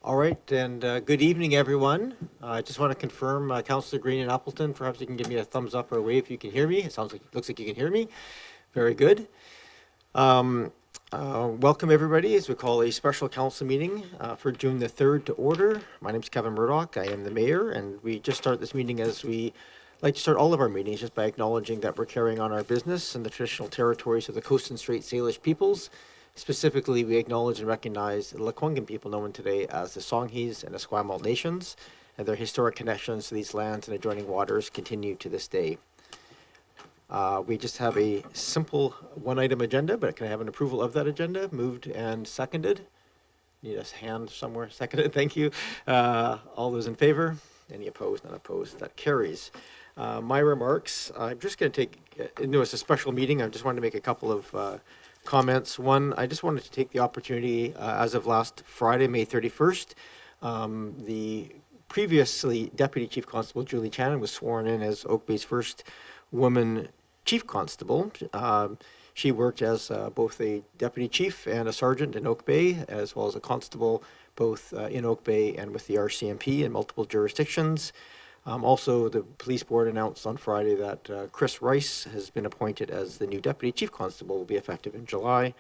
All right, and good evening, everyone. I just want to confirm, Councillor Green and Appleton, perhaps you can give me a thumbs up or a wave if you can hear me. It looks like you can hear me. Very good. Welcome, everybody, as we call a special council meeting for June the 3rd to order. My name is Kevin Murdoch. I am the mayor, and we just start this meeting as we like to start all of our meetings, just by acknowledging that we're carrying on our business in the traditional territories of the Coast and Strait Salish peoples. Specifically, we acknowledge and recognize the Lekwungen people known today as the Songhees and Esquimalt nations, and their historic connections to these lands and adjoining waters continue to this day. We just have a simple one-item agenda, but can I have an approval of that agenda? Moved and seconded. Need a hand somewhere. Seconded. Thank you. All those in favor? Any opposed? None opposed. That carries. My remarks. I'm just going to take. It's a special meeting. I just wanted to make a couple of comments. One, I just wanted to take the opportunity, as of last Friday, May 31st, the previously Deputy Chief Constable Julie Channon was sworn in as Oak Bay's first woman Chief Constable. She worked as both a Deputy Chief and a Sergeant in Oak Bay, as well as a Constable both in Oak Bay and with the RCMP in multiple jurisdictions. Also, the police board announced on Friday that Chris Rice has been appointed as the new Deputy Chief Constable, will be effective in July.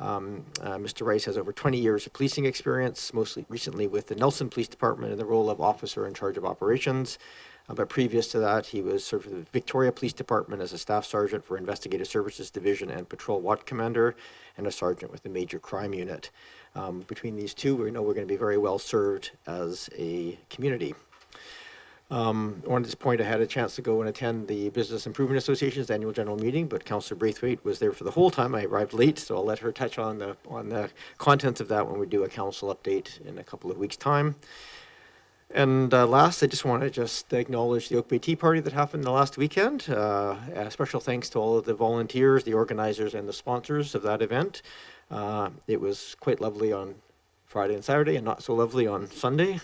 Mr. Rice has over 20 years of policing experience, mostly recently with the Nelson Police Department in the role of officer in charge of operations. But previous to that, he was served with the Victoria Police Department as a Staff Sergeant for Investigative Services Division and Patrol Watch Commander, and a Sergeant with the Major Crime Unit. Between these two, we know we're going to be very well served as a community. I wanted to just point, I had a chance to go and attend the Business Improvement Association's annual general meeting, but Councillor Braithwaite was there for the whole time. I arrived late, so I'll let her touch on the contents of that when we do a council update in a couple of weeks' time. And last, I just want to acknowledge the Oak Bay Tea Party that happened the last weekend. Special thanks to all of the volunteers, the organizers, and the sponsors of that event. It was quite lovely on Friday and Saturday, and not so lovely on Sunday.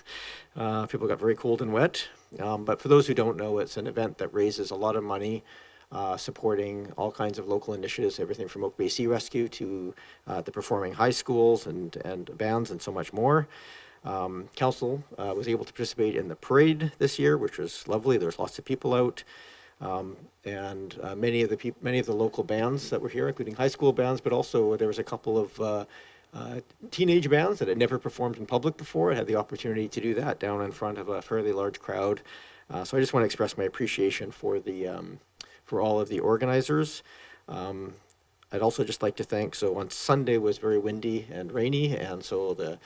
People got very cold and wet. But for those who don't know, it's an event that raises a lot of money, supporting all kinds of local initiatives, everything from Oak Bay Sea Rescue to the performing high schools and bands and so much more. Council was able to participate in the parade this year, which was lovely. There's lots of people out, and many of the local bands that were here, including high school bands, but also there was a couple of teenage bands that had never performed in public before. I had the opportunity to do that down in front of a fairly large crowd. So I just want to express my appreciation for all of the organizers. I'd also just like to thank, so on Sunday was very windy and rainy, and so the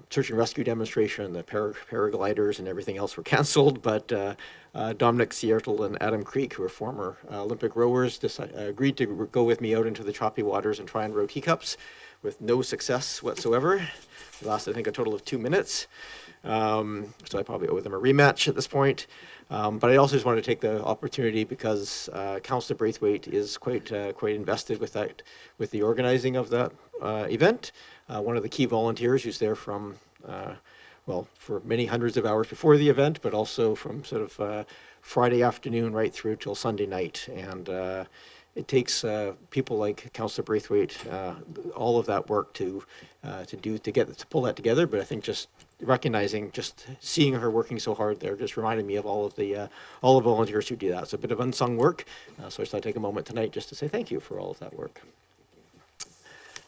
search and rescue demonstration, the paragliders and everything else were canceled, but Dominic Seattle and Adam Creek, who are former Olympic rowers, agreed to go with me out into the choppy waters and try and row teacups, with no success whatsoever. It lasted, I think, a total of 2 minutes. So I probably owe them a rematch at this point. But I also just wanted to take the opportunity because Councillor Braithwaite is quite invested with the organizing of that event. One of the key volunteers who's there from, for many hundreds of hours before the event, but also from sort of Friday afternoon right through till Sunday night. And it takes people like Councillor Braithwaite, all of that work to pull that together. But I think just recognizing, just seeing her working so hard there, just reminded me of all the volunteers who do that. It's a bit of unsung work. So I just thought I'd take a moment tonight just to say thank you for all of that work.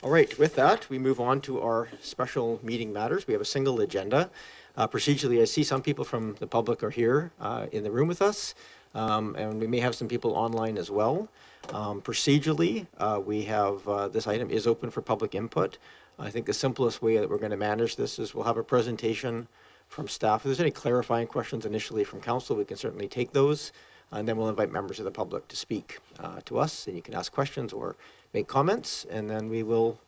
All right, with that, we move on to our special meeting matters. We have a single agenda. Procedurally, I see some people from the public are here in the room with us, and we may have some people online as well. Procedurally, we have this item is open for public input. I think the simplest way that we're going to manage this is we'll have a presentation from staff. If there's any clarifying questions initially from council, we can certainly take those, and then we'll invite members of the public to speak to us, and you can ask questions or make comments, and then we will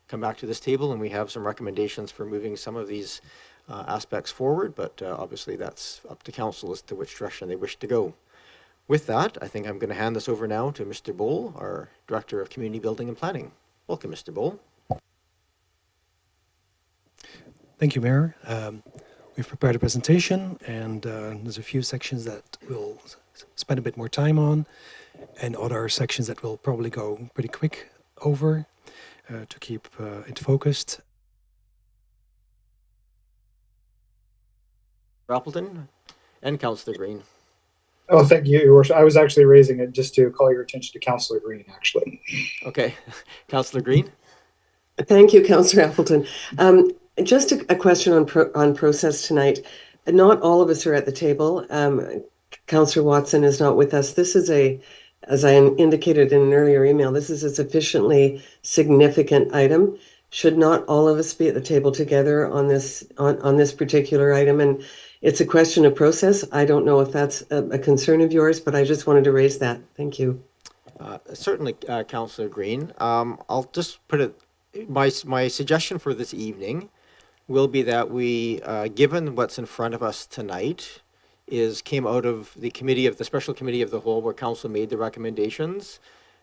come back to this table, and we have some recommendations for moving some of these aspects forward, but obviously that's up to council as to which direction they wish to go. With that, I think I'm going to hand this over now to Mr. Bowl, our Director of Community Building and Planning. Welcome, Mr. Bowl. Thank you, Mayor. We've prepared a presentation, and there's a few sections that we'll spend a bit more time on, and other sections that we'll probably go pretty quick over to keep it focused. Appleton and Councillor Green. Oh, thank you, Your Worship. I was actually raising it just to call your attention to Councillor Green, actually. Okay, Councillor Green. Thank you, Councillor Appleton. Just a question on process tonight. Not all of us are at the table. Councillor Watson is not with us. This is as I indicated in an earlier email, this is a sufficiently significant item. Should not all of us be at the table together on this particular item? And it's a question of process. I don't know if that's a concern of yours, but I just wanted to raise that. Thank you. Certainly, Councillor Green. I'll just put it. My suggestion for this evening will be that we, given what's in front of us tonight, came out of the special committee of the whole, where council made the recommendations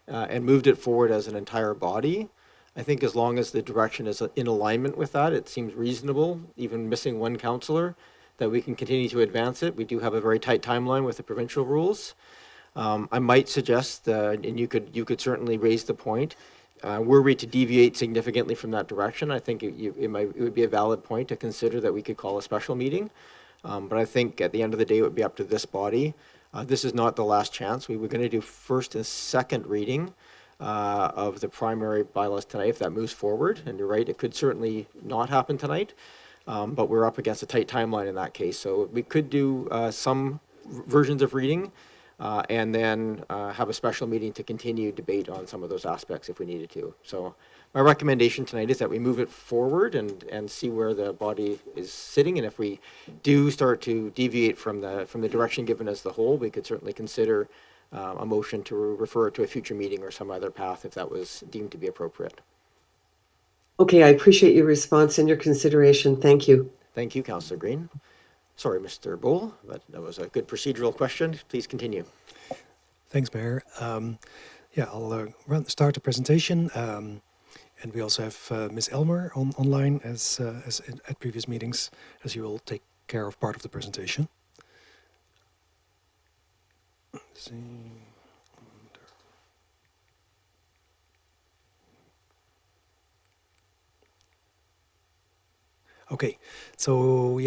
and moved it forward as an entire body. I think as long as the direction is in alignment with that, it seems reasonable, even missing one councillor, that we can continue to advance it. We do have a very tight timeline with the provincial rules. I might suggest, and you could certainly raise the point, were we to deviate significantly from that direction, I think it would be a valid point to consider that we could call a special meeting. But I think at the end of the day, it would be up to this body. This is not the last chance. We were going to do first and second reading of the primary bylaws tonight if that moves forward. And you're right, it could certainly not happen tonight. But we're up against a tight timeline in that case. So we could do some versions of reading and then have a special meeting to continue debate on some of those aspects if we needed to. So my recommendation tonight is that we move it forward and see where the body is sitting. And if we do start to deviate from the direction given as the whole, we could certainly consider a motion to refer it to a future meeting or some other path if that was deemed to be appropriate. Okay, I appreciate your response and your consideration. Thank you. Thank you, Councillor Green. Sorry, Mr. Bull, but that was a good procedural question. Please continue. Thanks, Mayor. I'll start the presentation. And we also have Ms. Elmer online as at previous meetings, as you will take care of part of the presentation. Let's see. Okay, so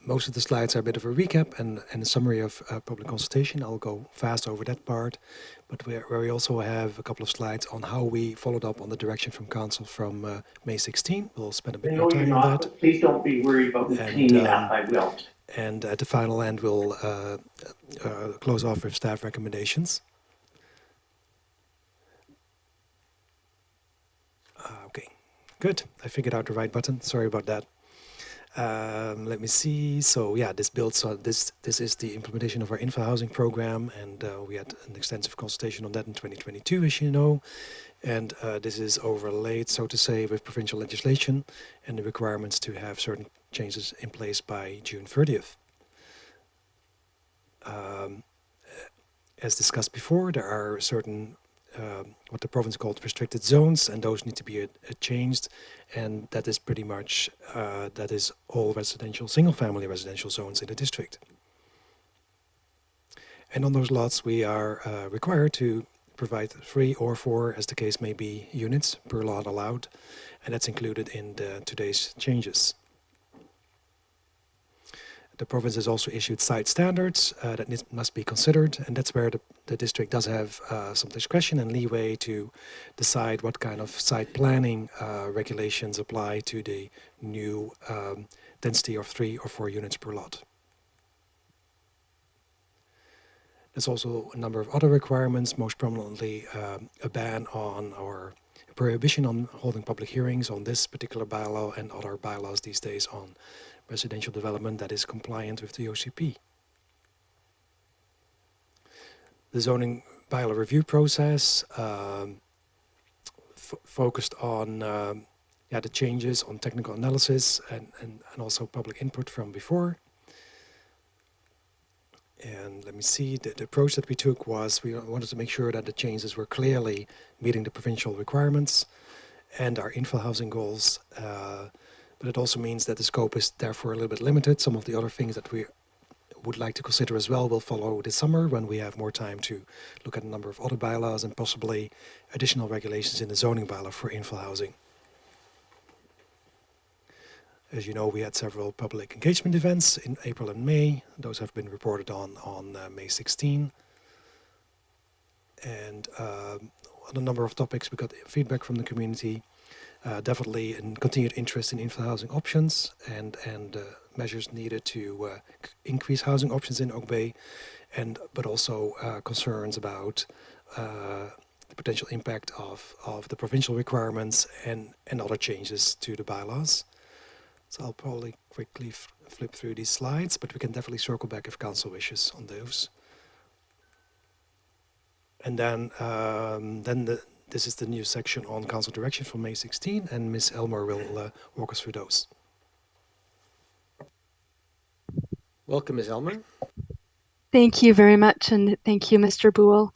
most of the slides are a bit of a recap and a summary of public consultation. I'll go fast over that part, but where we also have a couple of slides on how we followed up on the direction from Council from May 16. We'll spend a bit more time on that. But please don't be worried about me cleaning up. I will. And at the final end, we'll close off with staff recommendations. Okay. Good. I figured out the right button. Sorry about that. Let me see. So this builds on this. This is the implementation of our info housing program, and we had an extensive consultation on that in 2022, as you know. And this is overlaid, so to say, with provincial legislation and the requirements to have certain changes in place by June 30th. As discussed before, there are certain what the province called restricted zones, and those need to be changed, and that is pretty much that is all residential, single-family residential zones in the district. And on those lots, we are required to provide 3 or 4, as the case may be, units per lot allowed, and that's included in today's changes. The province has also issued site standards that must be considered, and that's where the district does have some discretion and leeway to decide what kind of site planning regulations apply to the new density of 3 or 4 units per lot. There's also a number of other requirements, most prominently a ban on or a prohibition on holding public hearings on this particular bylaw and other bylaws these days on residential development that is compliant with the OCP. The zoning bylaw review process focused on the changes on technical analysis and also public input from before. And let me see, the approach that we took was we wanted to make sure that the changes were clearly meeting the provincial requirements and our info housing goals. But it also means that the scope is therefore a little bit limited. Some of the other things that we would like to consider as well will follow this summer when we have more time to look at a number of other bylaws and possibly additional regulations in the zoning bylaw for info housing. As you know, we had several public engagement events in April and May. Those have been reported on May 16. And on a number of topics, we got feedback from the community. Definitely a continued interest in infill housing options and measures needed to increase housing options in Oak Bay, but also concerns about the potential impact of the provincial requirements and other changes to the bylaws. So I'll probably quickly flip through these slides, but we can definitely circle back if council wishes on those. And then this is the new section on council direction from May 16, and Ms. Elmore will walk us through those. Welcome, Ms. Elmer. Thank you very much, and thank you, Mr. Buell.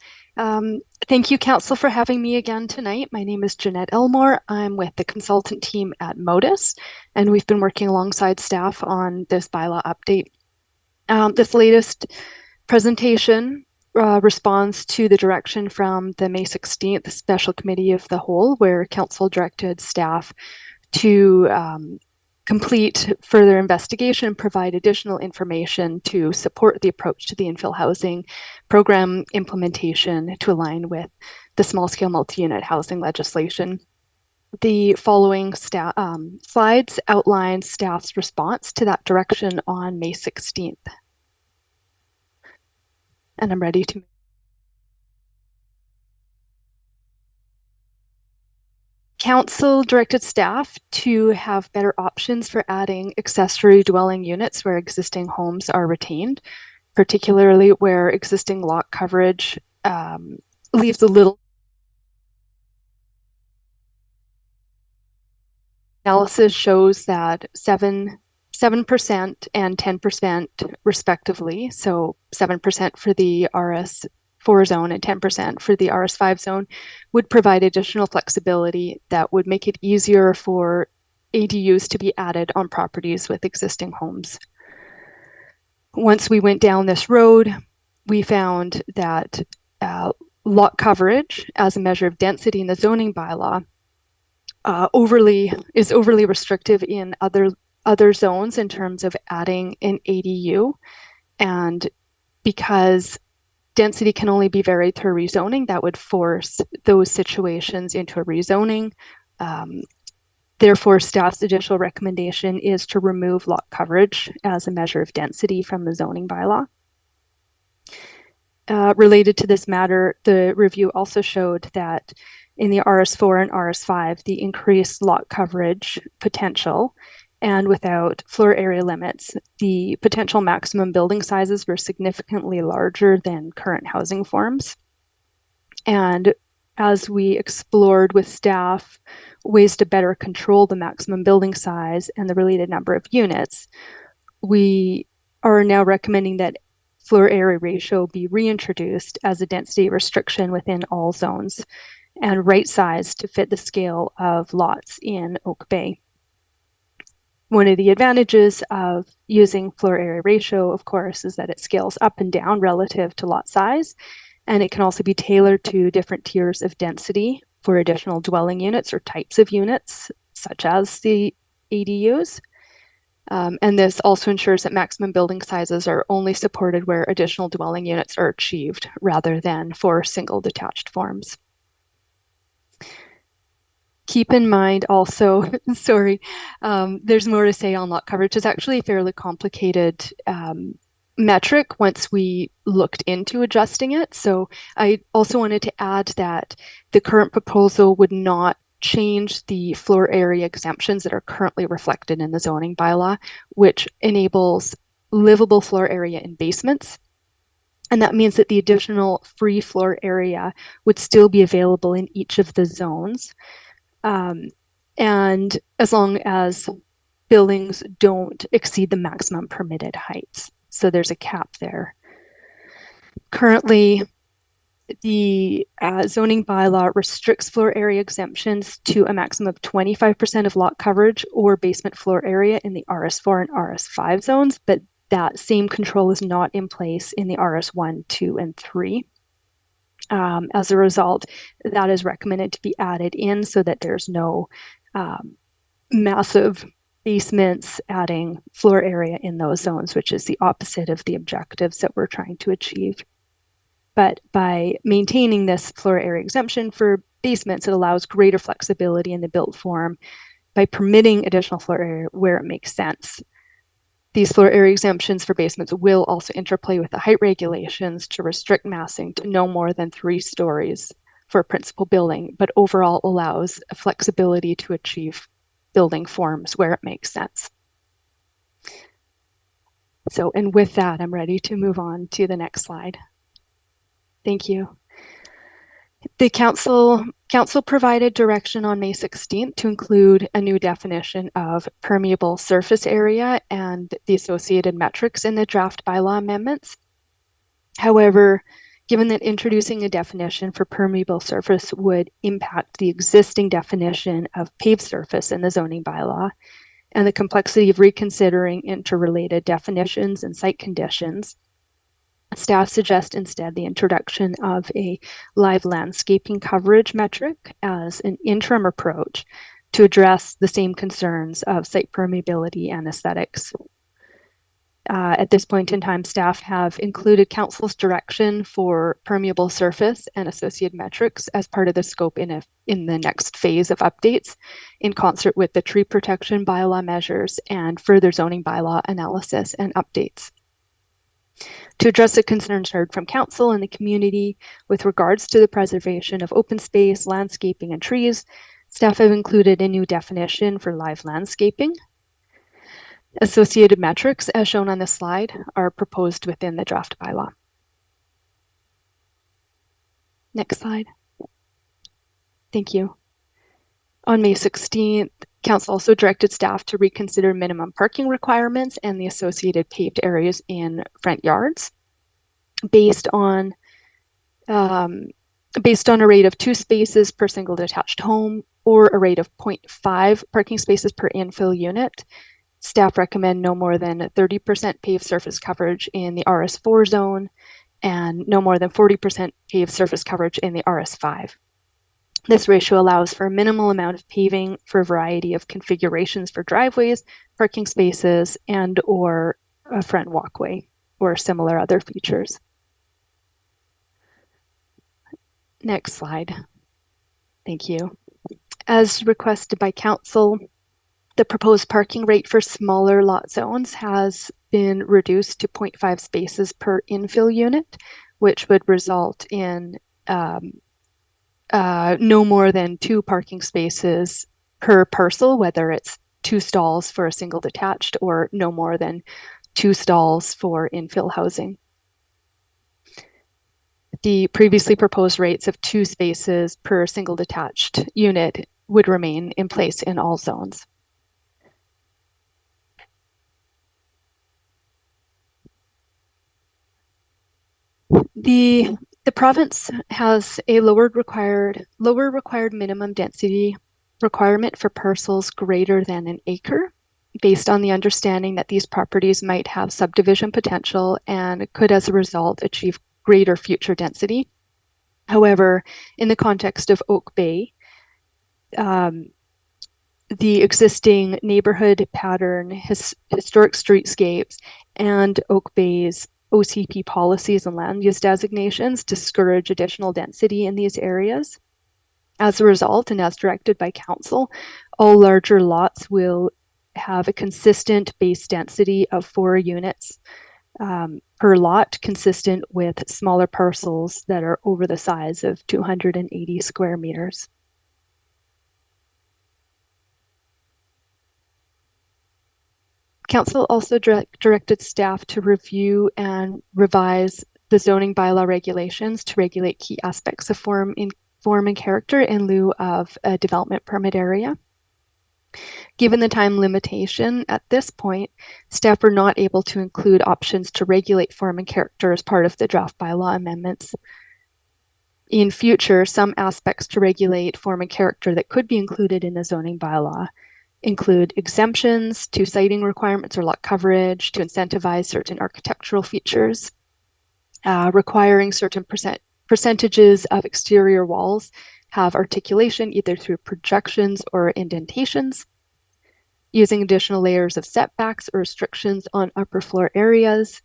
Thank you, Council, for having me again tonight. My name is Jeanette Elmore. I'm with the consultant team at Modus, and we've been working alongside staff on this bylaw update. This latest presentation responds to the direction from the May 16th Special Committee of the Whole, where Council directed staff to complete further investigation and provide additional information to support the approach to the infill housing program implementation to align with the small-scale multi-unit housing legislation. The following slides outline staff's response to that direction on May 16th. And I'm ready to. Council directed staff to have better options for adding accessory dwelling units where existing homes are retained, particularly where existing lot coverage leaves a little. Analysis shows that 7% and 10% respectively, so 7% for the RS4 zone and 10% for the RS5 zone, would provide additional flexibility that would make it easier for ADUs to be added on properties with existing homes. Once we went down this road, we found that lot coverage as a measure of density in the zoning bylaw is overly restrictive in other zones in terms of adding an ADU, and because density can only be varied through rezoning, that would force those situations into a rezoning. Therefore, staff's additional recommendation is to remove lot coverage as a measure of density from the zoning bylaw. Related to this matter, the review also showed that in the RS4 and RS5, the increased lot coverage potential and without floor area limits, the potential maximum building sizes were significantly larger than current housing forms. And as we explored with staff ways to better control the maximum building size and the related number of units, we are now recommending that floor area ratio be reintroduced as a density restriction within all zones and right-sized to fit the scale of lots in Oak Bay. One of the advantages of using floor area ratio, of course, is that it scales up and down relative to lot size, and it can also be tailored to different tiers of density for additional dwelling units or types of units, such as the ADUs. And this also ensures that maximum building sizes are only supported where additional dwelling units are achieved, rather than for single detached forms. Keep in mind also, there's more to say on lot coverage. It's actually a fairly complicated metric once we looked into adjusting it. So I also wanted to add that the current proposal would not change the floor area exemptions that are currently reflected in the zoning bylaw, which enables livable floor area in basements. And that means that the additional free floor area would still be available in each of the zones. And as long as buildings don't exceed the maximum permitted heights. So there's a cap there. Currently, the zoning bylaw restricts floor area exemptions to a maximum of 25% of lot coverage or basement floor area in the RS4 and RS5 zones, but that same control is not in place in the RS1, 2, and 3. As a result, that is recommended to be added in so that there's no massive basements, adding floor area in those zones, which is the opposite of the objectives that we're trying to achieve. But by maintaining this floor area exemption for basements, it allows greater flexibility in the built form by permitting additional floor area where it makes sense. These floor area exemptions for basements will also interplay with the height regulations to restrict massing to no more than 3 stories for a principal building, but overall allows a flexibility to achieve building forms where it makes sense. So, and with that, I'm ready to move on to the next slide. Thank you. The council provided direction on May 16th to include a new definition of permeable surface area and the associated metrics in the draft bylaw amendments. However, given that introducing a definition for permeable surface would impact the existing definition of paved surface in the zoning bylaw, and the complexity of reconsidering interrelated definitions and site conditions, staff suggest instead the introduction of a live landscaping coverage metric as an interim approach to address the same concerns of site permeability and aesthetics. At this point in time, staff have included council's direction for permeable surface and associated metrics as part of the scope in the next phase of updates, in concert with the tree protection bylaw measures and further zoning bylaw analysis and updates. To address the concerns heard from council and the community with regards to the preservation of open space, landscaping, and trees, staff have included a new definition for live landscaping. Associated metrics, as shown on this slide, are proposed within the draft bylaw. Next slide. Thank you. On May 16th, council also directed staff to reconsider minimum parking requirements and the associated paved areas in front yards based on a rate of 2 spaces per single detached home or a rate of 0.5 parking spaces per infill unit. Staff recommend no more than 30% paved surface coverage in the RS4 zone and no more than 40% paved surface coverage in the RS5. This ratio allows for a minimal amount of paving for a variety of configurations for driveways, parking spaces, and or a front walkway or similar other features. Next slide. Thank you. As requested by council, the proposed parking rate for smaller lot zones has been reduced to 0.5 spaces per infill unit, which would result in no more than 2 parking spaces per parcel, whether it's 2 stalls for a single detached or no more than 2 stalls for infill housing. The previously proposed rates of 2 spaces per single detached unit would remain in place in all zones. The province has a lower required minimum density requirement for parcels greater than an acre, based on the understanding that these properties might have subdivision potential and could, as a result, achieve greater future density. However, in the context of Oak Bay, the existing neighborhood pattern, historic streetscapes, and Oak Bay's OCP policies and land use designations discourage additional density in these areas. As a result, and as directed by council, all larger lots will have a consistent base density of 4 units per lot, consistent with smaller parcels that are over the size of 280 square meters. Council also directed staff to review and revise the zoning bylaw regulations to regulate key aspects of form and character in lieu of a development permit area. Given the time limitation at this point, staff were not able to include options to regulate form and character as part of the draft bylaw amendments. In future, some aspects to regulate form and character that could be included in the zoning bylaw include exemptions to siting requirements or lot coverage to incentivize certain architectural features, requiring certain percentages of exterior walls have articulation either through projections or indentations, using additional layers of setbacks or restrictions on upper floor areas,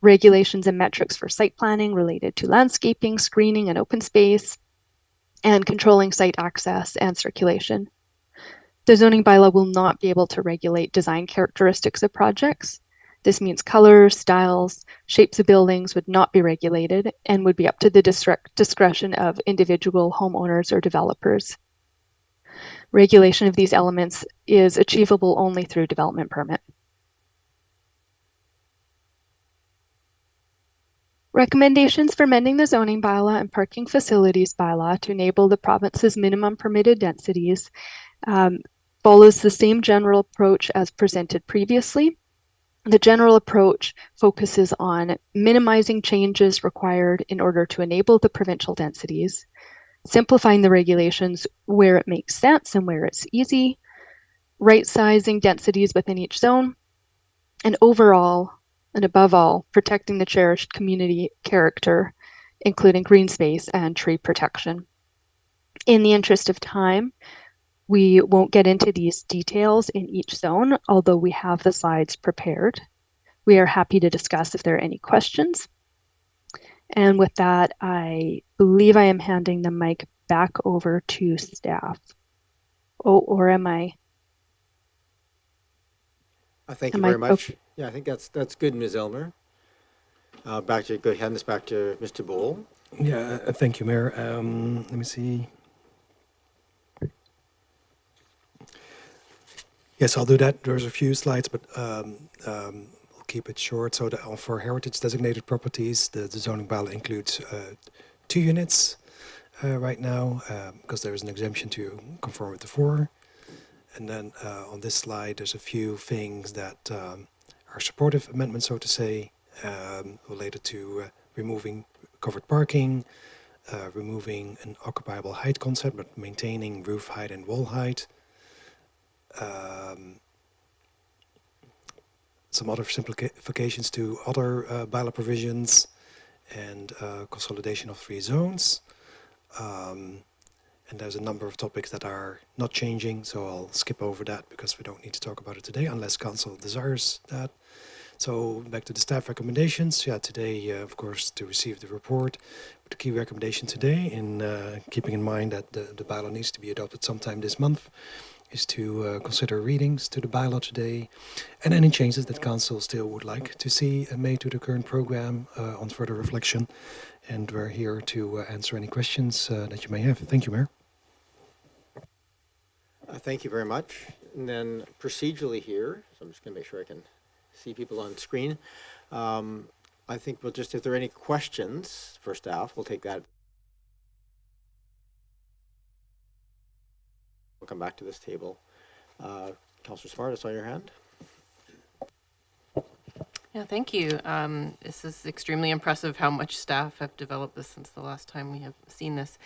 regulations and metrics for site planning related to landscaping, screening, and open space, and controlling site access and circulation. The zoning bylaw will not be able to regulate design characteristics of projects. This means colors, styles, shapes of buildings would not be regulated and would be up to the discretion of individual homeowners or developers. Regulation of these elements is achievable only through development permit. Recommendations for amending the zoning bylaw and parking facilities bylaw to enable the province's minimum permitted densities follows the same general approach as presented previously. The general approach focuses on minimizing changes required in order to enable the provincial densities, simplifying the regulations where it makes sense and where it's easy, right-sizing densities within each zone, and overall, and above all, protecting the cherished community character, including green space and tree protection. In the interest of time, we won't get into these details in each zone, although we have the slides prepared. We are happy to discuss if there are any questions. And with that, I believe I am handing the mic back over to staff. Oh, or am I? Thank you Am I- very much. Yeah, I think that's good, Ms. Elmer. Go hand this back to Mr. Bowl. Yeah, thank you, Mayor. Let me see. Yes, I'll do that. There's a few slides, but I'll keep it short. So for heritage designated properties, the zoning bylaw includes 2 units right now because there is an exemption to conform with the 4. And then on this slide, there's a few things that are supportive amendments, so to say, related to removing covered parking, removing an occupiable height concept, but maintaining roof height and wall height. Some other simplifications to other bylaw provisions and consolidation of 3 zones. And there's a number of topics that are not changing, so I'll skip over that because we don't need to talk about it today unless council desires that. So back to the staff recommendations. Yeah, today, of course, to receive the report. But the key recommendation today, in keeping in mind that the bylaw needs to be adopted sometime this month, is to consider readings to the bylaw today and any changes that council still would like to see made to the current program on further reflection. And we're here to answer any questions that you may have. Thank you, Mayor. Thank you very much. And then procedurally here, so I'm just going to make sure I can see people on screen. I think we'll just, if there are any questions for staff, we'll take that. We'll come back to this table. Councillor Smart, I saw your hand. Yeah, thank you. This is extremely impressive how much staff have developed this since the last time we have seen this.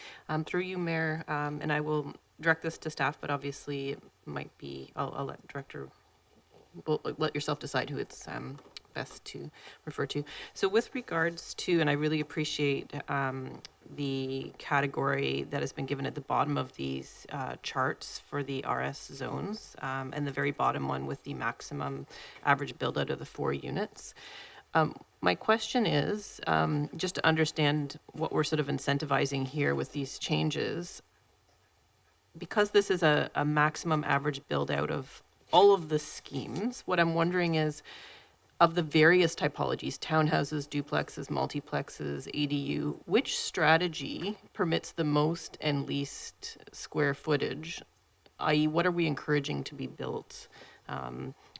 Through you, Mayor, and I will direct this to staff, but obviously it might be, I'll let Director, well, let yourself decide who it's best to refer to. So with regards to, and I really appreciate the category that has been given at the bottom of these charts for the RS zones, and the very bottom one with the maximum average build out of the 4 units. My question is, just to understand what we're sort of incentivizing here with these changes, because this is a maximum average build out of all of the schemes, what I'm wondering is, of the various typologies, townhouses, duplexes, multiplexes, ADU, which strategy permits the most and least square footage, i.e. what are we encouraging to be built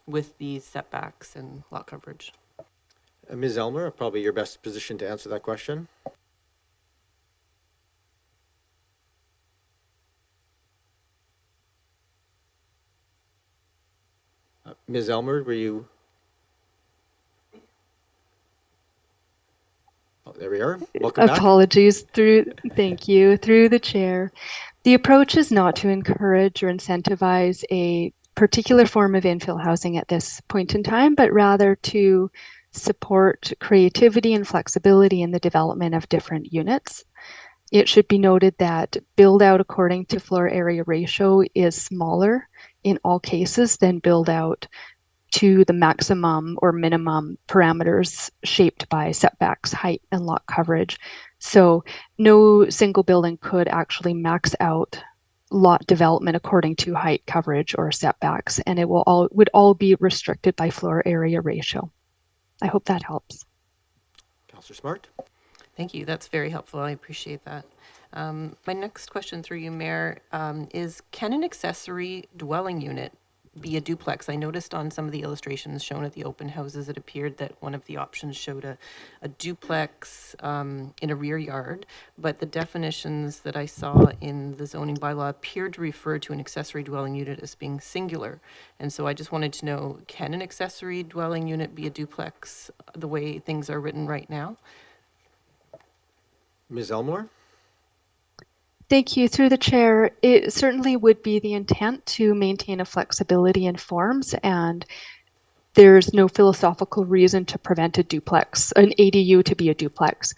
with these setbacks and lot coverage? Ms. Elmer, probably your best position to answer that question. Ms. Elmer, were you? Oh, there we are. Welcome back. Apologies thank you, through the chair. The approach is not to encourage or incentivize a particular form of infill housing at this point in time, but rather to support creativity and flexibility in the development of different units. it should be noted that build out according to floor area ratio is smaller in all cases than build out to the maximum or minimum parameters shaped by setbacks, height, and lot coverage. So no single building could actually max out lot development according to height, coverage, or setbacks, and it would all be restricted by floor area ratio. I hope that helps. Councillor Smart. Thank you. That's very helpful. I appreciate that. My next question through you, Mayor, is can an accessory dwelling unit be a duplex? I noticed on some of the illustrations shown at the open houses, it appeared that one of the options showed a duplex in a rear yard, but the definitions that I saw in the zoning bylaw appeared to refer to an accessory dwelling unit as being singular. And so I just wanted to know, can an accessory dwelling unit be a duplex the way things are written right now? Ms. Elmore. Thank you. Through the chair, it certainly would be the intent to maintain a flexibility in forms, and there's no philosophical reason to prevent a duplex, an ADU to be a duplex.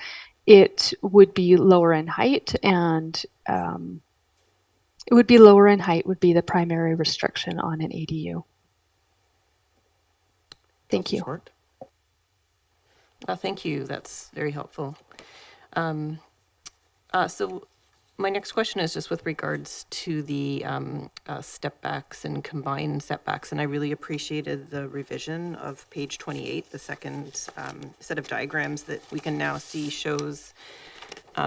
It would be lower in height, and it would be lower in height would be the primary restriction on an ADU. Thank you. Smart. Thank you. That's very helpful. So my next question is just with regards to the step backs and combined setbacks, and I really appreciated the revision of page 28, the second set of diagrams that we can now see shows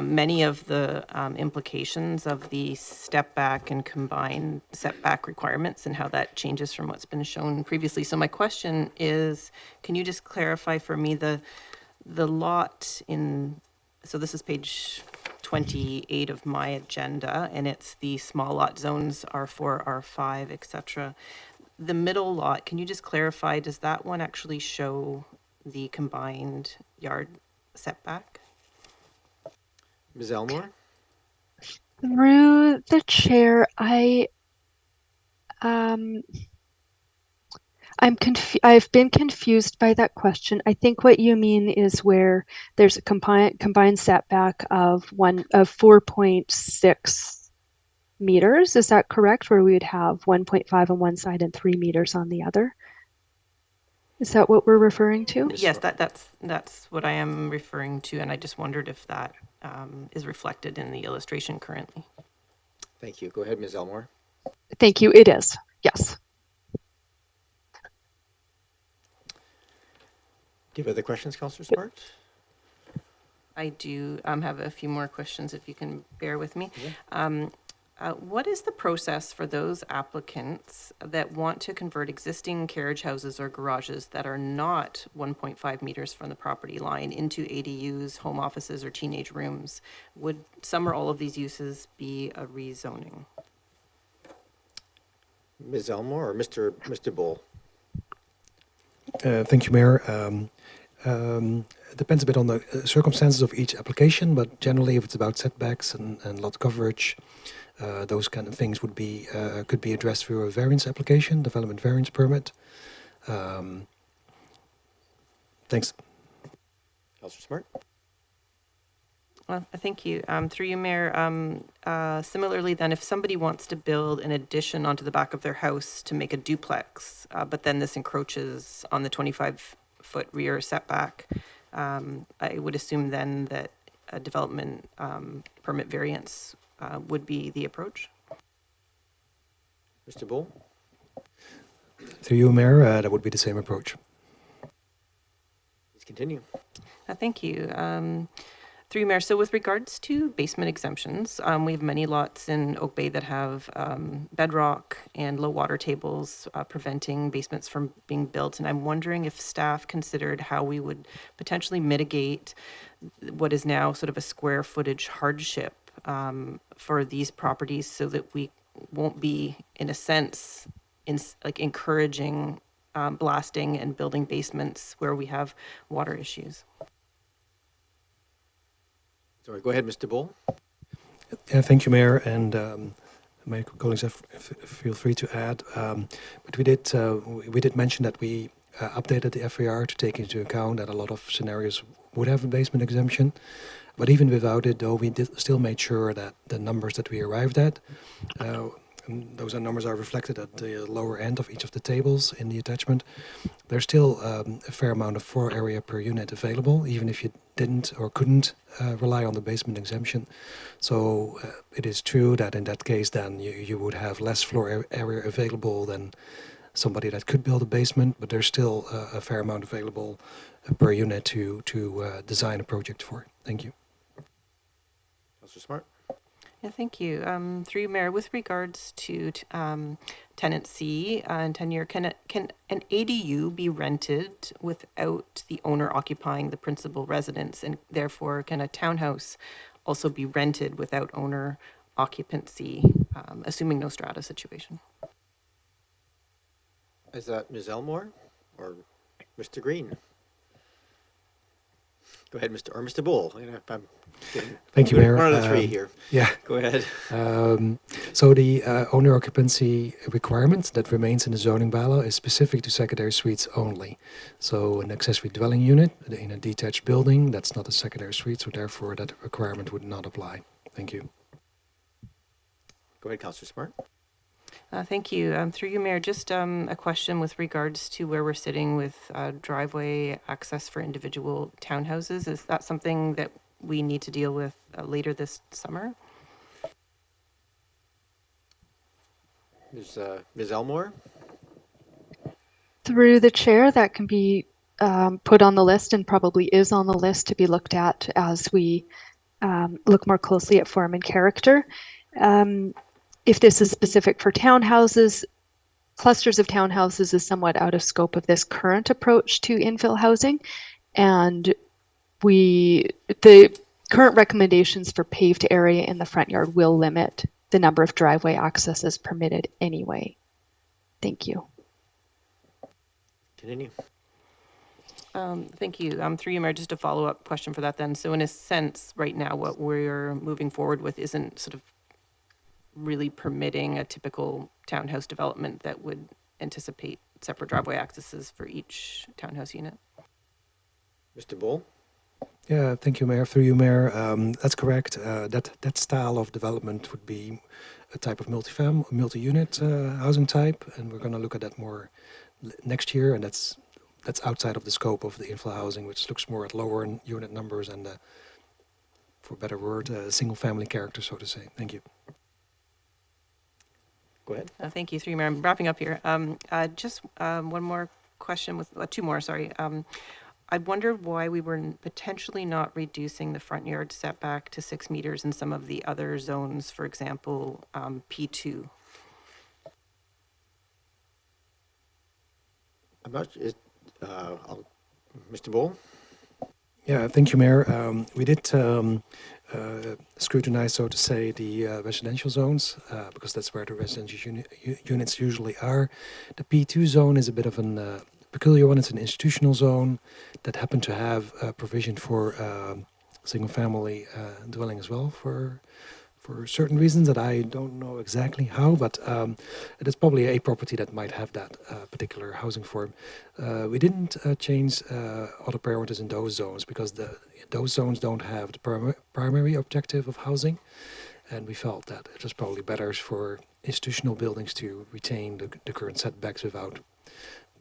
many of the implications of the step back and combined setback requirements and how that changes from what's been shown previously. So my question is, can you just clarify for me the lot in, so this is page 28 of my agenda, and it's the small lot zones R4, R5, etc. The middle lot, can you just clarify, does that one actually show the combined yard setback? Ms. Elmore. Through the chair, I've been confused by that question. I think what you mean is where there's a combined setback of 4.6 meters. Is that correct? Where we would have 1.5 on one side and 3 meters on the other. Is that what we're referring to? Yes, that's what I am referring to, and I just wondered if that is reflected in the illustration currently. Thank you. Go ahead, Ms. Elmore. Thank you. It is. Yes. Do you have other questions, Councillor Smart? I do have a few more questions if you can bear with me. Yeah. What is the process for those applicants that want to convert existing carriage houses or garages that are not 1.5 meters from the property line into ADUs, home offices, or teenage rooms? Would some or all of these uses be a rezoning? Ms. Elmore or Mr. Bull? Thank you, Mayor. It depends a bit on the circumstances of each application, but generally, if it's about setbacks and lot coverage, those kind of things would be could be addressed through a variance application, development variance permit. Thanks. Councillor Smart. Well, thank you. Through you, Mayor, similarly then, if somebody wants to build an addition onto the back of their house to make a duplex, but then this encroaches on the 25-foot rear setback, I would assume then that a development permit variance would be the approach. Mr. Bull. Through you, Mayor, that would be the same approach. Please continue. Thank you. Through you, Mayor, so with regards to basement exemptions, we have many lots in Oak Bay that have bedrock and low water tables preventing basements from being built. And I'm wondering if staff considered how we would potentially mitigate what is now sort of a square footage hardship for these properties so that we won't be, in a sense, encouraging blasting and building basements where we have water issues. Sorry, go ahead, Mr. Bull. Thank you, Mayor, and my colleagues feel free to add. But we did mention that we updated the FAR to take into account that a lot of scenarios would have a basement exemption. But even without it, though, we still made sure that the numbers that we arrived at, and those numbers are reflected at the lower end of each of the tables in the attachment. There's still a fair amount of floor area per unit available, even if you didn't or couldn't rely on the basement exemption. So it is true that in that case, then you would have less floor area available than somebody that could build a basement, but there's still a fair amount available per unit to design a project for. Thank you. Councillor Smart. Yeah, thank you. Through you, Mayor, with regards to tenancy and tenure, can an ADU be rented without the owner occupying the principal residence, and therefore can a townhouse also be rented without owner occupancy, assuming no strata situation? Is that Ms. Elmore or Mr. Green? Go ahead, Mr. Bull. I'm getting Thank you, Mayor. one of the three here. Yeah. Go ahead. So the owner occupancy requirement that remains in the zoning bylaw is specific to secondary suites only. So an accessory dwelling unit in a detached building, that's not a secondary suite, so therefore that requirement would not apply. Thank you. Go ahead, Councillor Smart. Thank you. Through you, Mayor, just a question with regards to where we're sitting with driveway access for individual townhouses. Is that something that we need to deal with later this summer? Ms. Elmore. Through the chair, that can be put on the list and probably is on the list to be looked at as we look more closely at form and character. If this is specific for townhouses, clusters of townhouses is somewhat out of scope of this current approach to infill housing. And the current recommendations for paved area in the front yard will limit the number of driveway accesses permitted anyway. Thank you. Continue. Thank you. Through you, Mayor, just a follow-up question for that then. So in a sense, right now, what we're moving forward with isn't sort of really permitting a typical townhouse development that would anticipate separate driveway accesses for each townhouse unit. Mr. Bull. Yeah, thank you, Mayor. Through you, Mayor. That's correct. That style of development would be a type of multi-unit housing type, and we're going to look at that more next year. And that's outside of the scope of the infill housing, which looks more at lower unit numbers and, for a better word, single-family character, so to say. Thank you. Go ahead. Thank you, through you, Mayor. I'm wrapping up here. Just one more question with two more. Sorry. I wondered why we were potentially not reducing the front yard setback to 6 meters in some of the other zones, for example, P2. I'm not. Mr. Bull. Yeah, thank you, Mayor. We did scrutinize, so to say, the residential zones because that's where the residential units usually are. The P2 zone is a bit of a peculiar one. It's an institutional zone that happened to have provision for single-family dwelling as well for certain reasons that I don't know exactly how, but it is probably a property that might have that particular housing form. We didn't change other parameters in those zones because those zones don't have the primary objective of housing, and we felt that it was probably better for institutional buildings to retain the current setbacks without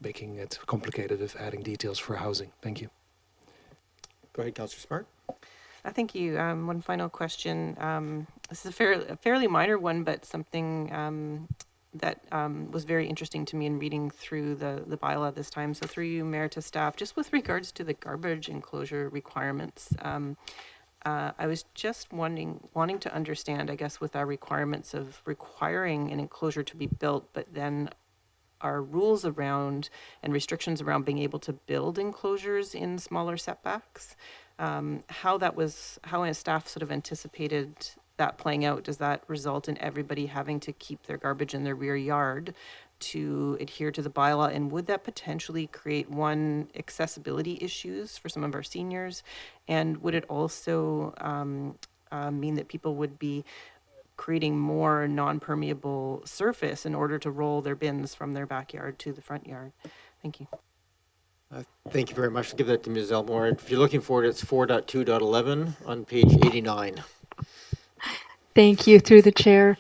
making it complicated with adding details for housing. Thank you. Go ahead, Councillor Smart. Thank you. One final question. This is a fairly minor one, but something that was very interesting to me in reading through the bylaw this time. So through you, Mayor, to staff, just with regards to the garbage enclosure requirements, I was just wanting to understand, I guess, with our requirements of requiring an enclosure to be built, but then our rules around and restrictions around being able to build enclosures in smaller setbacks. How staff sort of anticipated that playing out. Does that result in everybody having to keep their garbage in their rear yard to adhere to the bylaw? And would that potentially create accessibility issues for some of our seniors? And would it also mean that people would be creating more non-permeable surface in order to roll their bins from their backyard to the front yard? Thank you. Thank you very much. Give that to Ms. Elmore. If you're looking for it, it's 4.2.11 on page 89. Thank you, through the chair.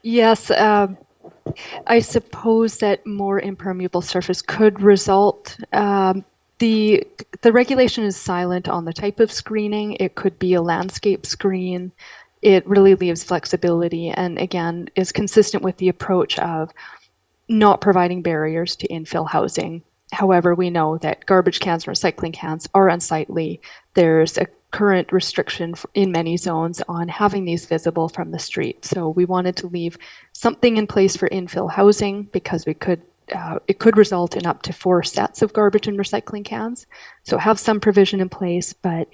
Yes, I suppose that more impermeable surface could result. The regulation is silent on the type of screening. It could be a landscape screen. It really leaves flexibility, and again is consistent with the approach of not providing barriers to infill housing. However, we know that garbage cans and recycling cans are unsightly. There's a current restriction in many zones on having these visible from the street. So we wanted to leave something in place for infill housing because it could result in up to 4 sets of garbage and recycling cans. So have some provision in place, but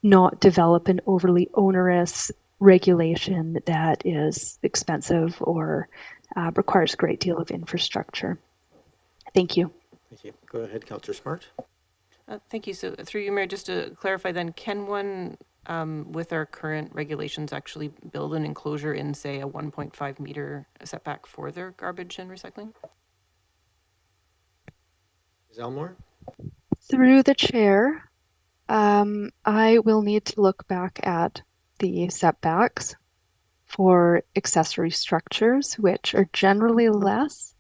not develop an overly onerous regulation that is expensive or requires a great deal of infrastructure. Thank you. Thank you. Go ahead, Councillor Smart. Thank you. So through you, Mayor, just to clarify then, can one, with our current regulations, actually build an enclosure in, say, a 1.5 meter setback for their garbage and recycling? Ms. Elmore? Through the chair, I will need to look back at the setbacks for accessory structures, which are generally less.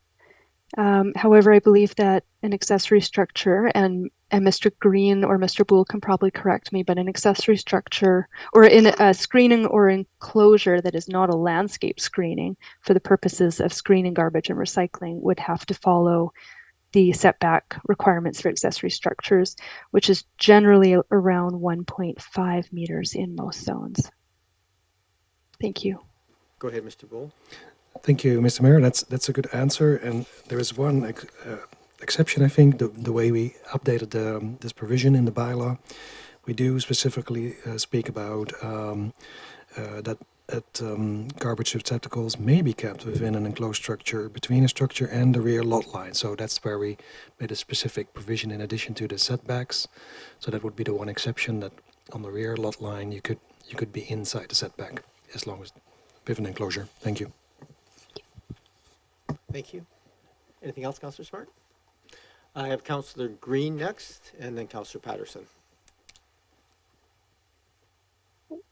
However, I believe that an accessory structure, and Mr. Green or Mr. Boole can probably correct me, but an accessory structure or in a screening or enclosure that is not a landscape screening for the purposes of screening garbage and recycling would have to follow the setback requirements for accessory structures, which is generally around 1.5 meters in most zones. Thank you. Go ahead, Mr. Boole. Thank you, Mr. Mayor. That's a good answer. And there is one exception, I think, the way we updated this provision in the bylaw. We do specifically speak about that garbage receptacles may be kept within an enclosed structure between a structure and the rear lot line. So that's where we made a specific provision in addition to the setbacks. So that would be the one exception, that on the rear lot line you could be inside the setback as long as with an enclosure. Thank you. Thank you. Anything else, Councillor Smart? I have Councillor Green next, and then Councillor Patterson.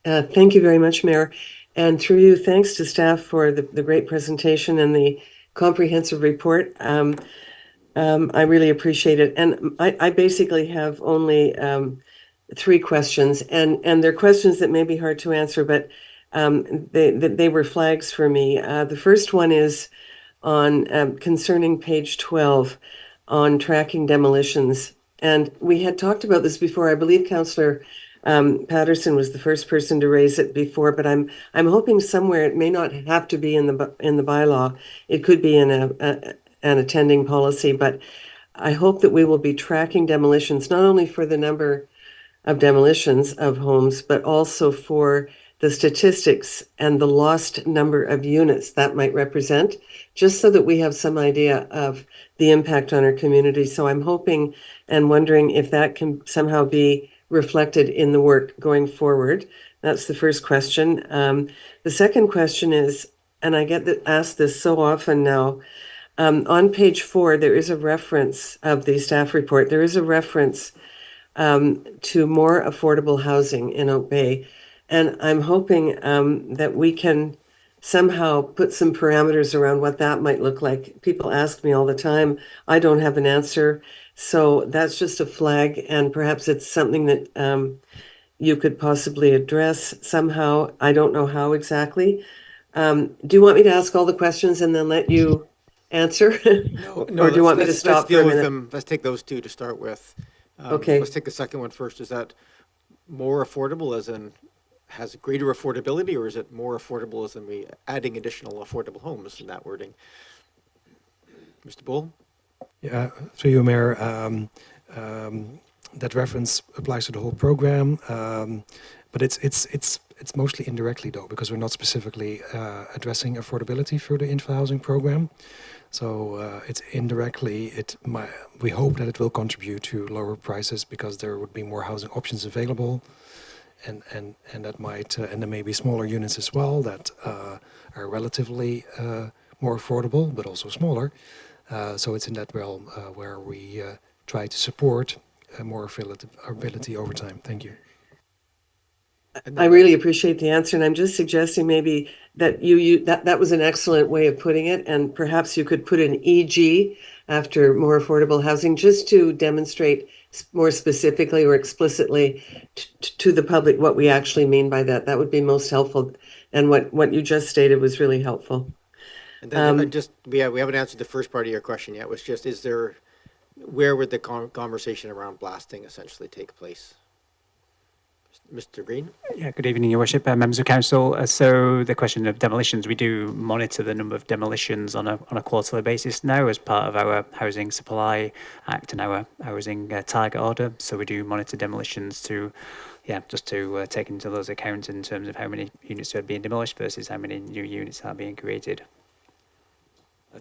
Thank you very much, Mayor. And through you, thanks to staff for the great presentation and the comprehensive report. I really appreciate it. And I basically have only 3 questions, and they're questions that may be hard to answer, but they were flags for me. The first one is on concerning page 12 on tracking demolitions. And we had talked about this before. I believe Councillor Patterson was the first person to raise it before, but I'm hoping somewhere, it may not have to be in the bylaw. It could be in an attending policy, but I hope that we will be tracking demolitions, not only for the number of demolitions of homes, but also for the statistics and the lost number of units that might represent, just so that we have some idea of the impact on our community. So I'm hoping and wondering if that can somehow be reflected in the work going forward. That's the first question. The second question is, and I get asked this so often now, on page 4, there is a reference of the staff report. There is a reference to more affordable housing in Oak Bay. And I'm hoping that we can somehow put some parameters around what that might look like. People ask me all the time. I don't have an answer. So that's just a flag, and perhaps it's something that you could possibly address somehow. I don't know how exactly. Do you want me to ask all the questions and then let you answer? No, Or do you want me to let's stop for deal a with minute? them. Let's take those 2 to start with. Okay. Let's take the second one first. Is that more affordable as in has greater affordability, or is it more affordable as in we adding additional affordable homes in that wording? Mr. Boole? Yeah, through you, Mayor. That reference applies to the whole program, but it's mostly indirectly though, because we're not specifically addressing affordability through the infill housing program. So it's indirectly. We hope that it will contribute to lower prices because there would be more housing options available, and that might and there may be smaller units as well that are relatively more affordable, but also smaller. So it's in that realm where we try to support more ability over time. Thank you. I really appreciate the answer, and I'm just suggesting maybe that that was an excellent way of putting it, and perhaps you could put an EG after more affordable housing, just to demonstrate more specifically or explicitly to the public what we actually mean by that. That would be most helpful, and what you just stated was really helpful. And then we haven't answered the first part of your question yet. Was just where would the conversation around blasting essentially take place? Mr. Green? Yeah, good evening, Your Worship, members of council. So the question of demolitions, we do monitor the number of demolitions on a quarterly basis now as part of our Housing Supply Act and our housing target order. So we do monitor demolitions to take into those accounts in terms of how many units are being demolished versus how many new units are being created.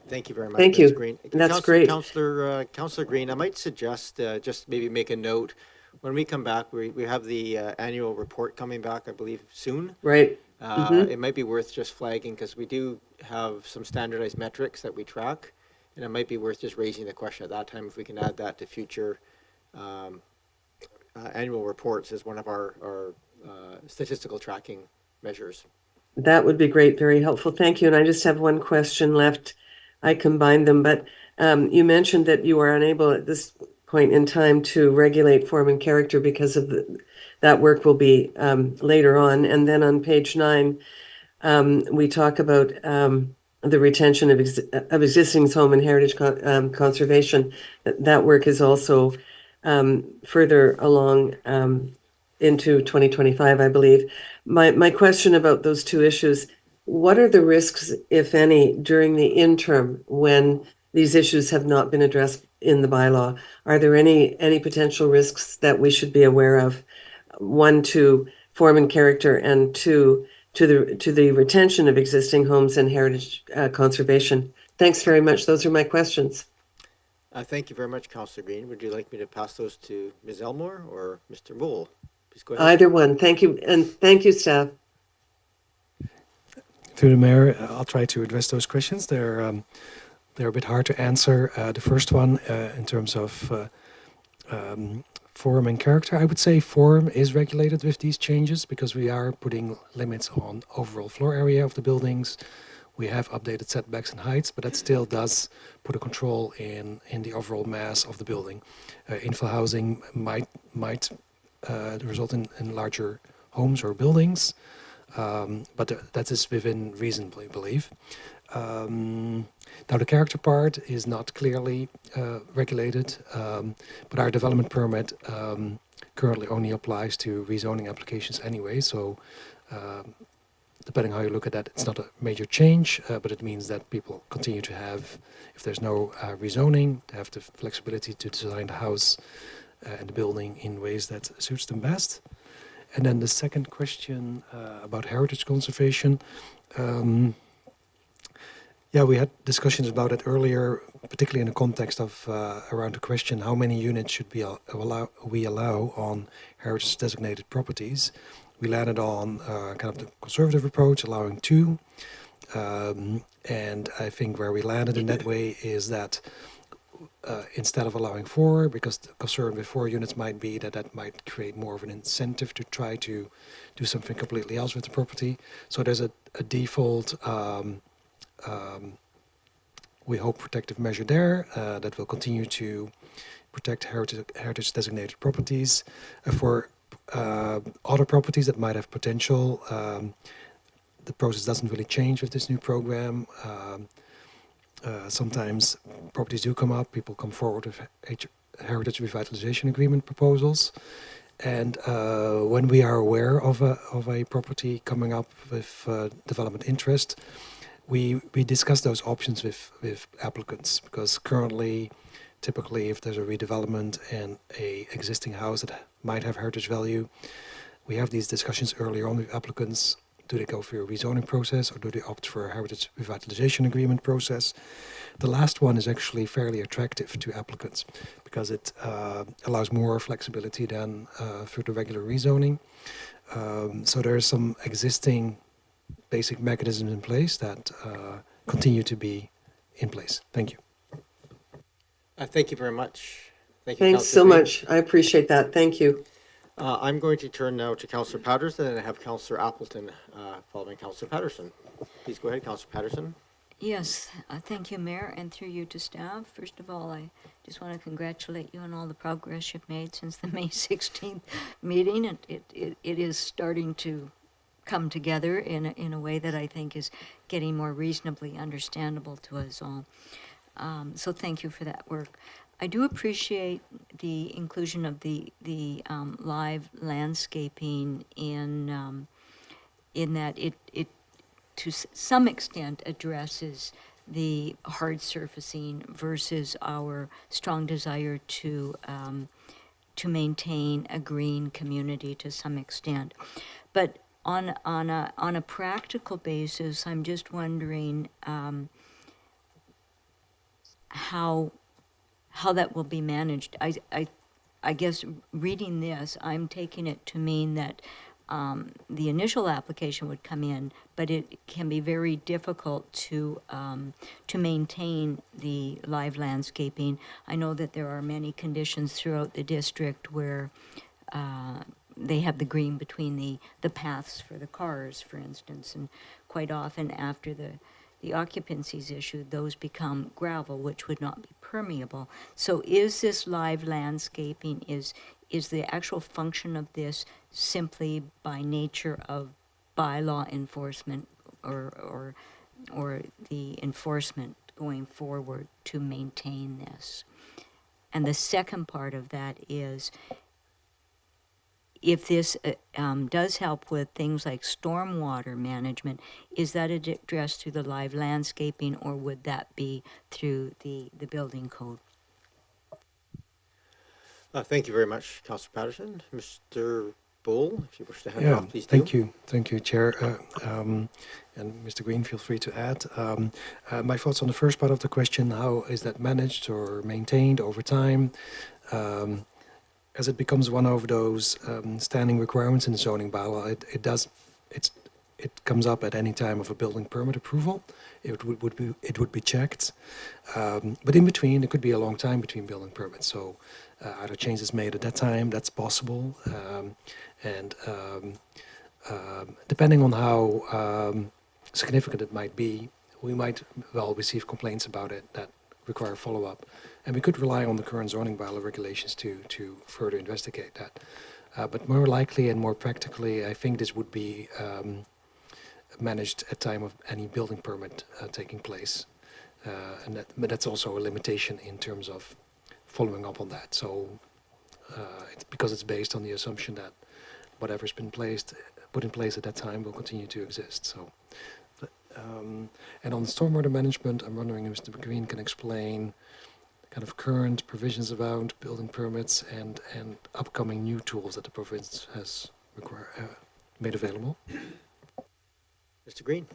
Thank you very much. Thank Ms. you. Green. That's great. Councillor Green, I might suggest just maybe make a note. When we come back, we have the annual report coming back, I believe, soon. Right. It might be worth just flagging because we do have some standardized metrics that we track, and it might be worth just raising the question at that time if we can add that to future annual reports as one of our statistical tracking measures. That would be great. Very helpful. Thank you. And I just have one question left. I combined them, but you mentioned that you are unable at this point in time to regulate form and character because of that work will be later on. And then on page 9, we talk about the retention of existing home and heritage conservation. That work is also further along into 2025, I believe. My question about those two issues, what are the risks, if any, during the interim when these issues have not been addressed in the bylaw? Are there any potential risks that we should be aware of? One, to form and character, and two, to the retention of existing homes and heritage conservation. Thanks very much. Those are my questions. Thank you very much, Councillor Green. Would you like me to pass those to Ms. Elmore or Mr. Moule? Please go ahead. Either one. Thank you, and thank you, staff. Through the Mayor, I'll try to address those questions. They're a bit hard to answer. The first one, in terms of form and character, I would say form is regulated with these changes because we are putting limits on overall floor area of the buildings. We have updated setbacks and heights, but that still does put a control in the overall mass of the building. Infill housing might result in larger homes or buildings, but that is within reason, I believe. Now, the character part is not clearly regulated, but our development permit currently only applies to rezoning applications anyway. So, depending how you look at that, it's not a major change, but it means that people continue to have, if there's no rezoning, to have the flexibility to design the house and the building in ways that suits them best. And then the second question about heritage conservation. Yeah, we had discussions about it earlier, particularly in the context of around the question, how many units should we allow on heritage designated properties? We landed on kind of the conservative approach, allowing 2. And I think where we landed in that way is that instead of allowing 4, because the concern with 4 units might be that might create more of an incentive to try to do something completely else with the property. So there's a default, we hope, protective measure there that will continue to protect heritage designated properties. For other properties that might have potential, the process doesn't really change with this new program. Sometimes properties do come up, people come forward with heritage revitalization agreement proposals. And when we are aware of a property coming up with development interest, we discuss those options with applicants, because currently, typically, if there's a redevelopment and a existing house that might have heritage value, we have these discussions earlier on with applicants. Do they go through a rezoning process, or do they opt for a heritage revitalization agreement process? The last one is actually fairly attractive to applicants because it allows more flexibility than through the regular rezoning. So there are some existing basic mechanisms in place that continue to be in place. Thank you. Thank you very much, Thank you, Thanks Councillor so Green. much. I appreciate that. Thank you. I'm going to turn now to Councillor Patterson and I have Councillor Appleton following Councillor Patterson. Please go ahead, Councillor Patterson. Yes, thank you, Mayor, and through you to staff. First of all, I just want to congratulate you on all the progress you've made since the May 16th meeting. It is starting to come together in a way that I think is getting more reasonably understandable to us all. So thank you for that work. I do appreciate the inclusion of the live landscaping in that it to some extent addresses the hard surfacing versus our strong desire to maintain a green community to some extent. But on a practical basis, I'm just wondering how that will be managed. I guess reading this, I'm taking it to mean that the initial application would come in, but it can be very difficult to maintain the live landscaping. I know that there are many conditions throughout the district where they have the green between the paths for the cars, for instance, and quite often after the occupancy is issued, those become gravel, which would not be permeable. So is this live landscaping, is the actual function of this simply by nature of bylaw enforcement or the enforcement going forward to maintain this? And the second part of that is, if this does help with things like stormwater management, is that addressed through the live landscaping, or would that be through the building code? Thank you very much, Councillor Patterson. Mr. Bull, if you wish to hand it off, please do. Thank you, Chair. And Mr. Green, feel free to add. My thoughts on the first part of the question: how is that managed or maintained over time? As it becomes one of those standing requirements in the zoning bylaw, it comes up at any time of a building permit approval. It would be checked, but in between, it could be a long time between building permits. So either changes made at that time, that's possible, and depending on how significant it might be, we might well receive complaints about it that require follow-up, and we could rely on the current zoning bylaw regulations to further investigate that. But more likely and more practically, I think this would be managed at time of any building permit taking place, but that's also a limitation in terms of following up on that. So because it's based on the assumption that whatever's been put in place at that time will continue to exist. So. And on stormwater management, I'm wondering if Mr. Green can explain kind of current provisions around building permits and upcoming new tools that the province has made available. Mr. Green.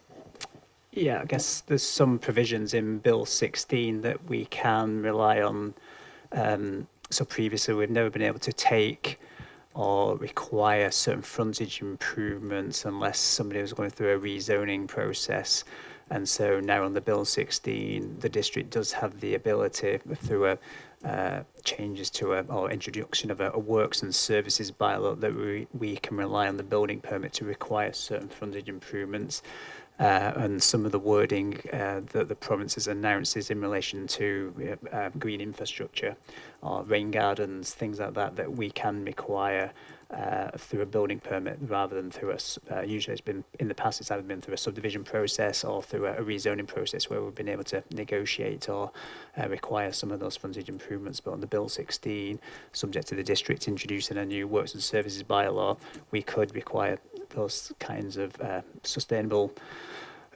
Yeah, I guess there's some provisions in Bill 16 that we can rely on. So previously, we've never been able to take or require certain frontage improvements unless somebody was going through a rezoning process. And so now on the Bill 16, the district does have the ability through changes to or introduction of a works and services bylaw that we can rely on the building permit to require certain frontage improvements. And some of the wording that the province has announced is in relation to green infrastructure or rain gardens, things like that, that we can require through a building permit rather than through usually it's been, in the past, it's either been through a subdivision process or through a rezoning process where we've been able to negotiate or require some of those frontage improvements. But on the Bill 16, subject to the district introducing a new works and services bylaw, we could require those kinds of sustainable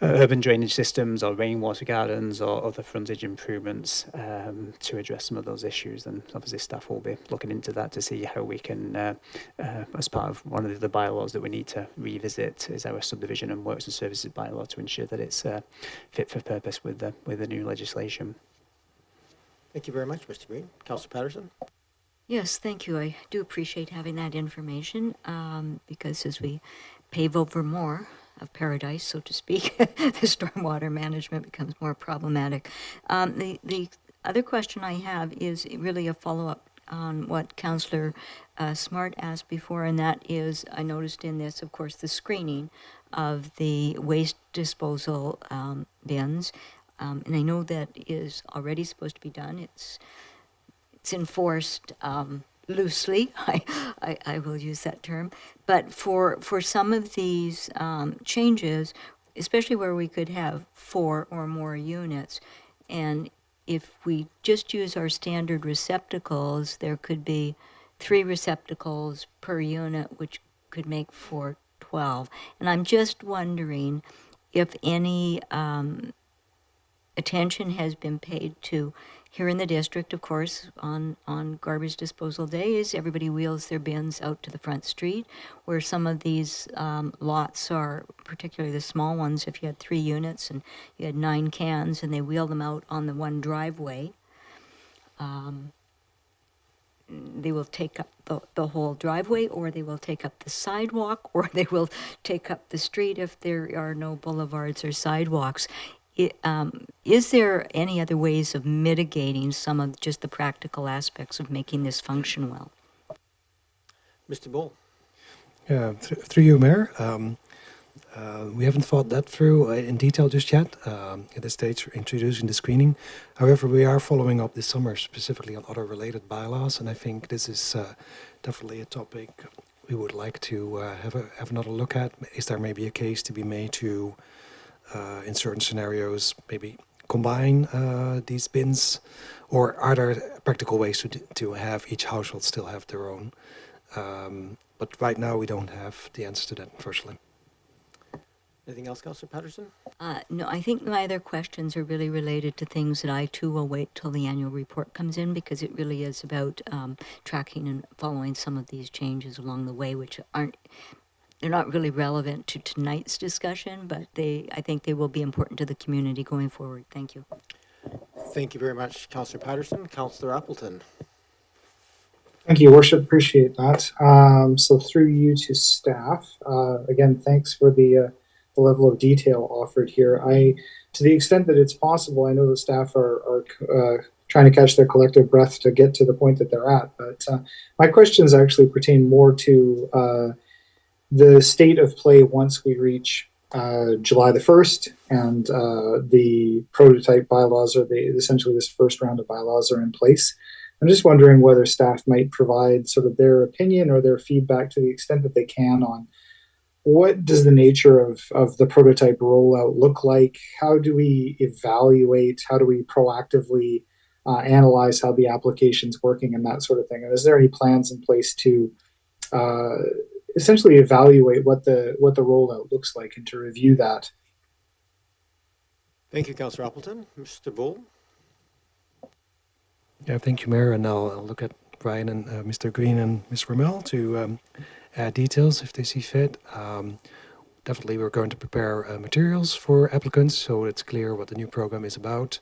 urban drainage systems or rainwater gardens or other frontage improvements to address some of those issues. And obviously staff will be looking into that to see how we can, as part of one of the bylaws that we need to revisit is our subdivision and works and services bylaw to ensure that it's fit for purpose with the new legislation. Thank you very much, Mr. Green. Councillor Patterson. Yes, thank you. I do appreciate having that information because as we pave over more of paradise, so to speak, the stormwater management becomes more problematic. The other question I have is really a follow-up on what Councillor Smart asked before, and that is, I noticed in this, of course, the screening of the waste disposal bins, and I know that is already supposed to be done. It's enforced loosely. I will use that term, but for some of these changes, especially where we could have 4 or more units, and if we just use our standard receptacles, there could be 3 receptacles per unit, which could make for 12. And I'm just wondering if any attention has been paid to, here in the district, of course, on garbage disposal days, everybody wheels their bins out to the front street, where some of these lots are, particularly the small ones, if you had 3 units and you had 9 cans and they wheel them out on the one driveway, they will take up the whole driveway, or they will take up the sidewalk, or they will take up the street if there are no boulevards or sidewalks. Is there any other ways of mitigating some of just the practical aspects of making this function well? Mr. Bull. Through you, Mayor. We haven't thought that through in detail just yet. At this stage, we're introducing the screening. However, we are following up this summer specifically on other related bylaws, and I think this is definitely a topic we would like to have another look at. Is there maybe a case to be made to, in certain scenarios, maybe combine these bins, or are there practical ways to have each household still have their own? But right now, we don't have the answer to that, unfortunately. Anything else, Councillor Patterson? No, I think my other questions are really related to things that I too will wait till the annual report comes in, because it really is about tracking and following some of these changes along the way, which they're not really relevant to tonight's discussion, but I think they will be important to the community going forward. Thank you. Thank you very much, Councillor Patterson. Councillor Appleton. Thank you, Your Worship. Appreciate that. So through you to staff, again, thanks for the level of detail offered here. To the extent that it's possible, I know the staff are trying to catch their collective breath to get to the point that they're at. But my questions actually pertain more to the state of play once we reach July the 1st and the prototype bylaws, or essentially this first round of bylaws, are in place. I'm just wondering whether staff might provide sort of their opinion or their feedback to the extent that they can on what does the nature of the prototype rollout look like? How do we evaluate? How do we proactively analyze how the application's working and that sort of thing? And is there any plans in place to essentially evaluate what the rollout looks like and to review that? Thank you, Councillor Appleton. Mr. Bull. Yeah, thank you, Mayor. And I'll look at Brian and Mr. Green and Ms. Vermel to add details if they see fit. Definitely, we're going to prepare materials for applicants so it's clear what the new program is about.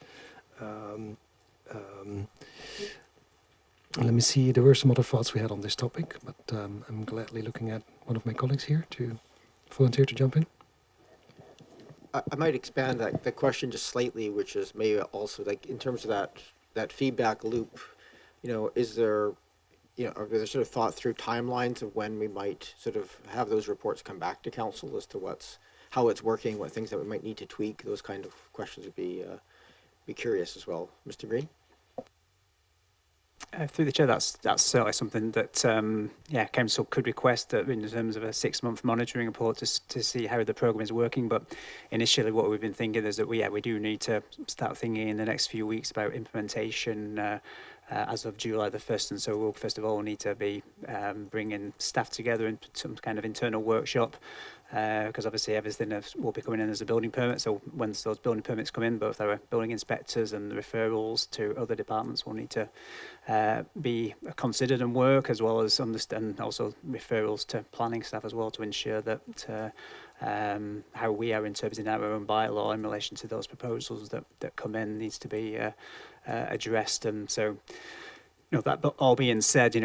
Let me see, there were some other thoughts we had on this topic, but I'm gladly looking at one of my colleagues here to volunteer to jump in. I might expand the question just slightly, which is maybe also like in terms of that feedback loop, is there, are there sort of thought through timelines of when we might sort of have those reports come back to council as to how it's working, what things that we might need to tweak? Those kind of questions would be curious as well. Mr. Green? Through the chair, that's certainly something that council could request that in terms of a 6-month monitoring report to see how the programme is working. But initially, what we've been thinking is that we do need to start thinking in the next few weeks about implementation as of July the 1st, and so we'll first of all need to be bringing staff together in some kind of internal workshop. Because obviously everything will be coming in as a building permit. So once those building permits come in, both our building inspectors and the referrals to other departments will need to be considered and work, as well as understand also referrals to planning staff as well, to ensure that how we are interpreting our own bylaw in relation to those proposals that come in needs to be addressed. And so, that all being said,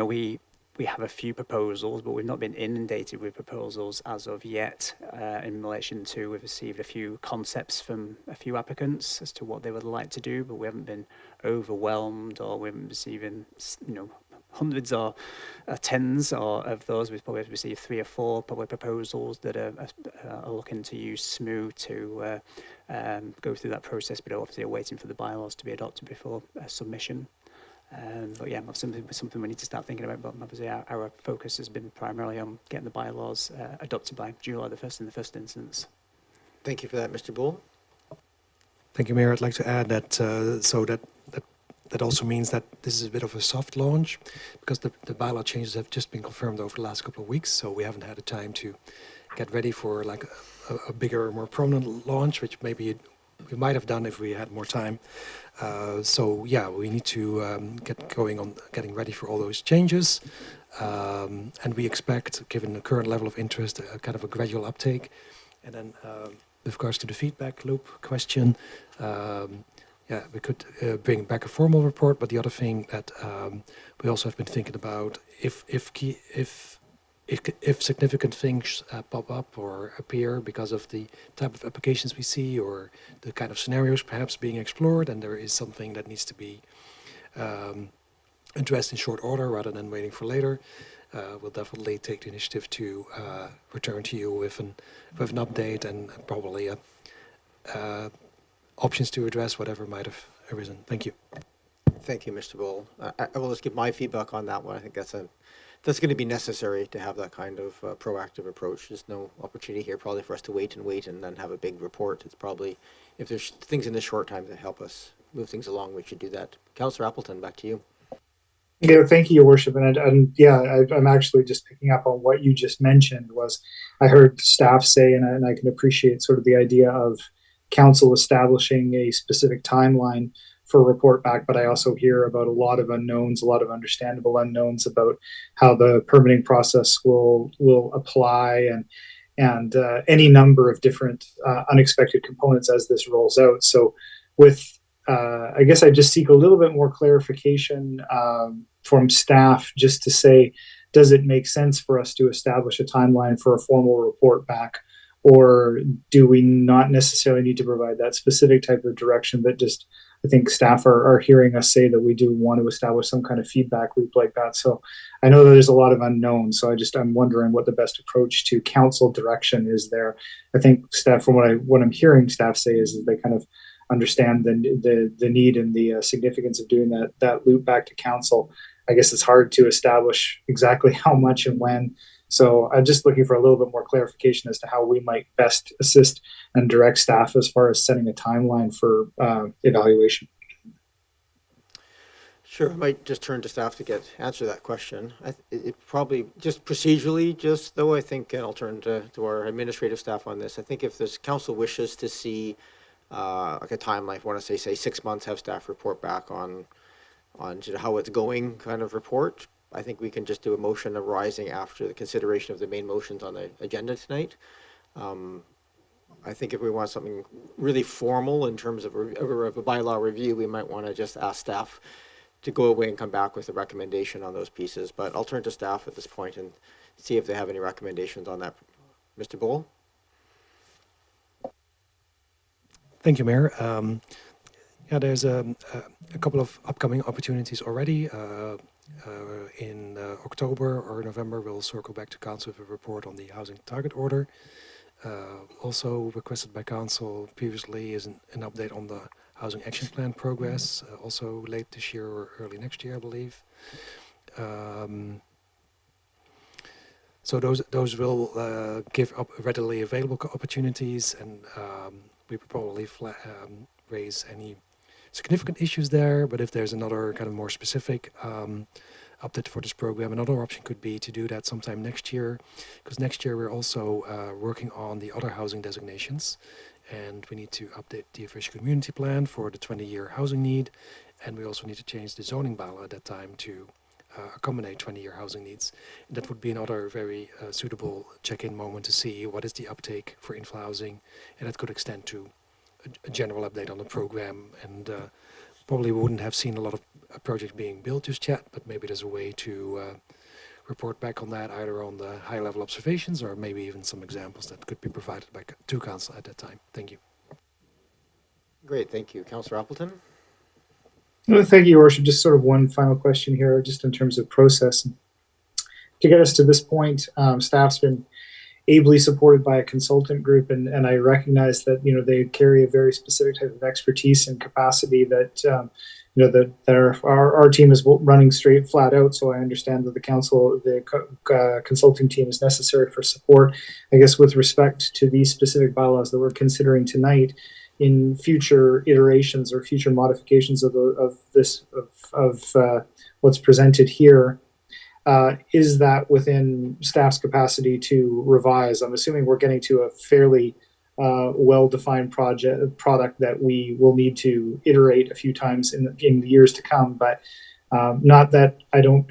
we have a few proposals, but we've not been inundated with proposals as of yet in relation to, we've received a few concepts from a few applicants as to what they would like to do, but we haven't been overwhelmed, or we haven't received, hundreds or tens or of those. We've probably received 3 or 4 probably proposals that are looking to use SMU to go through that process, but obviously are waiting for the bylaws to be adopted before submission. But yeah, something we need to start thinking about. But obviously, our focus has been primarily on getting the bylaws adopted by July the 1st in the first instance. Thank you for that, Mr. Bull. Thank you, Mayor. I'd like to add that that also means that this is a bit of a soft launch because the bylaw changes have just been confirmed over the last couple of weeks, so we haven't had the time to get ready for like a bigger, more prominent launch, which maybe we might have done if we had more time. So yeah, we need to get going on getting ready for all those changes, and we expect, given the current level of interest, a kind of a gradual uptake, and then. With regards to the feedback loop question, yeah, we could bring back a formal report. But the other thing that we also have been thinking about, if significant things pop up or appear because of the type of applications we see or the kind of scenarios perhaps being explored, and there is something that needs to be addressed in short order rather than waiting for later. We'll definitely take the initiative to return to you with an update and probably options to address whatever might have arisen. Thank you. Thank you, Mr. Bull. I will just give my feedback on that one. I think that's going to be necessary to have that kind of proactive approach. There's no opportunity here probably for us to wait and then have a big report. It's probably, if there's things in this short time that help us move things along, we should do that. Councillor Appleton, back to you. Yeah, thank you, Your Worship. And yeah, I'm actually just picking up on what you just mentioned. Was I heard staff say, and I can appreciate sort of the idea of council establishing a specific timeline for a report back, but I also hear about a lot of unknowns, a lot of understandable unknowns about how the permitting process will apply and any number of different unexpected components as this rolls out. So with I guess I just seek a little bit more clarification from staff just to say, does it make sense for us to establish a timeline for a formal report back, or do we not necessarily need to provide that specific type of direction? But just, I think staff are hearing us say that we do want to establish some kind of feedback loop like that. So I know that there's a lot of unknowns. So I'm wondering what the best approach to council direction is there. I think staff, from what I'm hearing staff say, is that they kind of understand the need and the significance of doing that loop back to council. I guess it's hard to establish exactly how much and when. So I'm just looking for a little bit more clarification as to how we might best assist and direct staff as far as setting a timeline for evaluation. Sure, I might just turn to staff to answer that question. It probably just procedurally, though, I think, and I'll turn to our administrative staff on this. I think if this council wishes to see like a timeline, if I want to say 6 months, have staff report back on how it's going kind of report, I think we can just do a motion arising after the consideration of the main motions on the agenda tonight. I think if we want something really formal in terms of a bylaw review, we might want to just ask staff to go away and come back with a recommendation on those pieces. But I'll turn to staff at this point and see if they have any recommendations on that. Mr. Bull? Thank you, Mayor. Yeah, there's a couple of upcoming opportunities already. In October or November, we'll circle back to council with a report on the housing target order. Also requested by council previously is an update on the housing action plan progress, also late this year or early next year, I believe. So those will give up readily available opportunities, and we would probably raise any significant issues there. But if there's another kind of more specific update for this program, another option could be to do that sometime next year, because next year we're also working on the other housing designations, and we need to update the official community plan for the 20-year housing need, and we also need to change the zoning bylaw at that time to accommodate 20-year housing needs. And that would be another very suitable check-in moment to see what is the uptake for infill housing, and that could extend to a general update on the program. And probably we wouldn't have seen a lot of projects being built just yet, but maybe there's a way to report back on that, either on the high-level observations or maybe even some examples that could be provided to council at that time. Thank you. Great, thank you. Councillor Appleton? Well, thank you, Your Worship. Just sort of one final question here, just in terms of process. To get us to this point, staff's been ably supported by a consultant group, and I recognize that they carry a very specific type of expertise and capacity that that our team is running straight flat out. So I understand that the consulting team is necessary for support. I guess with respect to these specific bylaws that we're considering tonight, in future iterations or future modifications of what's presented here. Is that within staff's capacity to revise? I'm assuming we're getting to a fairly well-defined product that we will need to iterate a few times in the years to come. But not that I don't,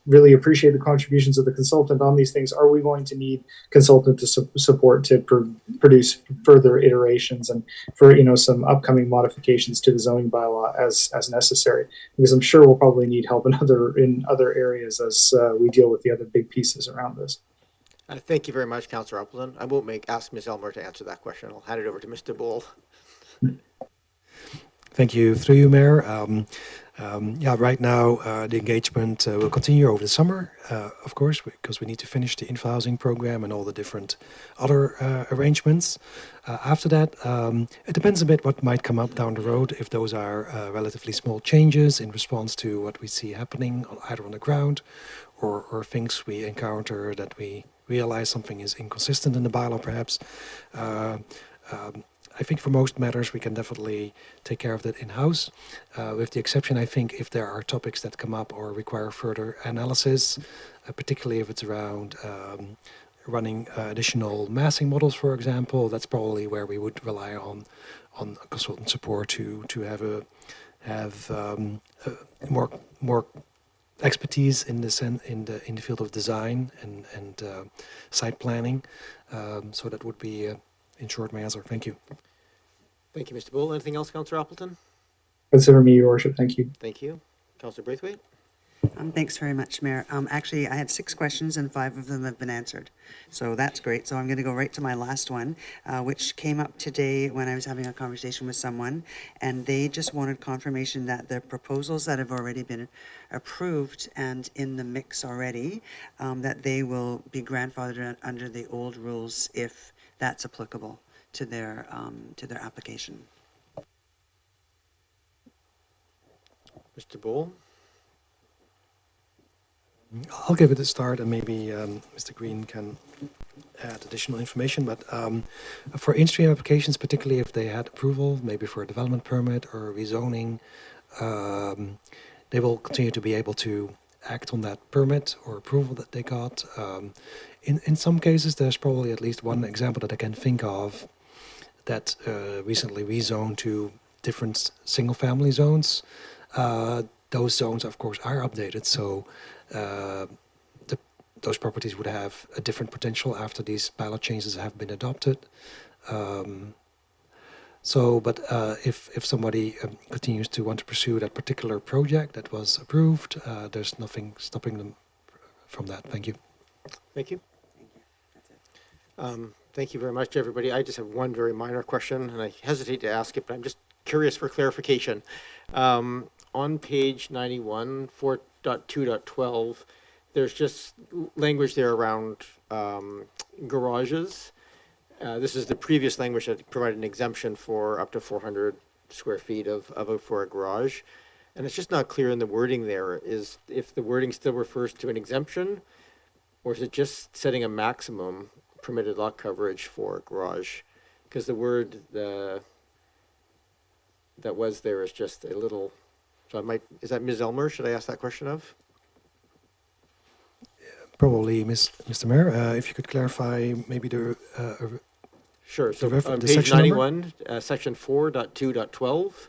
really appreciate the contributions of the consultant on these things. Are we going to need consultant support to produce further iterations and for some upcoming modifications to the zoning bylaw as necessary? Because I'm sure we'll probably need help in other areas as we deal with the other big pieces around this. Thank you very much, Councillor Appleton. I won't ask Ms. Elmer to answer that question. I'll hand it over to Mr. Bull. Thank you. Through you, Mayor. Right now the engagement will continue over the summer, of course, because we need to finish the info-housing program and all the different other arrangements. After that, it depends a bit what might come up down the road, if those are relatively small changes in response to what we see happening either on the ground or things we encounter that we realize something is inconsistent in the bylaw, perhaps. I think for most matters, we can definitely take care of that in-house, with the exception, I think, if there are topics that come up or require further analysis, particularly if it's around running additional massing models, for example. That's probably where we would rely on consultant support to have more expertise in the field of design and site planning. So that would be, in short, my answer. Thank you. Thank you, Mr. Bull. Anything else, Councillor Appleton? Consider me, Your Worship. Thank you. Thank you. Councillor Braithwaite? Thanks very much, Mayor. Actually, I had 6 questions and 5 of them have been answered. So that's great. So I'm going to go right to my last one, which came up today when I was having a conversation with someone, and they just wanted confirmation that the proposals that have already been approved and in the mix already, that they will be grandfathered under the old rules if that's applicable to their application. Mr. Bull? I'll give it a start, and maybe Mr. Green can add additional information. But for in-stream applications, particularly if they had approval, maybe for a development permit or rezoning, they will continue to be able to act on that permit or approval that they got. In some cases, there's probably at least one example that I can think of that recently rezoned to different single-family zones. Those zones, of course, are updated, so those properties would have a different potential after these bylaw changes have been adopted. But if somebody continues to want to pursue that particular project that was approved, there's nothing stopping them from that. Thank you. Thank you. Thank you very much, everybody. I just have one very minor question, and I hesitate to ask it, but I'm just curious for clarification. On page 91, 4.2.12, there's just language there around garages. This is the previous language that provided an exemption for up to 400 square feet for a garage. And it's just not clear in the wording there is if the wording still refers to an exemption, or is it just setting a maximum permitted lot coverage for a garage? Because the word that was there is just a little, so is that Ms. Elmer? Should I ask that question of? Probably, Mr. Mayor, if you could clarify maybe the Sure. So on the page section 91, section 4.2.12,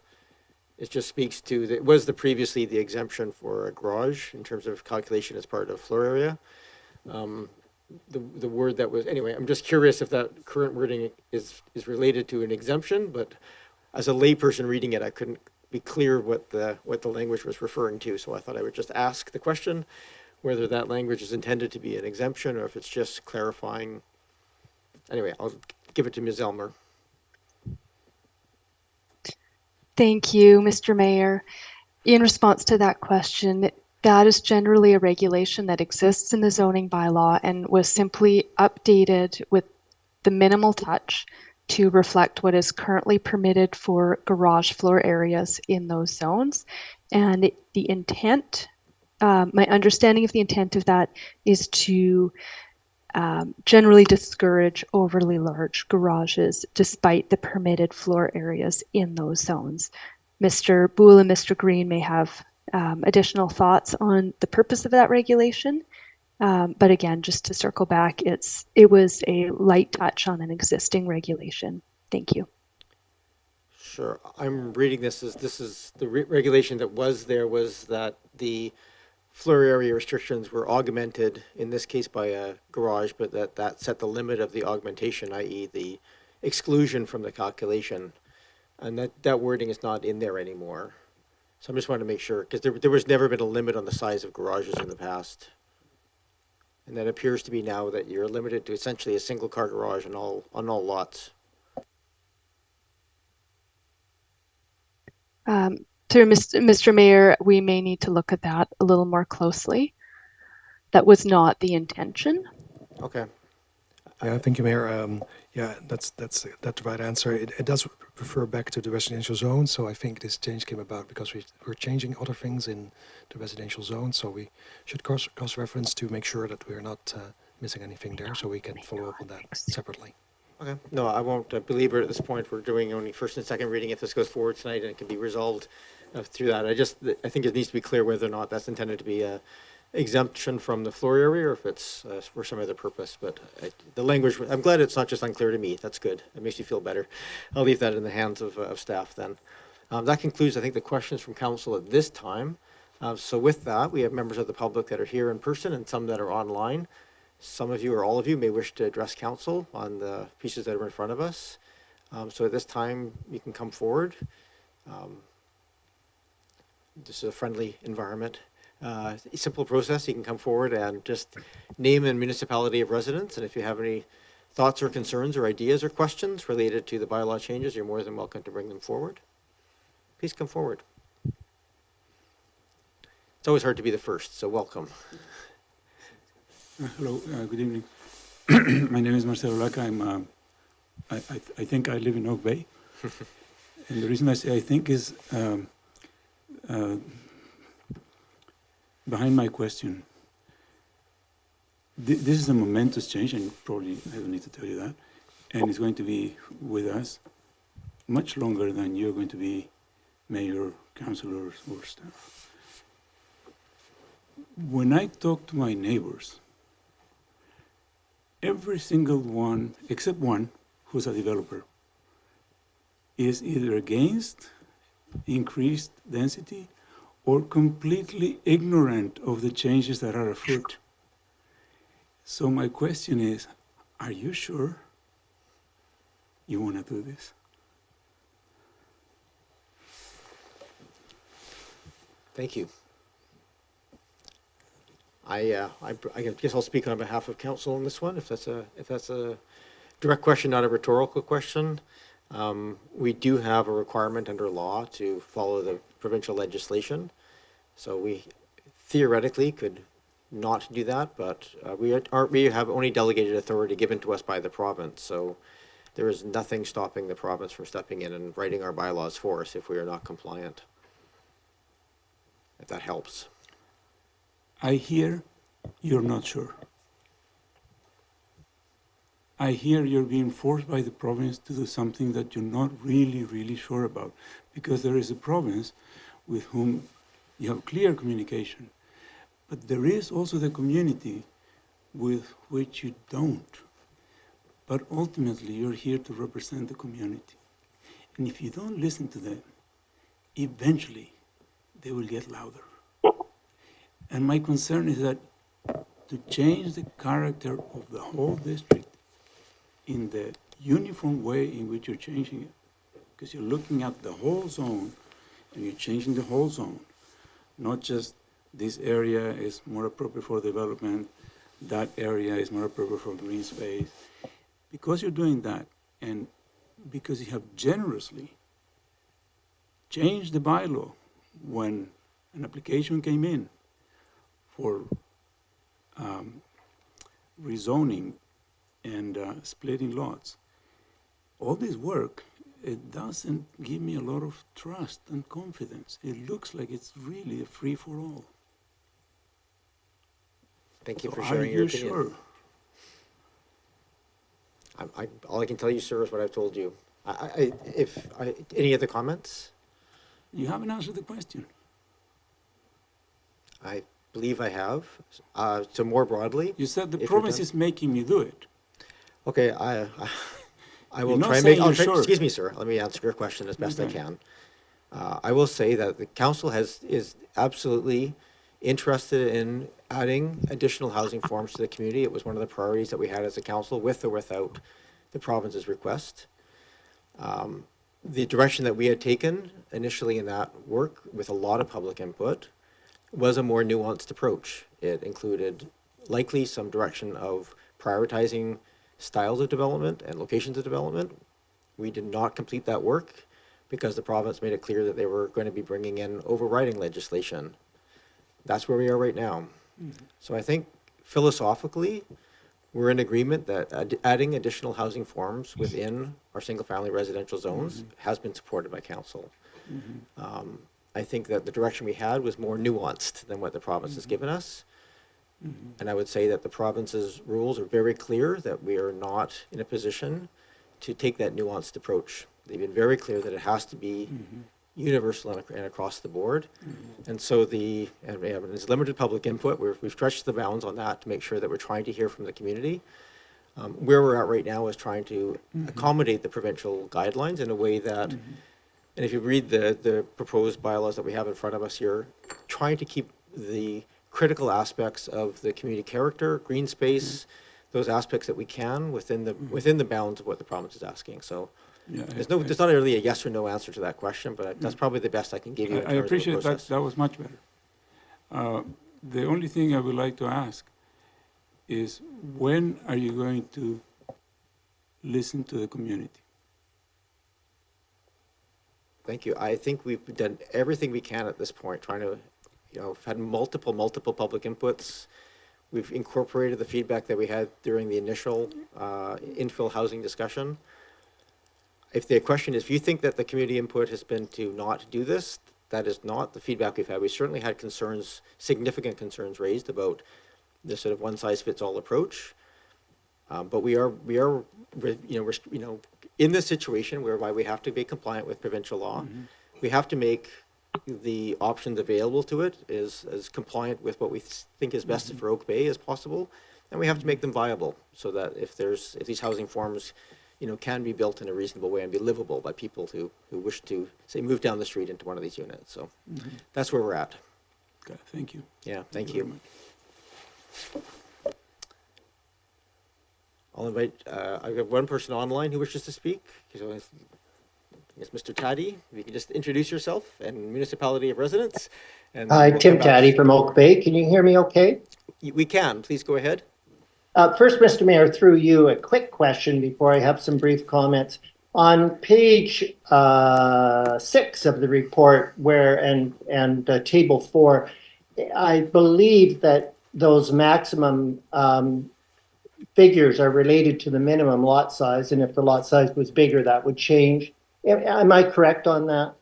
it just speaks to, it was previously the exemption for a garage in terms of calculation as part of floor area. The word that was, anyway, I'm just curious if that current wording is related to an exemption, but as a layperson reading it, I couldn't be clear what the language was referring to. So I thought I would just ask the question whether that language is intended to be an exemption or if it's just clarifying. Anyway, I'll give it to Ms. Elmer. Thank you, Mr. Mayor. In response to that question, that is generally a regulation that exists in the zoning bylaw and was simply updated with the minimal touch to reflect what is currently permitted for garage floor areas in those zones. And the intent, my understanding of the intent of that is to generally discourage overly large garages despite the permitted floor areas in those zones. Mr. Boole and Mr. Green may have additional thoughts on the purpose of that regulation. But again, just to circle back, it was a light touch on an existing regulation. Thank you. Sure. I'm reading this as this is the regulation that was there was that the floor area restrictions were augmented, in this case by a garage, but that set the limit of the augmentation, i.e. the exclusion from the calculation. And that wording is not in there anymore. So I just wanted to make sure, because there was never been a limit on the size of garages in the past. And that appears to be now that you're limited to essentially a single car garage on all lots. Through Mr. Mayor, we may need to look at that a little more closely. That was not the intention. Okay. Yeah, thank you, Mayor. Yeah, that's the right answer. It does refer back to the residential zone, so I think this change came about because we're changing other things in the residential zone, so we should cross-reference to make sure that we're not missing anything there, so we can follow up on that separately. Okay. No, I won't belabor it at this point. We're doing only first and second reading if this goes forward tonight, and it can be resolved through that. I think it needs to be clear whether or not that's intended to be a exemption from the floor area or if it's for some other purpose. But the language, I'm glad it's not just unclear to me. That's good. It makes you feel better. I'll leave that in the hands of staff then. That concludes, I think, the questions from council at this time. So with that, we have members of the public that are here in person and some that are online. Some of you or all of you may wish to address council on the pieces that are in front of us. So at this time, you can come forward. This is a friendly environment. Simple process. You can come forward and just name and municipality of residence. And if you have any thoughts or concerns or ideas or questions related to the bylaw changes, you're more than welcome to bring them forward. Please come forward. It's always hard to be the first, so welcome. Hello, good evening. My name is Marcelo Laca. I think I live in Oak Bay. And the reason I say I think is behind my question. This is a momentous change, and probably I don't need to tell you that. And it's going to be with us much longer than you're going to be mayor, councilors, or staff. When I talk to my neighbors, every single one, except one, who's a developer, is either against increased density or completely ignorant of the changes that are afoot. So my question is, are you sure you want to do this? Thank you. I guess I'll speak on behalf of council on this one, if that's a direct question, not a rhetorical question. We do have a requirement under law to follow the provincial legislation, so we theoretically could not do that, but we have only delegated authority given to us by the province, so there is nothing stopping the province from stepping in and writing our bylaws for us if we are not compliant, if that helps. I hear you're not sure. I hear you're being forced by the province to do something that you're not really sure about, because there is a province with whom you have clear communication, but there is also the community with which you don't. But ultimately, you're here to represent the community. And if you don't listen to them, eventually they will get louder. And my concern is that to change the character of the whole district in the uniform way in which you're changing it, because you're looking at the whole zone and you're changing the whole zone, not just this area is more appropriate for development, that area is more appropriate for green space. Because you're doing that, and because you have generously changed the bylaw when an application came in for rezoning and splitting lots. All this work, it doesn't give me a lot of trust and confidence. It looks like it's really a free-for-all. Thank you So for are sharing your you opinion. sure? All I can tell you, sir, is what I've told you. Any other comments? You haven't answered the question. I believe I have. So more broadly, You said the if you're province done. is making me do it. Okay, I will You're not try and saying make, you're sure. excuse me, sir, let me answer your question as best I Okay. can. I will say that the council is absolutely interested in adding additional housing forms to the community. It was one of the priorities that we had as a council, with or without the province's request. The direction that we had taken initially in that work, with a lot of public input, was a more nuanced approach. It included likely some direction of prioritizing styles of development and locations of development. We did not complete that work because the province made it clear that they were going to be bringing in overriding legislation. That's where we are right now. So I think philosophically, we're in agreement that adding additional housing forms within our single-family residential zones has been supported by council. I think that the direction we had was more nuanced than what the province has given us. And I would say that the province's rules are very clear that we are not in a position to take that nuanced approach. They've been very clear that it has to be universal and across the board. And so and there's limited public input. We've stretched the bounds on that to make sure that we're trying to hear from the community. Where we're at right now is trying to accommodate the provincial guidelines in a way that, and if you read the proposed bylaws that we have in front of us here, trying to keep the critical aspects of the community character, green space, those aspects that we can within the bounds of what the province is asking. So Yeah, there's not really a yes or no answer to that question, but that's probably the best I can give you in I terms of the appreciate that. process. That was much better. The only thing I would like to ask is, when are you going to listen to the community? Thank you. I think we've done everything we can at this point, trying to, had multiple public inputs. We've incorporated the feedback that we had during the initial infill housing discussion. If the question is, if you think that the community input has been to not do this, that is not the feedback we've had. We certainly had concerns, significant concerns raised about this sort of one-size-fits-all approach. But we are in this situation whereby we have to be compliant with provincial law. We have to make the options available to it as compliant with what we think is best for Oak Bay as possible, and we have to make them viable so that if these housing forms, can be built in a reasonable way and be livable by people who wish to, say, move down the street into one of these units. So that's where we're at. Okay, thank you. Yeah, thank very you. much. I'll invite, I've got one person online who wishes to speak. So it's Mr. Taddy. If you can just introduce yourself and municipality of residence. And Hi, we'll Tim come back. Taddy from Oak Bay. Can you hear me okay? We can. Please go ahead. First, Mr. Mayor, through you, a quick question before I have some brief comments. On page 6 of the report, and table 4, I believe that those maximum figures are related to the minimum lot size, and if the lot size was bigger, that would change. Am I correct on that?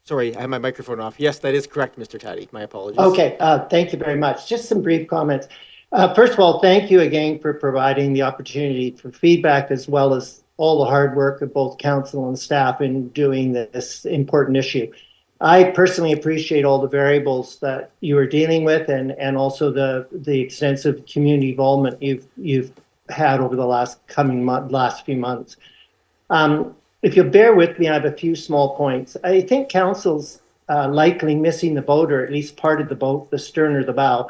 Sorry, I have my microphone off. Yes, that is correct, Mr. Taddy. My apologies. Okay, thank you very much. Just some brief comments. First of all, thank you again for providing the opportunity for feedback, as well as all the hard work of both council and staff in doing this important issue. I personally appreciate all the variables that you are dealing with, and also the extensive community involvement you've had over the last few months. If you'll bear with me, I have a few small points. I think council's likely missing the boat, or at least part of the boat, the stern or the bow,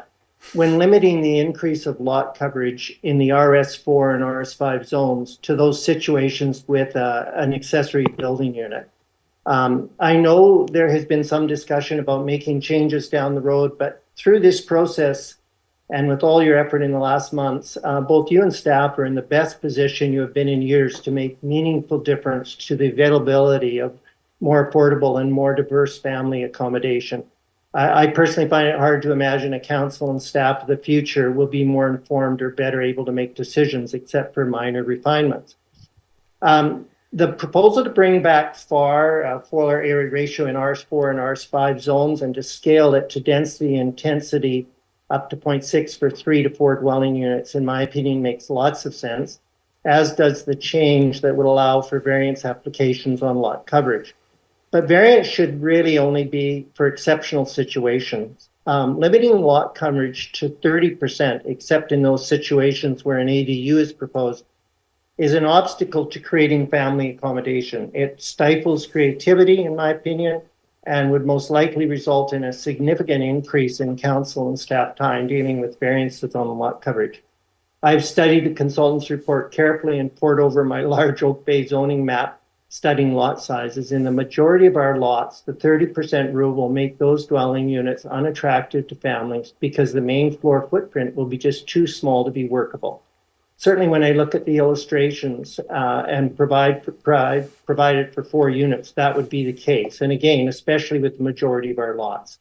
when limiting the increase of lot coverage in the RS4 and RS5 zones to those situations with an accessory building unit. I know there has been some discussion about making changes down the road, but through this process, And with all your effort in the last months, both you and staff are in the best position you have been in years to make meaningful difference to the availability of more affordable and more diverse family accommodation. I personally find it hard to imagine a council and staff of the future will be more informed or better able to make decisions, except for minor refinements. The proposal to bring back floor area ratio in RS4 and RS5 zones and to scale it to density and intensity up to 0.6 for 3 to 4 dwelling units, in my opinion, makes lots of sense, as does the change that would allow for variance applications on lot coverage. But variance should really only be for exceptional situations. Limiting lot coverage to 30%, except in those situations where an ADU is proposed, is an obstacle to creating family accommodation. It stifles creativity, in my opinion, and would most likely result in a significant increase in council and staff time dealing with variances on lot coverage. I've studied the consultant's report carefully and pored over my large Oak Bay zoning map, studying lot sizes. In the majority of our lots, the 30% rule will make those dwelling units unattractive to families because the main floor footprint will be just too small to be workable. Certainly when I look at the illustrations and provided for 4 units, that would be the case. And again, especially with the majority of our lots.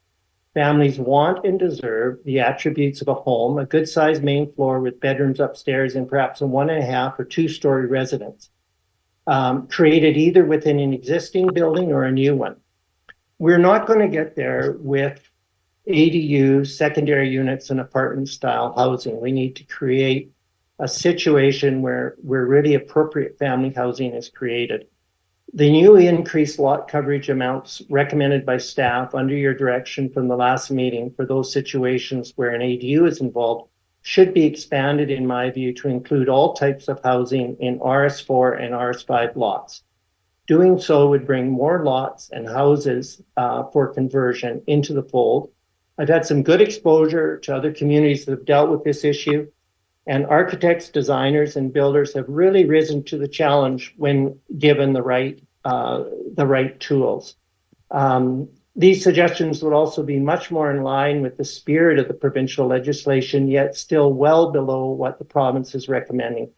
Families want and deserve the attributes of a home, a good sized main floor with bedrooms upstairs and perhaps a 1.5 or 2-story residence, created either within an existing building or a new one. We're not going to get there with ADUs, secondary units, and apartment style housing. We need to create a situation where really appropriate family housing is created. The new increased lot coverage amounts recommended by staff under your direction from the last meeting for those situations where an ADU is involved should be expanded, in my view, to include all types of housing in RS4 and RS5 lots. Doing so would bring more lots and houses for conversion into the fold. I've had some good exposure to other communities that have dealt with this issue. And architects, designers, and builders have really risen to the challenge when given the right tools. These suggestions would also be much more in line with the spirit of the provincial legislation, yet still well below what the province is recommending.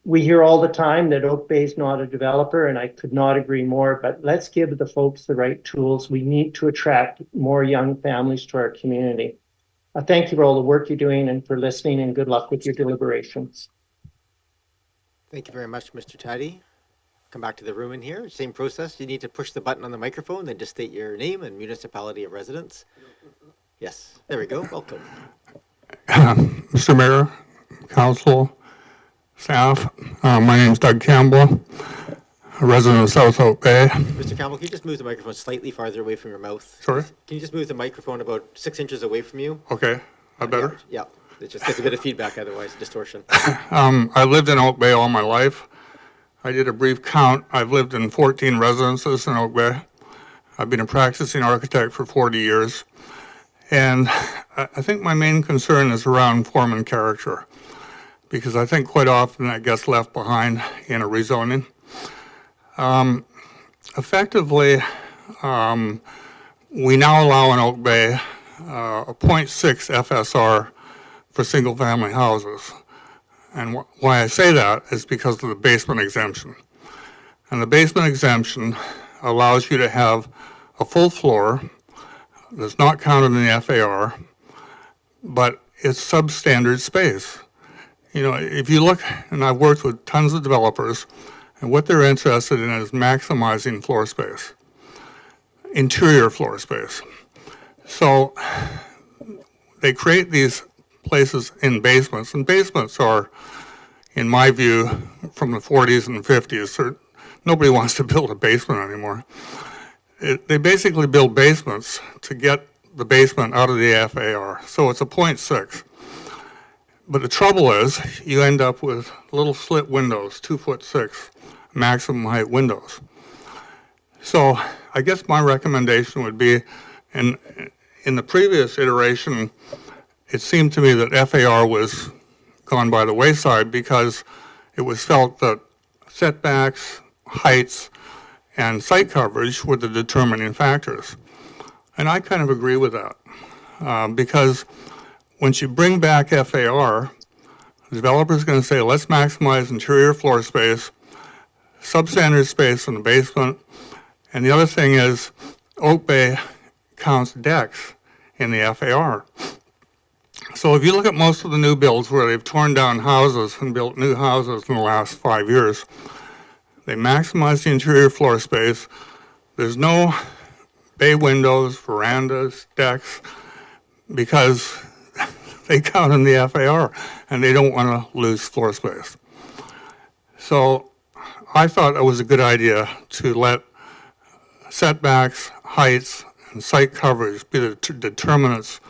We hear all the time that Oak Bay is not a developer, and I could not agree more, but let's give the folks the right tools. We need to attract more young families to our community. Thank you for all the work you're doing and for listening, and good luck with your deliberations. Thank you very much, Mr. Taddy. Come back to the room in here. Same process. You need to push the button on the microphone, then just state your name and municipality of residence. Yes, there we go. Welcome. Mr. Mayor, council, staff, my name is Doug Campbell, a resident of South Oak Bay. Mr. Campbell, can you just move the microphone slightly farther away from your mouth? Sorry? Can you just move the microphone about 6 inches away from you? Okay, that better? Yeah, it just gets a bit of feedback otherwise, distortion. I lived in Oak Bay all my life. I did a brief count. I've lived in 14 residences in Oak Bay. I've been a practicing architect for 40 years. And I think my main concern is around form and character, because I think quite often that gets left behind in a rezoning. Effectively, we now allow in Oak Bay a 0.6 FSR for single-family houses. And why I say that is because of the basement exemption. And the basement exemption allows you to have a full floor that's not counted in the FAR, but it's substandard space. You know, if you look, and I've worked with tons of developers, and what they're interested in is maximizing floor space, interior floor space. So they create these places in basements, and basements are, in my view, from the 40s and 50s. Nobody wants to build a basement anymore. They basically build basements to get the basement out of the FAR, so it's a 0.6. But the trouble is, you end up with little slit windows, 2'6" maximum height windows. So I guess my recommendation would be, in the previous iteration, it seemed to me that FAR was gone by the wayside because it was felt that setbacks, heights, and site coverage were the determining factors. And I kind of agree with that because once you bring back FAR, the developer's going to say, let's maximize interior floor space, substandard space in the basement, and the other thing is Oak Bay counts decks in the FAR. So if you look at most of the new builds where they've torn down houses and built new houses in the last 5 years, they maximize the interior floor space. There's no bay windows, verandas, decks, because they count in the FAR and they don't want to lose floor space. So I thought it was a good idea to let setbacks, heights, and site coverage be the determinants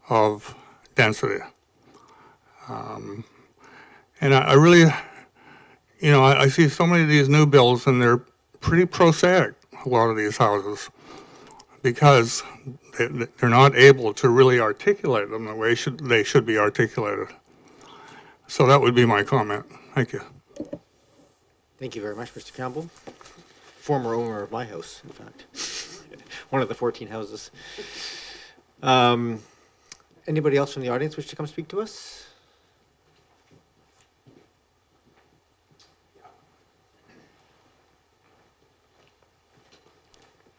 of density. And I really, you know, I see so many of these new builds and they're pretty prosaic, a lot of these houses, because they're not able to really articulate them the way they should be articulated. So that would be my comment. Thank you. Thank you very much, Mr. Campbell. Former owner of my house, in fact. One of the 14 houses. Anybody else from the audience wish to come speak to us?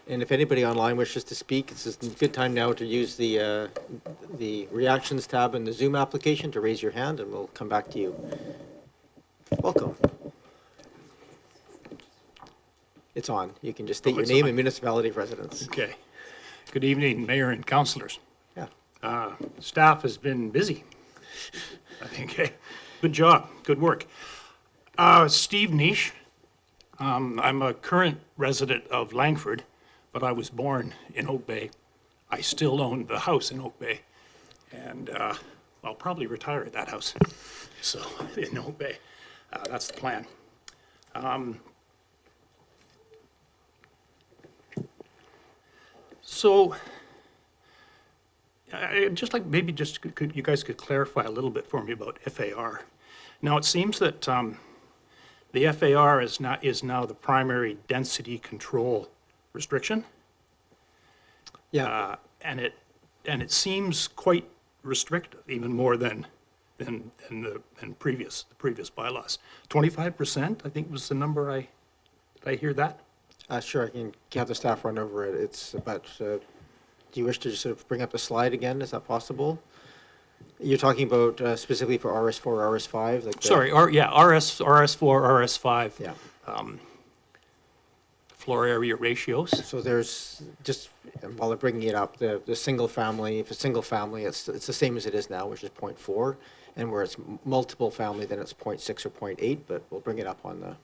And if anybody online wishes to speak, this is a good time now to use the reactions tab in the Zoom application to raise your hand, and we'll come back to you. Welcome. It's on. You can just state your name and municipality of residence. Okay. Good evening, Mayor and councillors. Yeah. Staff has been busy, I think. Hey, good job. Good work. Steve Niche. I'm a current resident of Langford, but I was born in Oak Bay. I still own the house in Oak Bay, and I'll probably retire at that house. So, in Oak Bay. That's the plan. So, just like maybe you guys could clarify a little bit for me about FAR. Now, it seems that the FAR is now the primary density control restriction. Yeah. And it seems quite restrictive, even more than the previous bylaws. 25%, I think, was the number. Did I hear that? Sure, I can have the staff run over it. It's about, do you wish to just sort of bring up the slide again? Is that possible? You're talking about specifically for RS4, RS5? Like Sorry, RS4, RS5. Yeah. Floor area ratios. So there's just, while they're bringing it up, the single family, if it's single family, it's the same as it is now, which is 0.4. And where it's multiple family, then it's 0.6 or 0.8, but we'll bring it up on the.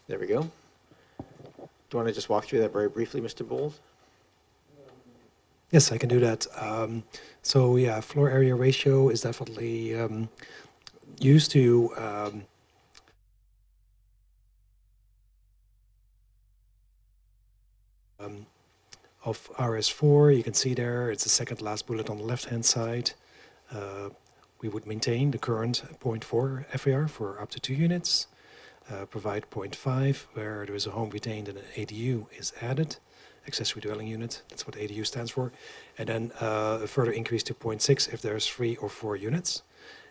There we go. Do you want to just walk through that very briefly, Mr. Bowles? Yes, I can do that. So yeah, floor area ratio is definitely used to of RS4. You can see there, it's the second last bullet on the left-hand side. We would maintain the current 0.4 FAR for up to 2 units. Provide 0.5 where there is a home retained and an ADU is added, accessory dwelling unit, that's what ADU stands for, and then a further increase to 0.6 if there's 3 or 4 units,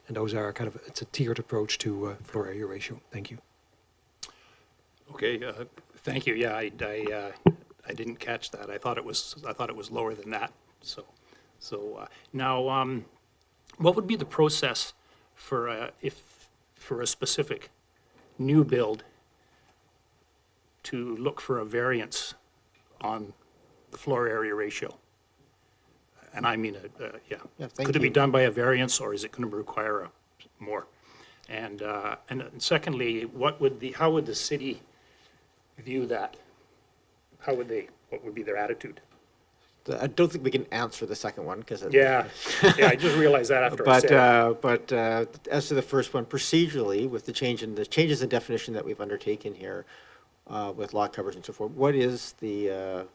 and those are kind of, it's a tiered approach to floor area ratio. Thank you. Okay, thank you. Yeah, I didn't catch that. I thought it was lower than that. So now, what would be the process for a specific new build to look for a variance on the floor area ratio? And I mean, could it be done by a variance, or is it going to require more? And secondly, what would how would the city view that? What would be their attitude? I don't think we can answer the second one because yeah, I just realized that after I said it. But as to the first one, procedurally, with the changes in definition that we've undertaken here, with lot coverage and so forth, what is the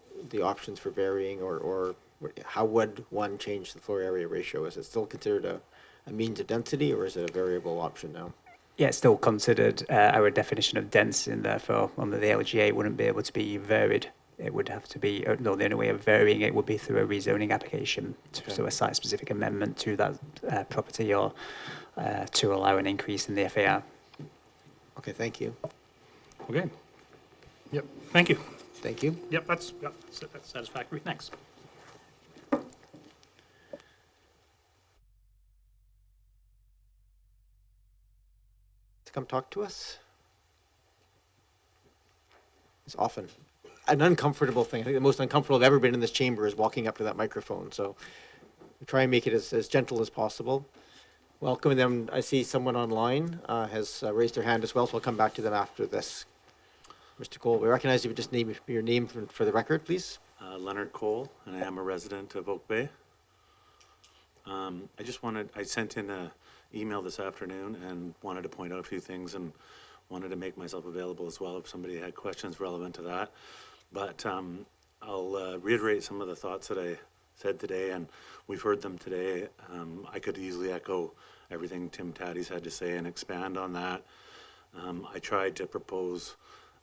options for varying, or how would one change the floor area ratio? Is it still considered a means of density, or is it a variable option now? Yeah, it's still considered our definition of dense, and therefore under the LGA it wouldn't be able to be varied. It would have to be, no, the only way of varying it would be through a rezoning application, so a site-specific amendment to that property, or to allow an increase in the FAR. Okay, thank you. Okay. Yep, thank you. Thank you. Yep, that's satisfactory. Thanks. To come talk to us? It's often an uncomfortable thing. I think the most uncomfortable I've ever been in this chamber is walking up to that microphone. So we try and make it as gentle as possible. Welcome. And then I see someone online has raised their hand as well, so I'll come back to them after this. Mr. Cole, we recognize you, but just name your name for the record, please. Leonard Cole, and I am a resident of Oak Bay. I sent in an email this afternoon and wanted to point out a few things, and wanted to make myself available as well if somebody had questions relevant to that. But I'll reiterate some of the thoughts that I said today, and we've heard them today. I could easily echo everything Tim Taddy's had to say and expand on that. I tried to propose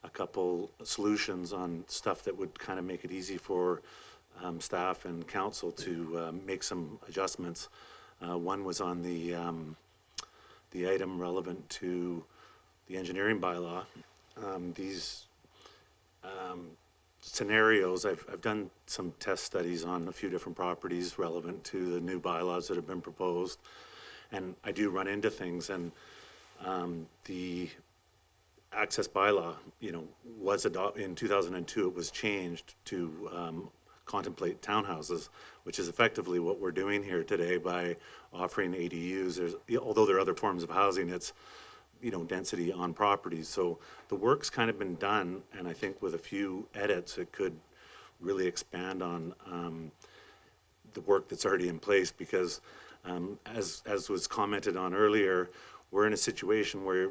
a couple solutions on stuff that would kind of make it easy for staff and council to make some adjustments. One was on the item relevant to the engineering bylaw. These scenarios, I've done some test studies on a few different properties relevant to the new bylaws that have been proposed, and I do run into things, and the access bylaw, was adopted in 2002. It was changed to contemplate townhouses, which is effectively what we're doing here today by offering ADUs. Although there are other forms of housing, it's density on properties. So the work's kind of been done, and I think with a few edits, it could really expand on the work that's already in place, because as was commented on earlier, we're in a situation where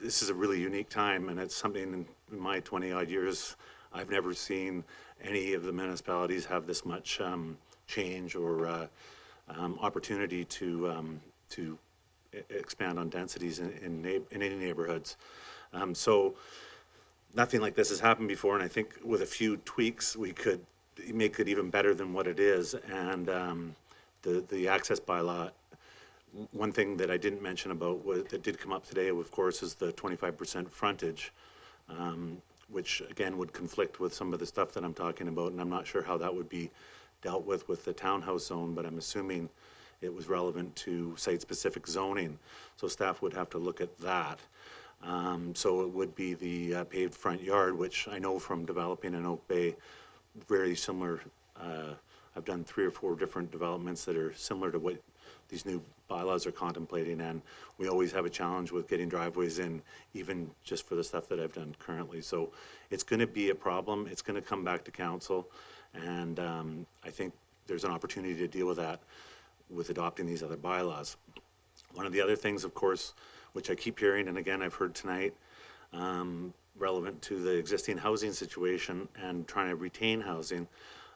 this is a really unique time, and it's something in my 20-odd years, I've never seen any of the municipalities have this much change or opportunity to expand on densities in any neighborhoods. So nothing like this has happened before, and I think with a few tweaks, we could make it even better than what it is. And the access bylaw, one thing that I didn't mention about that did come up today, of course, is the 25% frontage, which again would conflict with some of the stuff that I'm talking about, and I'm not sure how that would be dealt with the townhouse zone, but I'm assuming it was relevant to site-specific zoning, so staff would have to look at that. So it would be the paved front yard, which I know from developing in Oak Bay, very similar. I've done 3 or 4 different developments that are similar to what these new bylaws are contemplating, and we always have a challenge with getting driveways in, even just for the stuff that I've done currently. So it's going to be a problem. It's going to come back to council, and I think there's an opportunity to deal with that with adopting these other bylaws. One of the other things, of course, which I keep hearing, and again I've heard tonight, relevant to the existing housing situation and trying to retain housing.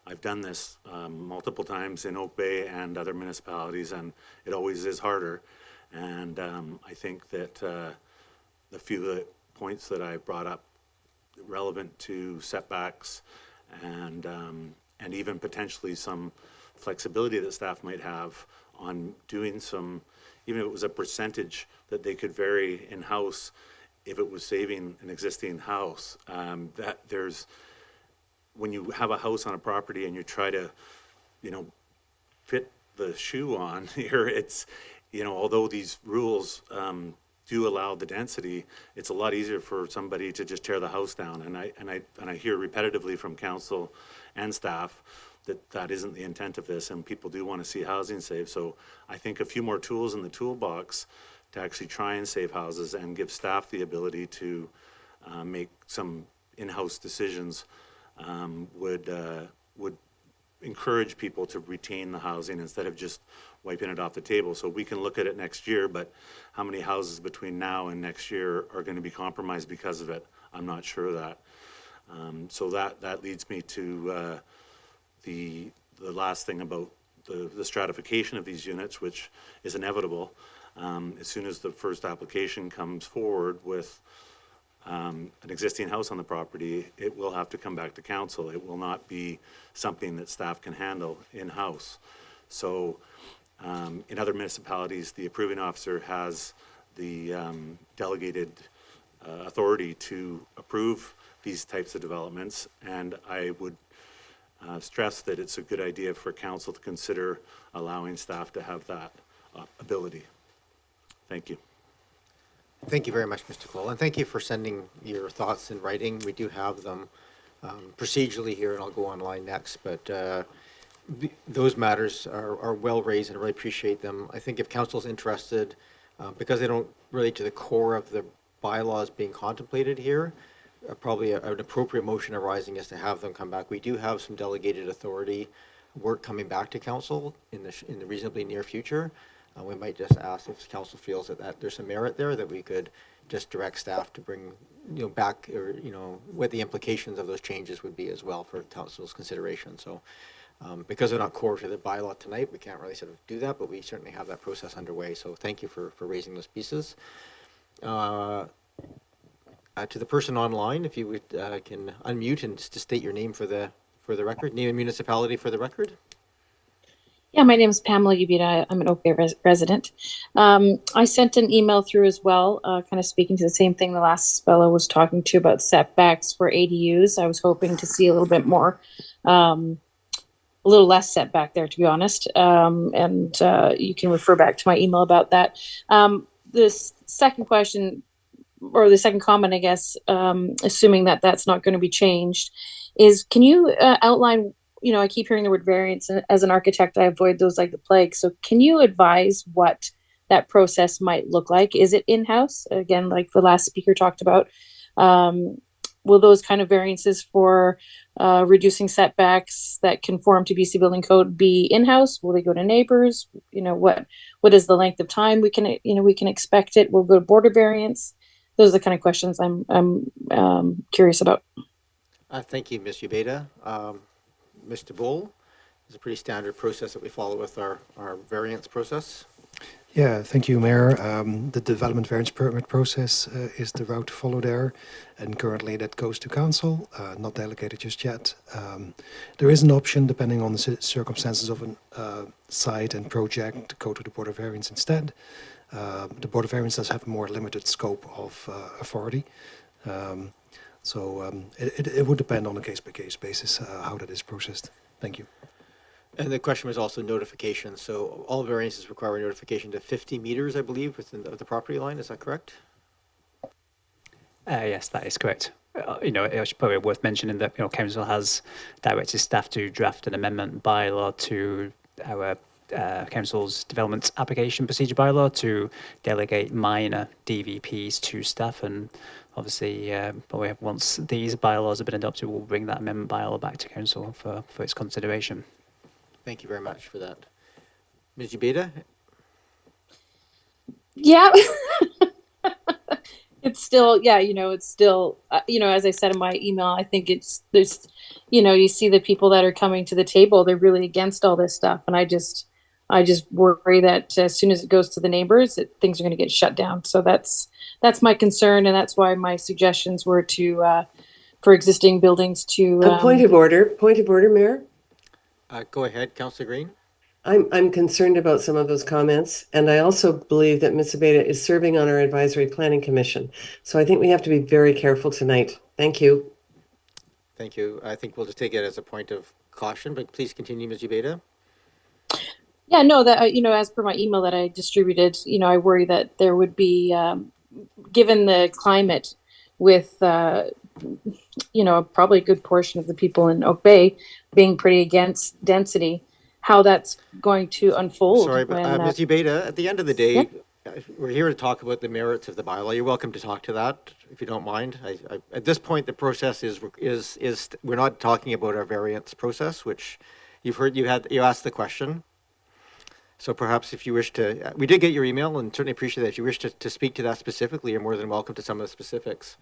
I've done this multiple times in Oak Bay and other municipalities, and it always is harder. And I think that the few points that I brought up relevant to setbacks and even potentially some flexibility that staff might have on doing some, even if it was a percentage that they could vary in-house if it was saving an existing house, that there's, when you have a house on a property and you try to, fit the shoe on here, it's, although these rules do allow the density, it's a lot easier for somebody to just tear the house down. And I hear repetitively from council and staff that isn't the intent of this, and people do want to see housing saved. So I think a few more tools in the toolbox to actually try and save houses and give staff the ability to make some in-house decisions would encourage people to retain the housing instead of just wiping it off the table. So we can look at it next year, but how many houses between now and next year are going to be compromised because of it? I'm not sure of that. So that leads me to the last thing about the stratification of these units, which is inevitable. As soon as the first application comes forward with an existing house on the property, it will have to come back to council. It will not be something that staff can handle in-house. So in other municipalities, the approving officer has the delegated authority to approve these types of developments, and I would stress that it's a good idea for council to consider allowing staff to have that ability. Thank you. Thank you very much, Mr. Cole, and thank you for sending your thoughts in writing. We do have them procedurally here, and I'll go online next, but those matters are well raised, and I really appreciate them. I think if council's interested, because they don't relate to the core of the bylaws being contemplated here, probably an appropriate motion arising is to have them come back. We do have some delegated authority work coming back to council in the reasonably near future. We might just ask if council feels that there's some merit there, that we could just direct staff to bring back, or what the implications of those changes would be as well for council's consideration. So because they're not core to the bylaw tonight, we can't really sort of do that, but we certainly have that process underway. So thank you for raising those pieces. To the person online, if you would can unmute and just state your name for the record, name and municipality for the record. Yeah, my name is Pamela Ubita. I'm an Oak Bay resident. I sent an email through as well, kind of speaking to the same thing the last fellow was talking to about setbacks for ADUs. I was hoping to see a little bit more, a little less setback there, to be honest. And you can refer back to my email about that. This second question, or the second comment, I guess, assuming that that's not going to be changed, is can you outline, I keep hearing the word variance, and as an architect, I avoid those like the plague. So can you advise what that process might look like? Is it in-house? Again, like the last speaker talked about, will those kind of variances for reducing setbacks that conform to BC Building Code be in-house? Will they go to neighbors? What is the length of time we can expect it? Will it go to border variance? Those are the kind of questions I'm curious about. Thank you, Ms. Ubeda. Mr. Bull, it's a pretty standard process that we follow with our variance process. Yeah, thank you, Mayor. The development variance permit process is the route to follow there, and currently that goes to council, not delegated just yet. There is an option, depending on the circumstances of a site and project, to go to the Board of Variance instead. The Board of Variance does have more limited scope of authority. So it would depend on a case-by-case basis how that is processed. Thank you. And the question was also notification. So all variances require notification to 50 meters, I believe, within the property line. Is that correct? Yes, that is correct. It's probably worth mentioning that council has directed staff to draft an amendment bylaw to our council's development application procedure bylaw to delegate minor DVPs to staff, and obviously probably once these bylaws have been adopted, we'll bring that amendment bylaw back to council for its consideration. Thank you very much for that. Ms. Ubeda? Yeah. It's still, it's still, as I said in my email, I think there's, you see the people that are coming to the table, they're really against all this stuff. And I just worry that as soon as it goes to the neighbors, things are going to get shut down. So that's my concern. And that's why my suggestions were for existing buildings to. Point of order, Mayor. Go ahead, Councillor Green. I'm concerned about some of those comments, and I also believe that Ms. Ubeda is serving on our Advisory Planning Commission. So I think we have to be very careful tonight. Thank you. Thank you. I think we'll just take it as a point of caution, but please continue, Ms. Ubeda. Yeah, no, that, as per my email that I distributed, I worry that there would be, given the climate with, probably a good portion of the people in Oak Bay being pretty against density, how that's going to unfold. Sorry, but Ms. Ubeda, at the end of the day, we're here to talk about the merits of the bylaw. You're welcome to talk to that if you don't mind. At this point, the process is we're not talking about our variance process, which you've heard. You asked the question. So perhaps if you wish to, we did get your email and certainly appreciate that. If you wish to speak to that specifically, you're more than welcome to some of the specifics.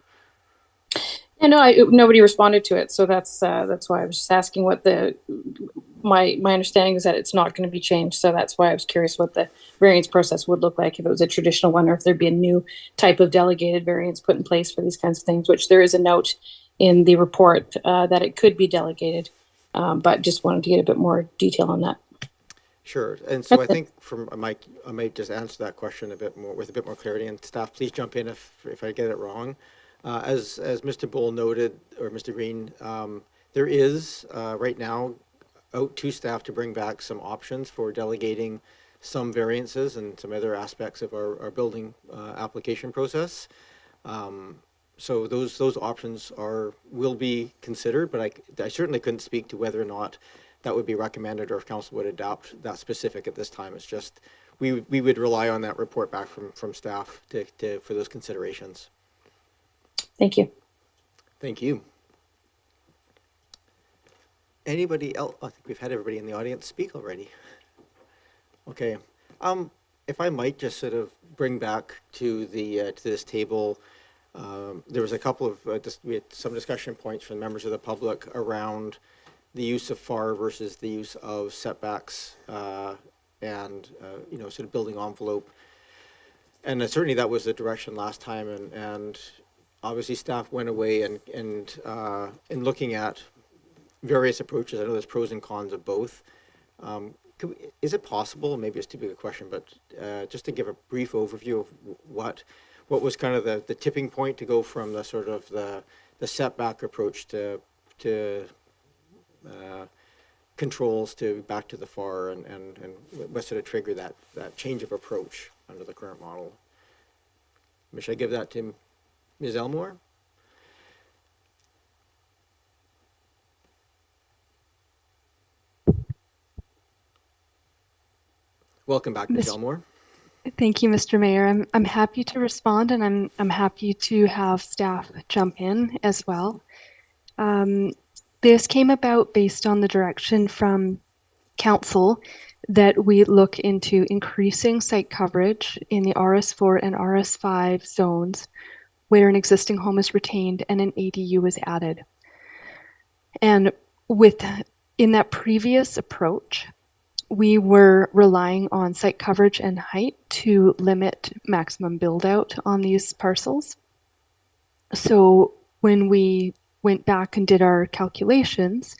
Yeah, no, nobody responded to it, so that's why I was just asking my understanding is that it's not going to be changed. So that's why I was curious what the variance process would look like if it was a traditional one, or if there'd be a new type of delegated variance put in place for these kinds of things, which there is a note in the report that it could be delegated. But just wanted to get a bit more detail on that. Sure. And so I think I might just answer that question a bit more with a bit more clarity, and staff, please jump in if I get it wrong. As Mr. Bull noted, or Mr. Green, there is right now out to staff to bring back some options for delegating some variances and some other aspects of our building application process. So those options will be considered, but I certainly couldn't speak to whether or not that would be recommended or if council would adopt that specific at this time. It's just we would rely on that report back from staff for those considerations. Thank you. Thank you. Anybody else? I think we've had everybody in the audience speak already. Okay. If I might just sort of bring back to this table, there was a couple of we had some discussion points from members of the public around the use of FAR versus the use of setbacks and sort of building envelope. And certainly that was the direction last time, and obviously staff went away and in looking at various approaches. I know there's pros and cons of both. Is it possible, maybe it's too big a question, but just to give a brief overview of what was kind of the tipping point to go from the sort of the setback approach to controls to back to the FAR, and what sort of triggered that change of approach under the current model? Should I give that to Ms. Elmore? Welcome back, Ms. Elmore. Thank you, Mr. Mayor. I'm happy to respond, and I'm happy to have staff jump in as well. This came about based on the direction from council that we look into increasing site coverage in the RS4 and RS5 zones where an existing home is retained and an ADU is added. And in that previous approach, we were relying on site coverage and height to limit maximum build out on these parcels. So when we went back and did our calculations,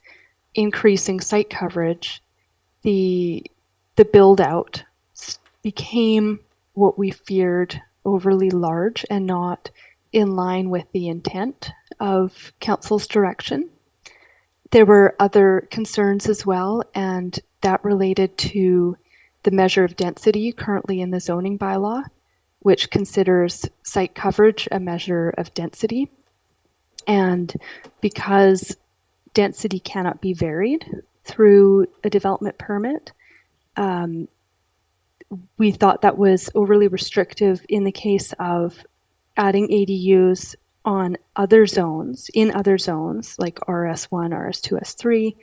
increasing site coverage, the build out became what we feared overly large and not in line with the intent of council's direction. There were other concerns as well, and that related to the measure of density currently in the zoning bylaw, which considers site coverage a measure of density. And because density cannot be varied through a development permit, we thought that was overly restrictive in the case of adding ADUs on other zones, like RS1, RS2, S3,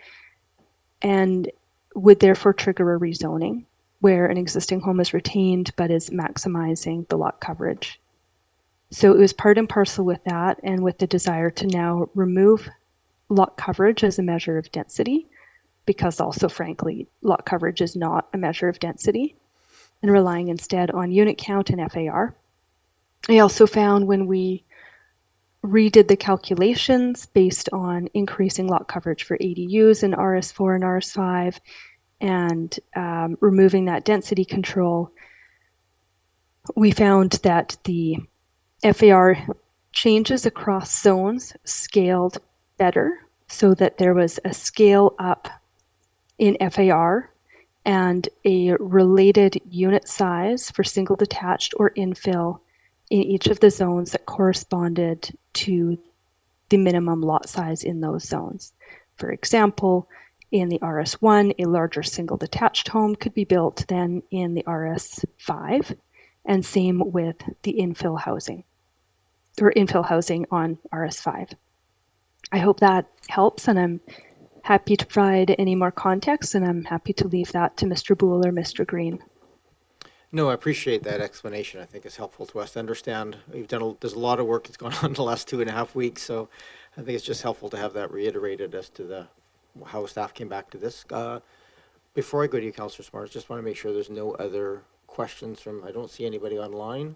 and would therefore trigger a rezoning where an existing home is retained but is maximizing the lot coverage. So it was part and parcel with that, and with the desire to now remove lot coverage as a measure of density, because also, frankly, lot coverage is not a measure of density, and relying instead on unit count and FAR. I also found when we redid the calculations based on increasing lot coverage for ADUs in RS4 and RS5 and removing that density control, we found that the FAR changes across zones scaled better, so that there was a scale up in FAR and a related unit size for single detached or infill in each of the zones that corresponded to the minimum lot size in those zones. For example, in the RS1, a larger single detached home could be built than in the RS5, and same with the infill housing on RS5. I hope that helps, and I'm happy to provide any more context, and I'm happy to leave that to Mr. Boole or Mr. Green. No, I appreciate that explanation. I think it's helpful to us to understand. There's a lot of work that's gone on in the last 2.5 weeks, so I think it's just helpful to have that reiterated as to how staff came back to this. Before I go to you, Councillor Smart, just want to make sure there's no other questions from, I don't see anybody online.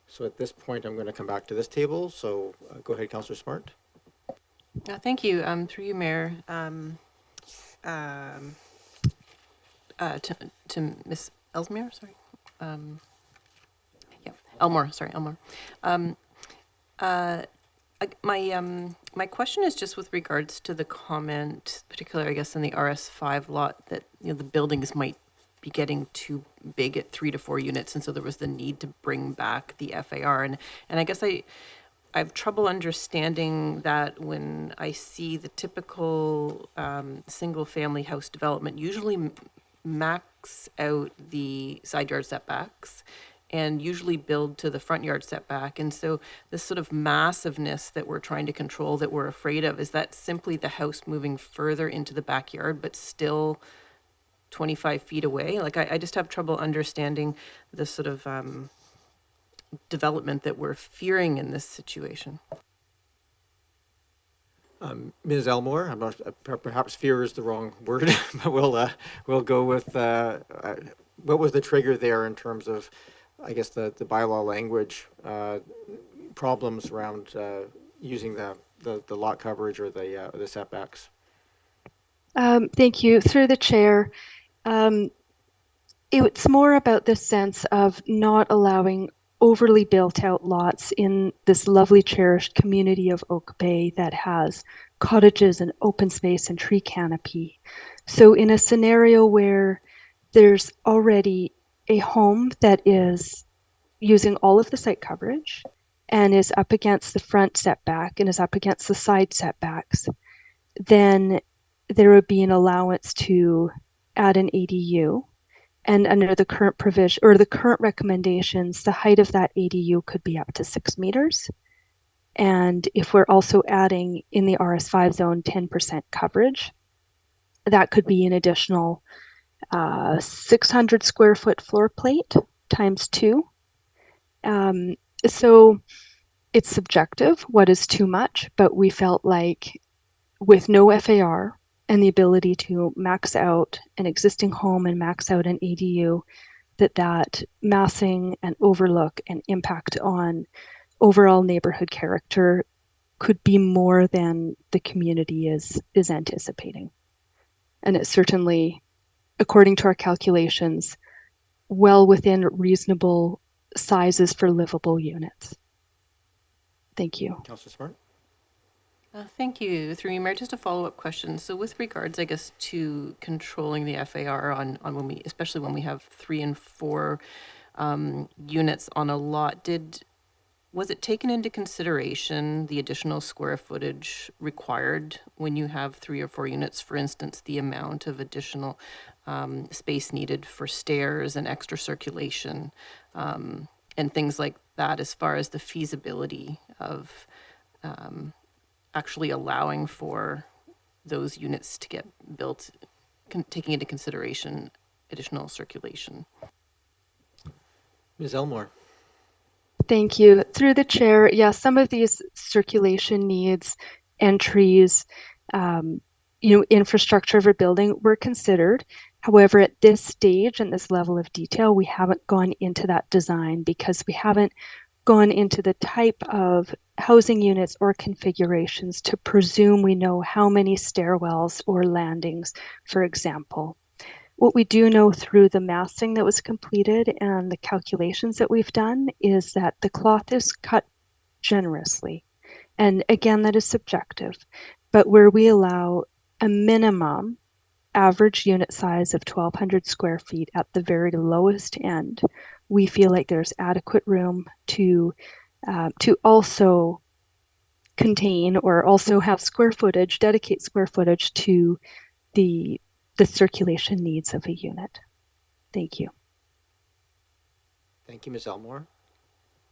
So at this point, I'm going to come back to this table. So go ahead, Councillor Smart. Thank you. Through you, Mayor. To Ms. Ellesmere, sorry. Yeah, Elmore, sorry, Elmore. My question is just with regards to the comment, particularly, I guess, in the RS5 lot, that the buildings might be getting too big at 3 to 4 units, and so there was the need to bring back the FAR. And I guess I have trouble understanding that when I see the typical single-family house development usually max out the side yard setbacks and usually build to the front yard setback. And so this sort of massiveness that we're trying to control, that we're afraid of, is that simply the house moving further into the backyard, but still 25 feet away? Like, I just have trouble understanding the sort of development that we're fearing in this situation. Ms. Elmore, I'm not, perhaps fear is the wrong word, but we'll go with, what was the trigger there in terms of, I guess, the bylaw language, problems around using the lot coverage or the setbacks? Thank you. Through the chair, it's more about the sense of not allowing overly built out lots in this lovely cherished community of Oak Bay that has cottages and open space and tree canopy. So in a scenario where there's already a home that is using all of the site coverage and is up against the front setback and is up against the side setbacks, then there would be an allowance to add an ADU. And under the current provision or the current recommendations, the height of that ADU could be up to 6 meters. And if we're also adding in the RS5 zone 10% coverage, that could be an additional 600 square foot floor plate times 2. So it's subjective, what is too much, but we felt like with no FAR and the ability to max out an existing home and max out an ADU, that massing and overlook and impact on overall neighborhood character could be more than the community is anticipating. And it's certainly, according to our calculations, well within reasonable sizes for livable units. Thank you. Councillor Smart? Thank you. Through you, Mayor, just a follow-up question. So with regards, I guess, to controlling the FAR on when we, especially when we have 3 and 4 units on a lot, was it taken into consideration the additional square footage required when you have 3 or 4 units? For instance, the amount of additional space needed for stairs and extra circulation and things like that, as far as the feasibility of actually allowing for those units to get built, taking into consideration additional circulation. Ms. Elmore? Thank you. Through the chair, yes, some of these circulation needs, entries, infrastructure of a building were considered. However, at this stage and this level of detail, we haven't gone into that design because we haven't gone into the type of housing units or configurations to presume we know how many stairwells or landings, for example. What we do know through the massing that was completed and the calculations that we've done is that the cloth is cut generously. And again, that is subjective, but where we allow a minimum average unit size of 1,200 square feet at the very lowest end, we feel like there's adequate room to also contain or also have square footage, dedicate square footage to the circulation needs of a unit. Thank you. Thank you, Ms. Elmore.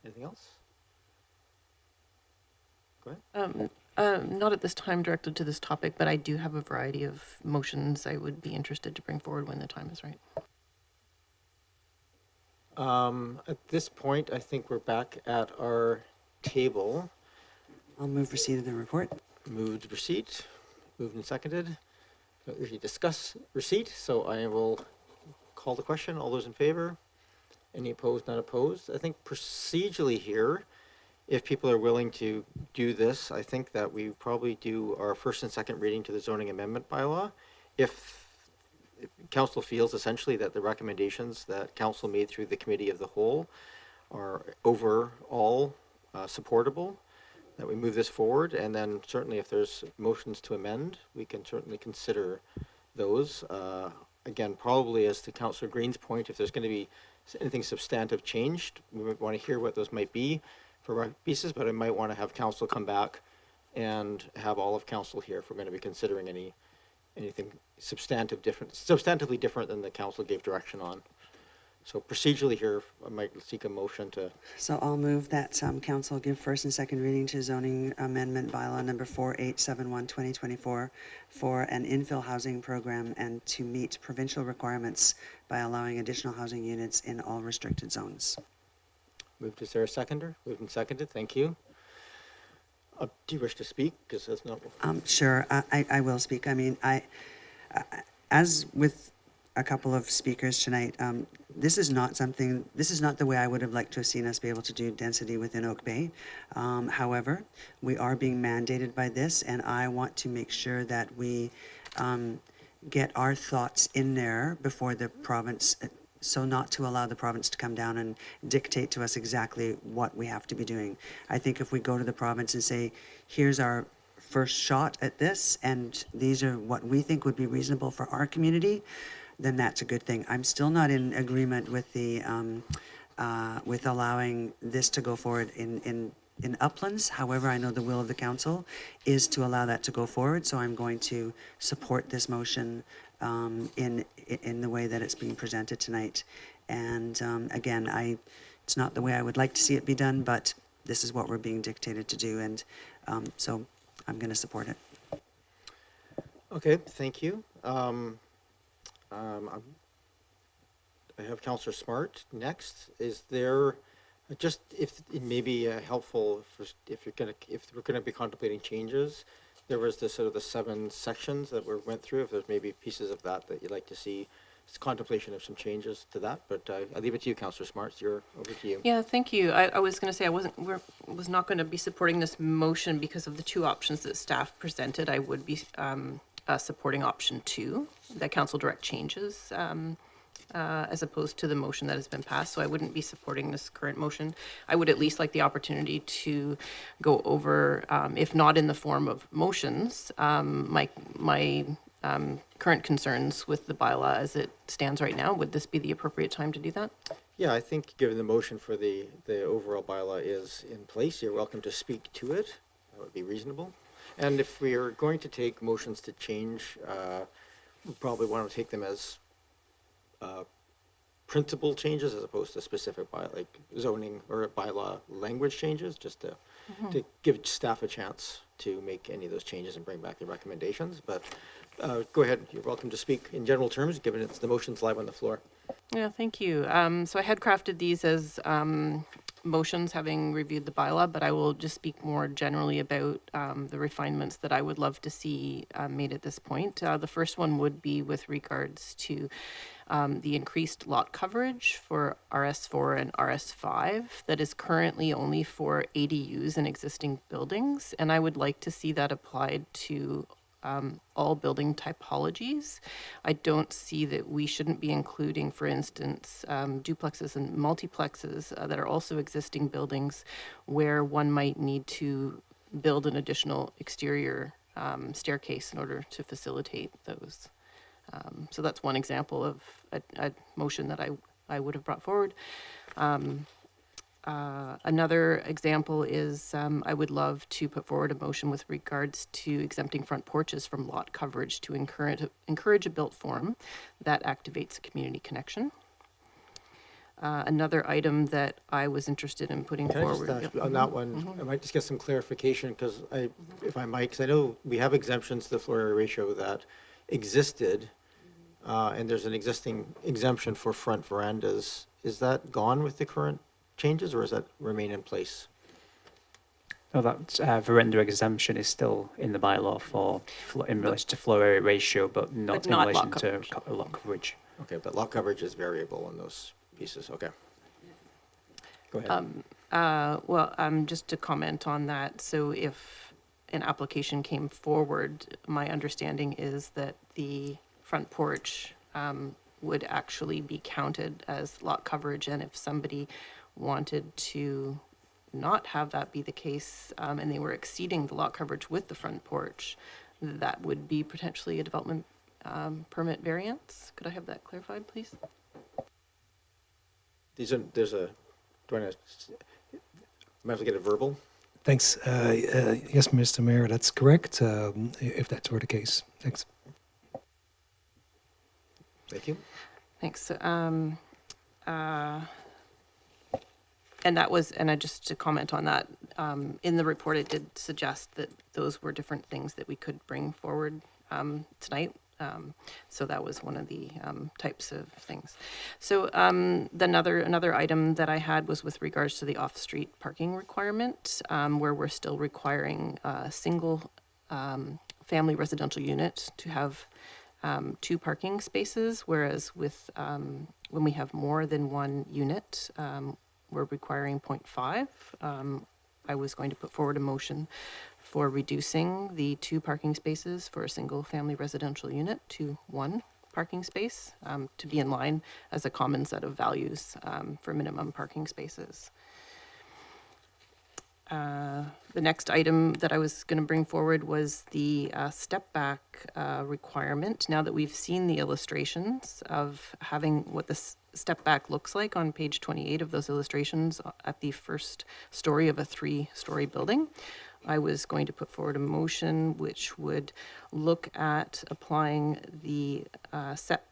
Anything else? Go ahead. Not at this time directed to this topic, but I do have a variety of motions I would be interested to bring forward when the time is right. At this point, I think we're back at our table. I'll move receipt of the report. Moved receipt, moved and seconded. don't usually discuss receipt, so I will call the question. All those in favor? Any opposed, not opposed? I think procedurally here, if people are willing to do this, I think that we probably do our first and second reading to the zoning amendment bylaw. If council feels essentially that the recommendations that council made through the committee of the whole are overall supportable, that we move this forward, and then certainly if there's motions to amend, we can certainly consider those. Again, probably as to Councillor Green's point, if there's going to be anything substantive changed, we might want to hear what those might be for pieces, but I might want to have council come back and have all of council here if we're going to be considering anything substantively different than the council gave direction on. So procedurally here, I might seek a motion to. So I'll move that council give first and second reading to zoning amendment bylaw number 4871/2024 for an infill housing program and to meet provincial requirements by allowing additional housing units in all restricted zones. Moved. Is there a seconder? Moved and seconded. Thank you. Do you wish to speak? Because that's not. Sure, I will speak. I mean, as with a couple of speakers tonight, this is not the way I would have liked to have seen us be able to do density within Oak Bay. However, we are being mandated by this, and I want to make sure that we get our thoughts in there before the province, so not to allow the province to come down and dictate to us exactly what we have to be doing. I think if we go to the province and say, here's our first shot at this, and these are what we think would be reasonable for our community, then that's a good thing. I'm still not in agreement with the with allowing this to go forward in Uplands. However, I know the will of the council is to allow that to go forward, so I'm going to support this motion in the way that it's being presented tonight. And again, it's not the way I would like to see it be done, but this is what we're being dictated to do, and so I'm going to support it. Okay, thank you. I have Councillor Smart next. Is there just, if it may be helpful if we're gonna be contemplating changes, there was the sort of the 7 sections that we went through. If there's maybe pieces of that you'd like to see, it's contemplation of some changes to that. But I'll leave it to you, Councillor Smart. Over to you. Yeah, thank you. I was going to say I was not going to be supporting this motion because of the 2 options that staff presented. I would be supporting option 2, that council direct changes, as opposed to the motion that has been passed. So I wouldn't be supporting this current motion. I would at least like the opportunity to go over, if not in the form of motions, my current concerns with the bylaw as it stands right now. Would this be the appropriate time to do that? Yeah, I think given the motion for the overall bylaw is in place, you're welcome to speak to it. That would be reasonable. And if we are going to take motions to change, we probably want to take them as principal changes as opposed to specific like zoning or bylaw language changes, just to give staff a chance to make any of those changes and bring back their recommendations. But go ahead, you're welcome to speak in general terms, given it's the motion's live on the floor. Yeah, thank you. So I had crafted these as motions having reviewed the bylaw, but I will just speak more generally about the refinements that I would love to see made at this point. The first one would be with regards to the increased lot coverage for RS4 and RS5 that is currently only for ADUs in existing buildings, and I would like to see that applied to all building typologies. I don't see that we shouldn't be including, for instance, duplexes and multiplexes that are also existing buildings where one might need to build an additional exterior staircase in order to facilitate those. So that's one example of a motion that I would have brought forward. Another example is I would love to put forward a motion with regards to exempting front porches from lot coverage to encourage a built form that activates a community connection. Another item that I was interested in putting forward. Can I just ask on that one, I might just get some clarification because if I might, because I know we have exemptions to the floor area ratio that existed, and there's an existing exemption for front verandas. Is that gone with the current changes, or does that remain in place? Oh, that veranda exemption is still in the bylaw for in relation to floor area ratio, but not in not relation lot to coverage. lot coverage. Okay, but lot coverage is variable in those pieces, okay. Go ahead. Well, just to comment on that, so if an application came forward, my understanding is that the front porch would actually be counted as lot coverage, and if somebody wanted to not have that be the case, and they were exceeding the lot coverage with the front porch, that would be potentially a development permit variance. Could I have that clarified, please? Do I might have to get a verbal? Thanks. Yes, Mr. Mayor, that's correct, if that were the case. Thanks. Thank you. Thanks. And that was, and just to comment on that, in the report, it did suggest that those were different things that we could bring forward tonight. So that was one of the types of things. So another item that I had was with regards to the off-street parking requirement, where we're still requiring a single family residential unit to have 2 parking spaces, whereas with when we have more than one unit, we're requiring 0.5. I was going to put forward a motion for reducing the 2 parking spaces for a single family residential unit to 1 parking space to be in line as a common set of values for minimum parking spaces. The next item that I was going to bring forward was the step back requirement. Now that we've seen the illustrations of having what this step back looks like on page 28 of those illustrations at the first story of a 3-story building, I was going to put forward a motion which would look at applying the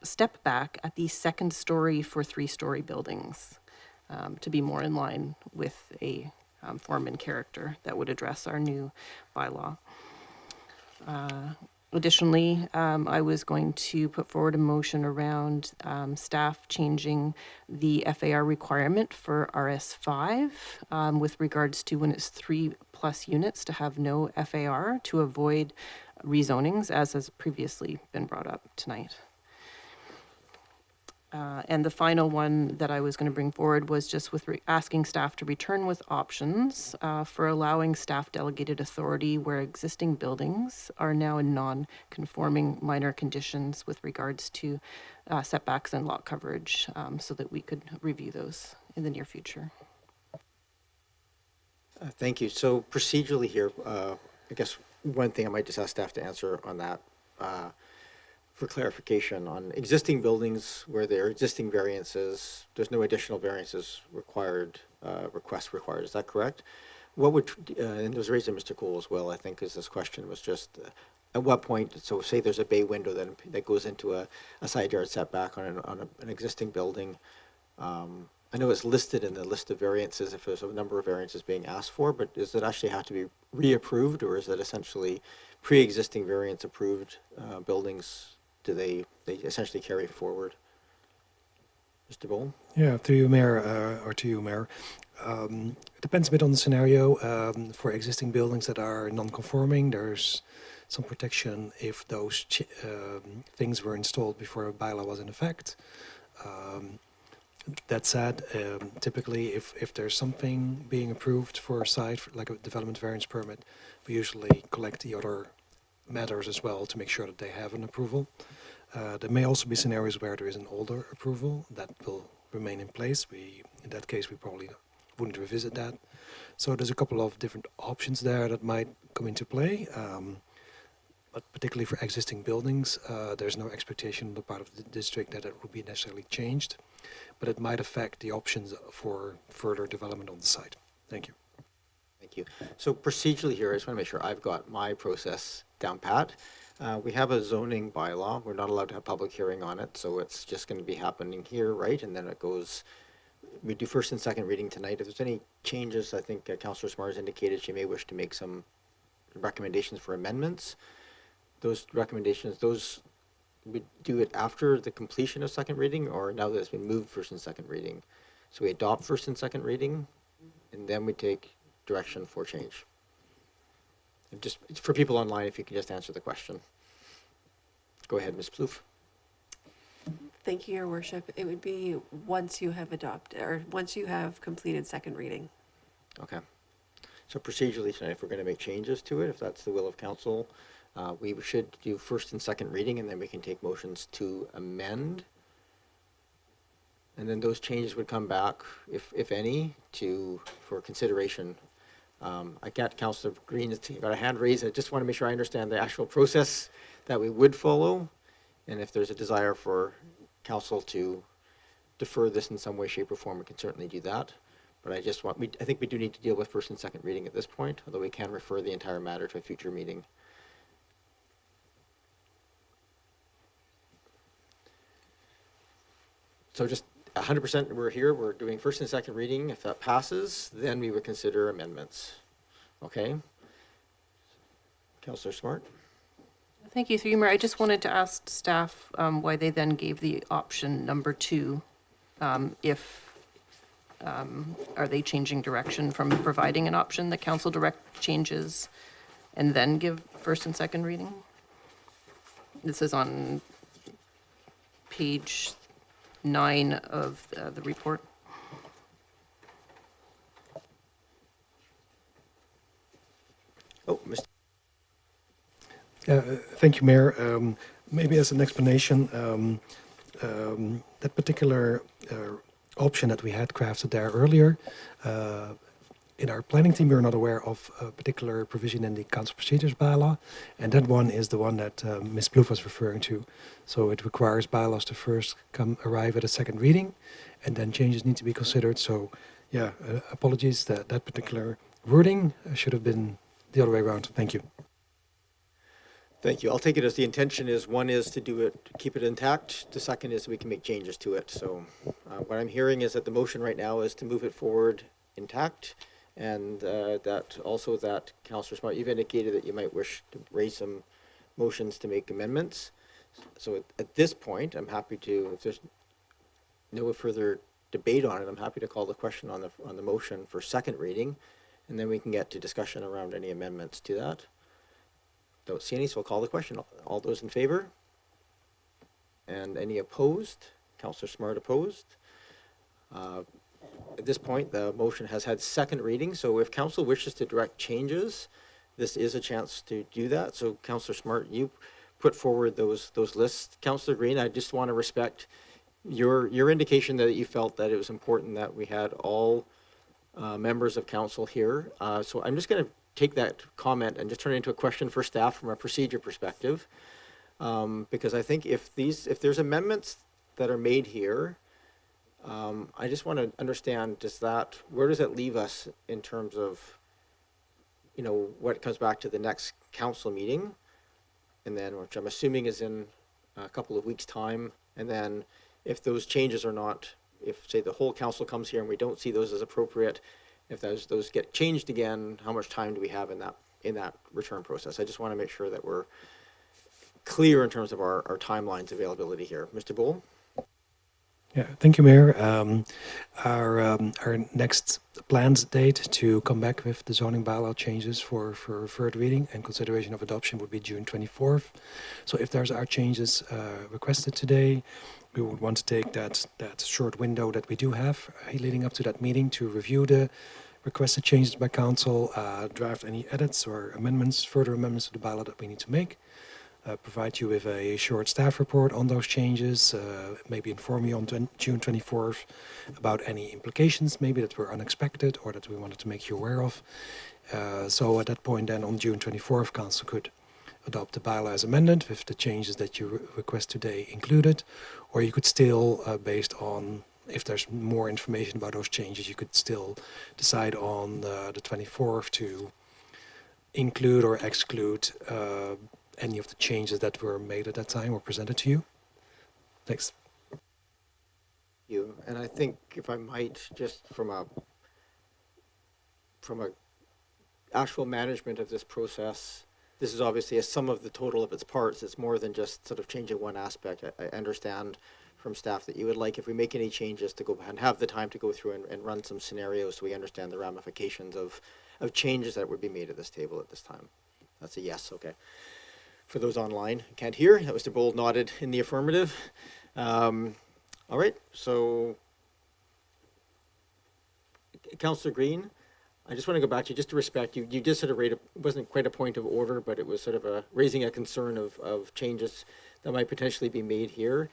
step back at the second story for 3-story buildings to be more in line with a form and character that would address our new bylaw. Additionally, I was going to put forward a motion around staff changing the FAR requirement for RS5 with regards to when it's 3+ units to have no FAR to avoid rezonings, as has previously been brought up tonight. And the final one that I was going to bring forward was just with asking staff to return with options for allowing staff delegated authority where existing buildings are now in non-conforming minor conditions with regards to setbacks and lot coverage, so that we could review those in the near future. Thank you. So procedurally here, I guess one thing I might just ask staff to answer on that for clarification on existing buildings where there are existing variances, there's no additional variances required, requests required. Is that correct? What would, and it was raised by Mr. Cole as well, I think, because this question was just at what point, so say there's a bay window that goes into a side yard setback on an existing building. I know it's listed in the list of variances if there's a number of variances being asked for, but does it actually have to be reapproved, or is it essentially pre-existing variance approved buildings? Do they essentially carry forward? Mr. Bowl? Yeah, through you, Mayor, or to you, Mayor. It depends a bit on the scenario. For existing buildings that are non-conforming, there's some protection if those things were installed before a bylaw was in effect. That said, typically if there's something being approved for a site, like a development variance permit, we usually collect the other matters as well to make sure that they have an approval. There may also be scenarios where there is an older approval that will remain in place. In that case, we probably wouldn't revisit that. So there's a couple of different options there that might come into play. But particularly for existing buildings, there's no expectation on the part of the district that it would be necessarily changed, but it might affect the options for further development on the site. Thank you. Thank you. So procedurally here, I just want to make sure I've got my process down pat. We have a zoning bylaw. We're not allowed to have public hearing on it, so it's just going to be happening here, right? And then it goes, we do first and second reading tonight. If there's any changes, I think Councillor Smars indicated she may wish to make some recommendations for amendments. Those recommendations, we do it after the completion of second reading, or now that it's been moved first and second reading? So we adopt first and second reading, and then we take direction for change. And just for people online, if you can just answer the question. Go ahead, Ms. Plouffe. Thank you, Your Worship. It would be once you have adopted, or once you have completed second reading. Okay. So procedurally tonight, if we're going to make changes to it, if that's the will of council, we should do first and second reading, and then we can take motions to amend. And then those changes would come back, if any, for consideration. I got Councillor Green has got a hand raised. I just want to make sure I understand the actual process that we would follow. And if there's a desire for council to defer this in some way, shape, or form, we can certainly do that. But I think we do need to deal with first and second reading at this point, although we can refer the entire matter to a future meeting. So just 100% we're doing first and second reading. If that passes, then we would consider amendments. Okay? Councillor Smart? Thank you, through you, Mayor. I just wanted to ask staff why they then gave the option number 2. Are they changing direction from providing an option that council direct changes and then give first and second reading? This is on page 9 of the report. Oh, Mr. Thank you, Mayor. Maybe as an explanation, that particular option that we had crafted there earlier, in our planning team, we were not aware of a particular provision in the council procedures bylaw, and that one is the one that Ms. Plouffe was referring to. So it requires bylaws to first arrive at a second reading, and then changes need to be considered. So, yeah, apologies that that particular wording should have been the other way around. Thank you. Thank you. I'll take it as the intention is, one is to do it, keep it intact. The second is we can make changes to it. So what I'm hearing is that the motion right now is to move it forward intact, and that Councillor Smart, you've indicated that you might wish to raise some motions to make amendments. So at this point, I'm happy to, if there's no further debate on it, I'm happy to call the question on the motion for second reading, and then we can get to discussion around any amendments to that. Don't see any, so I'll call the question. All those in favor? And any opposed? Councillor Smart opposed. At this point, the motion has had second reading, so if council wishes to direct changes, this is a chance to do that. So Councillor Smart, you put forward those lists. Councillor Green, I just want to respect your indication that you felt that it was important that we had all members of council here. So I'm just going to take that comment and just turn it into a question for staff from a procedure perspective, because I think if there's amendments that are made here, I just want to understand, where does that leave us in terms of, what comes back to the next council meeting, and then, which I'm assuming is in a couple of weeks' time, and then if those changes are not, if say the whole council comes here and we don't see those as appropriate, if those get changed again, how much time do we have in that return process? I just want to make sure that we're clear in terms of our timelines availability here. Mr. Bowl? Yeah, thank you, Mayor. Our next planned date to come back with the zoning bylaw changes for third reading and consideration of adoption would be June 24th. So if there's our changes requested today, we would want to take that short window that we do have leading up to that meeting to review the requested changes by council, draft any edits or further amendments to the bylaw that we need to make, provide you with a short staff report on those changes, maybe inform you on June 24th about any implications maybe that were unexpected or that we wanted to make you aware of. So at that point then on June 24th, council could adopt the bylaw as amended with the changes that you request today included, or you could still, based on if there's more information about those changes, you could still decide on the 24th to include or exclude any of the changes that were made at that time or presented to you. Thanks. You, and I think if I might, just from a actual management of this process, this is obviously a sum of the total of its parts. It's more than just sort of changing one aspect. I understand from staff that you would like, if we make any changes, to go and have the time to go through and run some scenarios so we understand the ramifications of changes that would be made at this table at this time. That's a yes, okay. For those online who can't hear, that was Mr. Bold nodded in the affirmative. All right, so Councillor Green, I just want to go back to you, just to respect you. You just sort of raised, it wasn't quite a point of order, but it was sort of raising a concern of changes that might potentially be made here.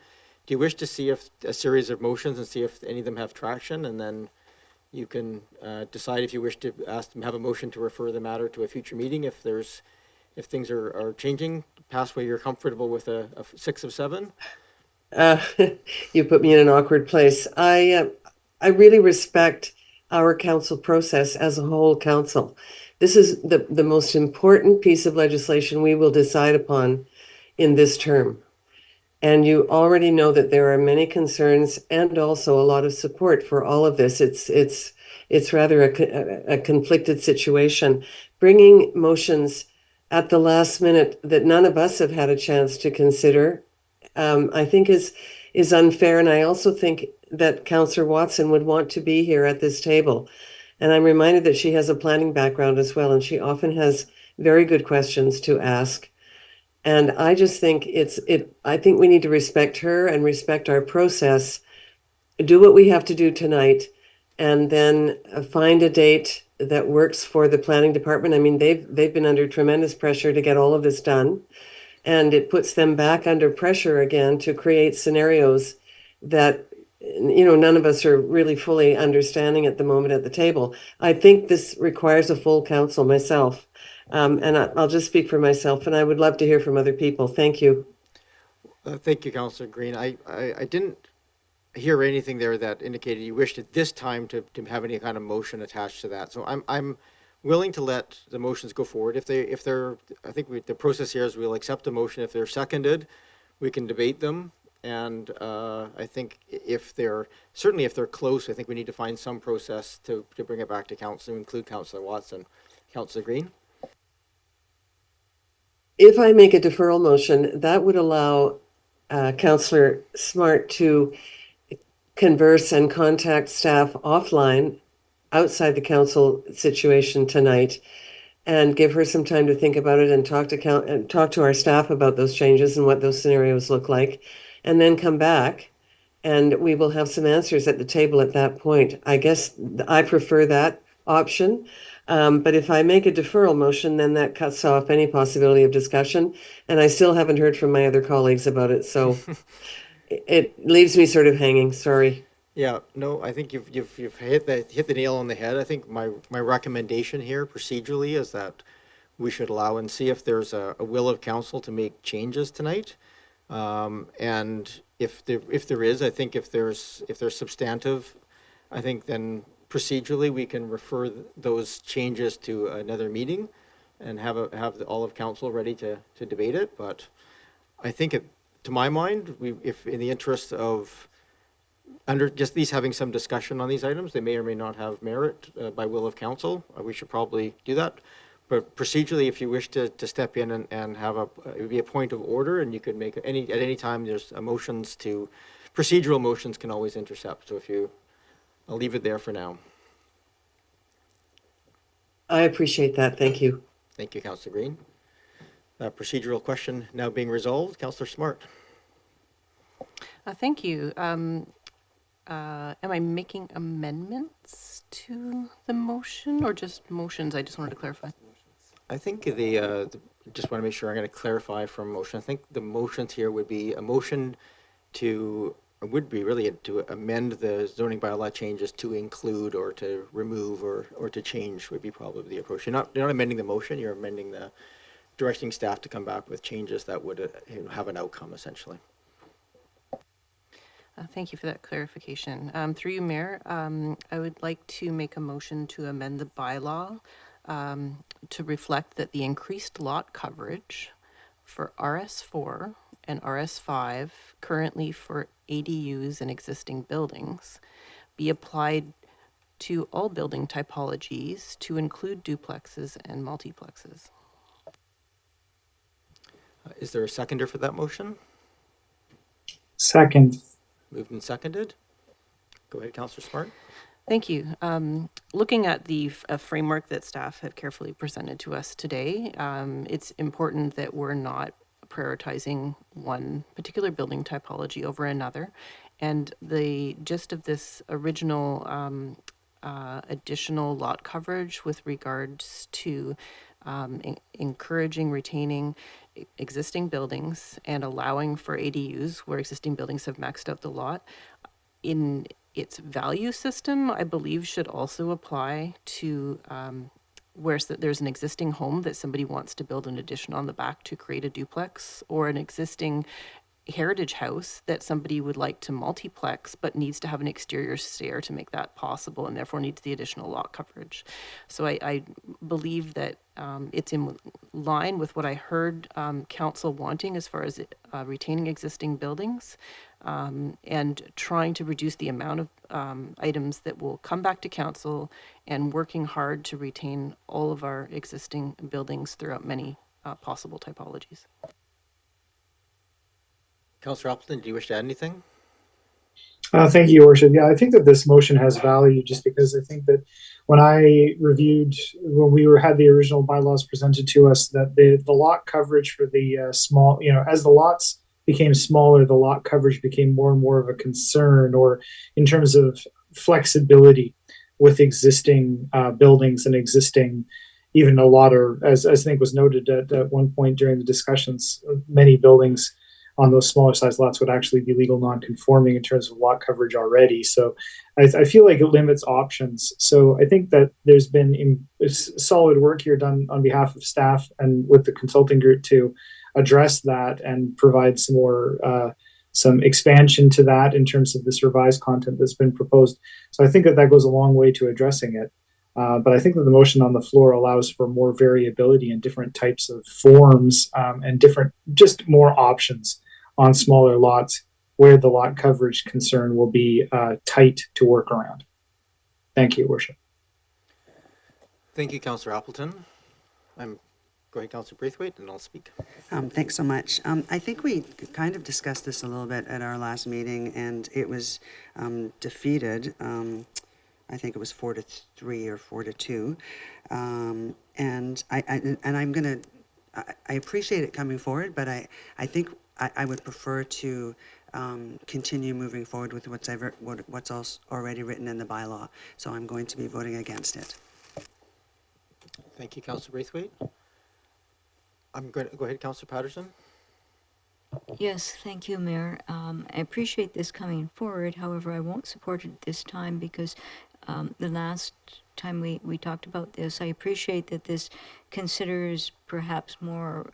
Do you wish to see if a series of motions and see if any of them have traction, and then you can decide if you wish to have a motion to refer the matter to a future meeting if things are changing past where you're comfortable with a 6 of 7? You put me in an awkward place. I really respect our council process as a whole council. This is the most important piece of legislation we will decide upon in this term. And you already know that there are many concerns and also a lot of support for all of this. It's rather a conflicted situation. Bringing motions at the last minute that none of us have had a chance to consider, I think is unfair. And I also think that Councillor Watson would want to be here at this table. And I'm reminded that she has a planning background as well, and she often has very good questions to ask. And I just think I think we need to respect her and respect our process, do what we have to do tonight, and then find a date that works for the planning department. I mean, they've been under tremendous pressure to get all of this done, and it puts them back under pressure again to create scenarios that, you know, none of us are really fully understanding at the moment at the table. I think this requires a full council myself. And I'll just speak for myself, and I would love to hear from other people. Thank you. Thank you, Councillor Green. I didn't hear anything there that indicated you wished at this time to have any kind of motion attached to that. So I'm willing to let the motions go forward. If they're, I think the process here is we'll accept the motion. If they're seconded, we can debate them. And I think if they're close, I think we need to find some process to bring it back to council, include Councillor Watson. Councillor Green? If I make a deferral motion, that would allow Councillor Smart to converse and contact staff offline outside the council situation tonight, and give her some time to think about it and talk to our staff about those changes and what those scenarios look like, and then come back, and we will have some answers at the table at that point. I guess I prefer that option. But if I make a deferral motion, then that cuts off any possibility of discussion. And I still haven't heard from my other colleagues about it. So it leaves me sort of hanging. Sorry. Yeah, no, I think you've hit the nail on the head. I think my recommendation here procedurally is that we should allow and see if there's a will of council to make changes tonight. And if there is, I think if there's substantive, I think then procedurally we can refer those changes to another meeting and have all of council ready to debate it. But I think to my mind, if in the interest of just these having some discussion on these items, they may or may not have merit by will of council. We should probably do that. But procedurally, if you wish to step in and have it would be a point of order, and you could make at any time there's procedural motions can always intercept. So I'll leave it there for now. I appreciate that. Thank you. Thank you, Councillor Green. Procedural question now being resolved. Councillor Smart. Thank you. Am I making amendments to the motion or just motions? I just wanted to clarify. I think just want to make sure I'm going to clarify from motion. I think the motions here would be a motion to amend the zoning bylaw changes to include or to remove or to change would be probably the approach. You're not amending the motion, you're amending directing staff to come back with changes that would have an outcome essentially. Thank you for that clarification. Through you, Mayor, I would like to make a motion to amend the bylaw to reflect that the increased lot coverage for RS4 and RS5, currently for ADUs in existing buildings, be applied to all building typologies to include duplexes and multiplexes. Is there a seconder for that motion? Second. Moved and seconded. Go ahead, Councillor Smart. Thank you. Looking at the framework that staff have carefully presented to us today, it's important that we're not prioritizing one particular building typology over another. And the gist of this original additional lot coverage with regards to encouraging, retaining existing buildings and allowing for ADUs where existing buildings have maxed out the lot, in its value system, I believe should also apply to where there's an existing home that somebody wants to build an addition on the back to create a duplex, or an existing heritage house that somebody would like to multiplex but needs to have an exterior stair to make that possible and therefore needs the additional lot coverage. So I believe that it's in line with what I heard council wanting as far as retaining existing buildings and trying to reduce the amount of items that will come back to council, and working hard to retain all of our existing buildings throughout many possible typologies. Councillor Appleton, do you wish to add anything? Thank you, Your Worship. Yeah, I think that this motion has value just because I think that when we had the original bylaws presented to us, that the lot coverage for the small, as the lots became smaller, the lot coverage became more and more of a concern, or in terms of flexibility with existing buildings and existing, even a lot, or as I think was noted at one point during the discussions, many buildings on those smaller size lots would actually be legal non-conforming in terms of lot coverage already. So I feel like it limits options. So I think that there's been solid work here done on behalf of staff and with the consulting group to address that and provide some more some expansion to that in terms of this revised content that's been proposed. So I think that goes a long way to addressing it. But I think that the motion on the floor allows for more variability in different types of forms and just more options on smaller lots where the lot coverage concern will be tight to work around. Thank you, Worship. Thank you, Councillor Appleton. Go ahead, Councillor Braithwaite, and I'll speak. Thanks so much. I think we kind of discussed this a little bit at our last meeting, and it was defeated. I think it was 4-3 or 4-2. And I'm going to, I appreciate it coming forward, but I think I would prefer to continue moving forward with what's already written in the bylaw. So I'm going to be voting against it. Thank you, Councillor Braithwaite. I'm going to go ahead, Councillor Patterson. Yes, thank you, Mayor. I appreciate this coming forward. However, I won't support it this time because the last time we talked about this, I appreciate that this considers perhaps more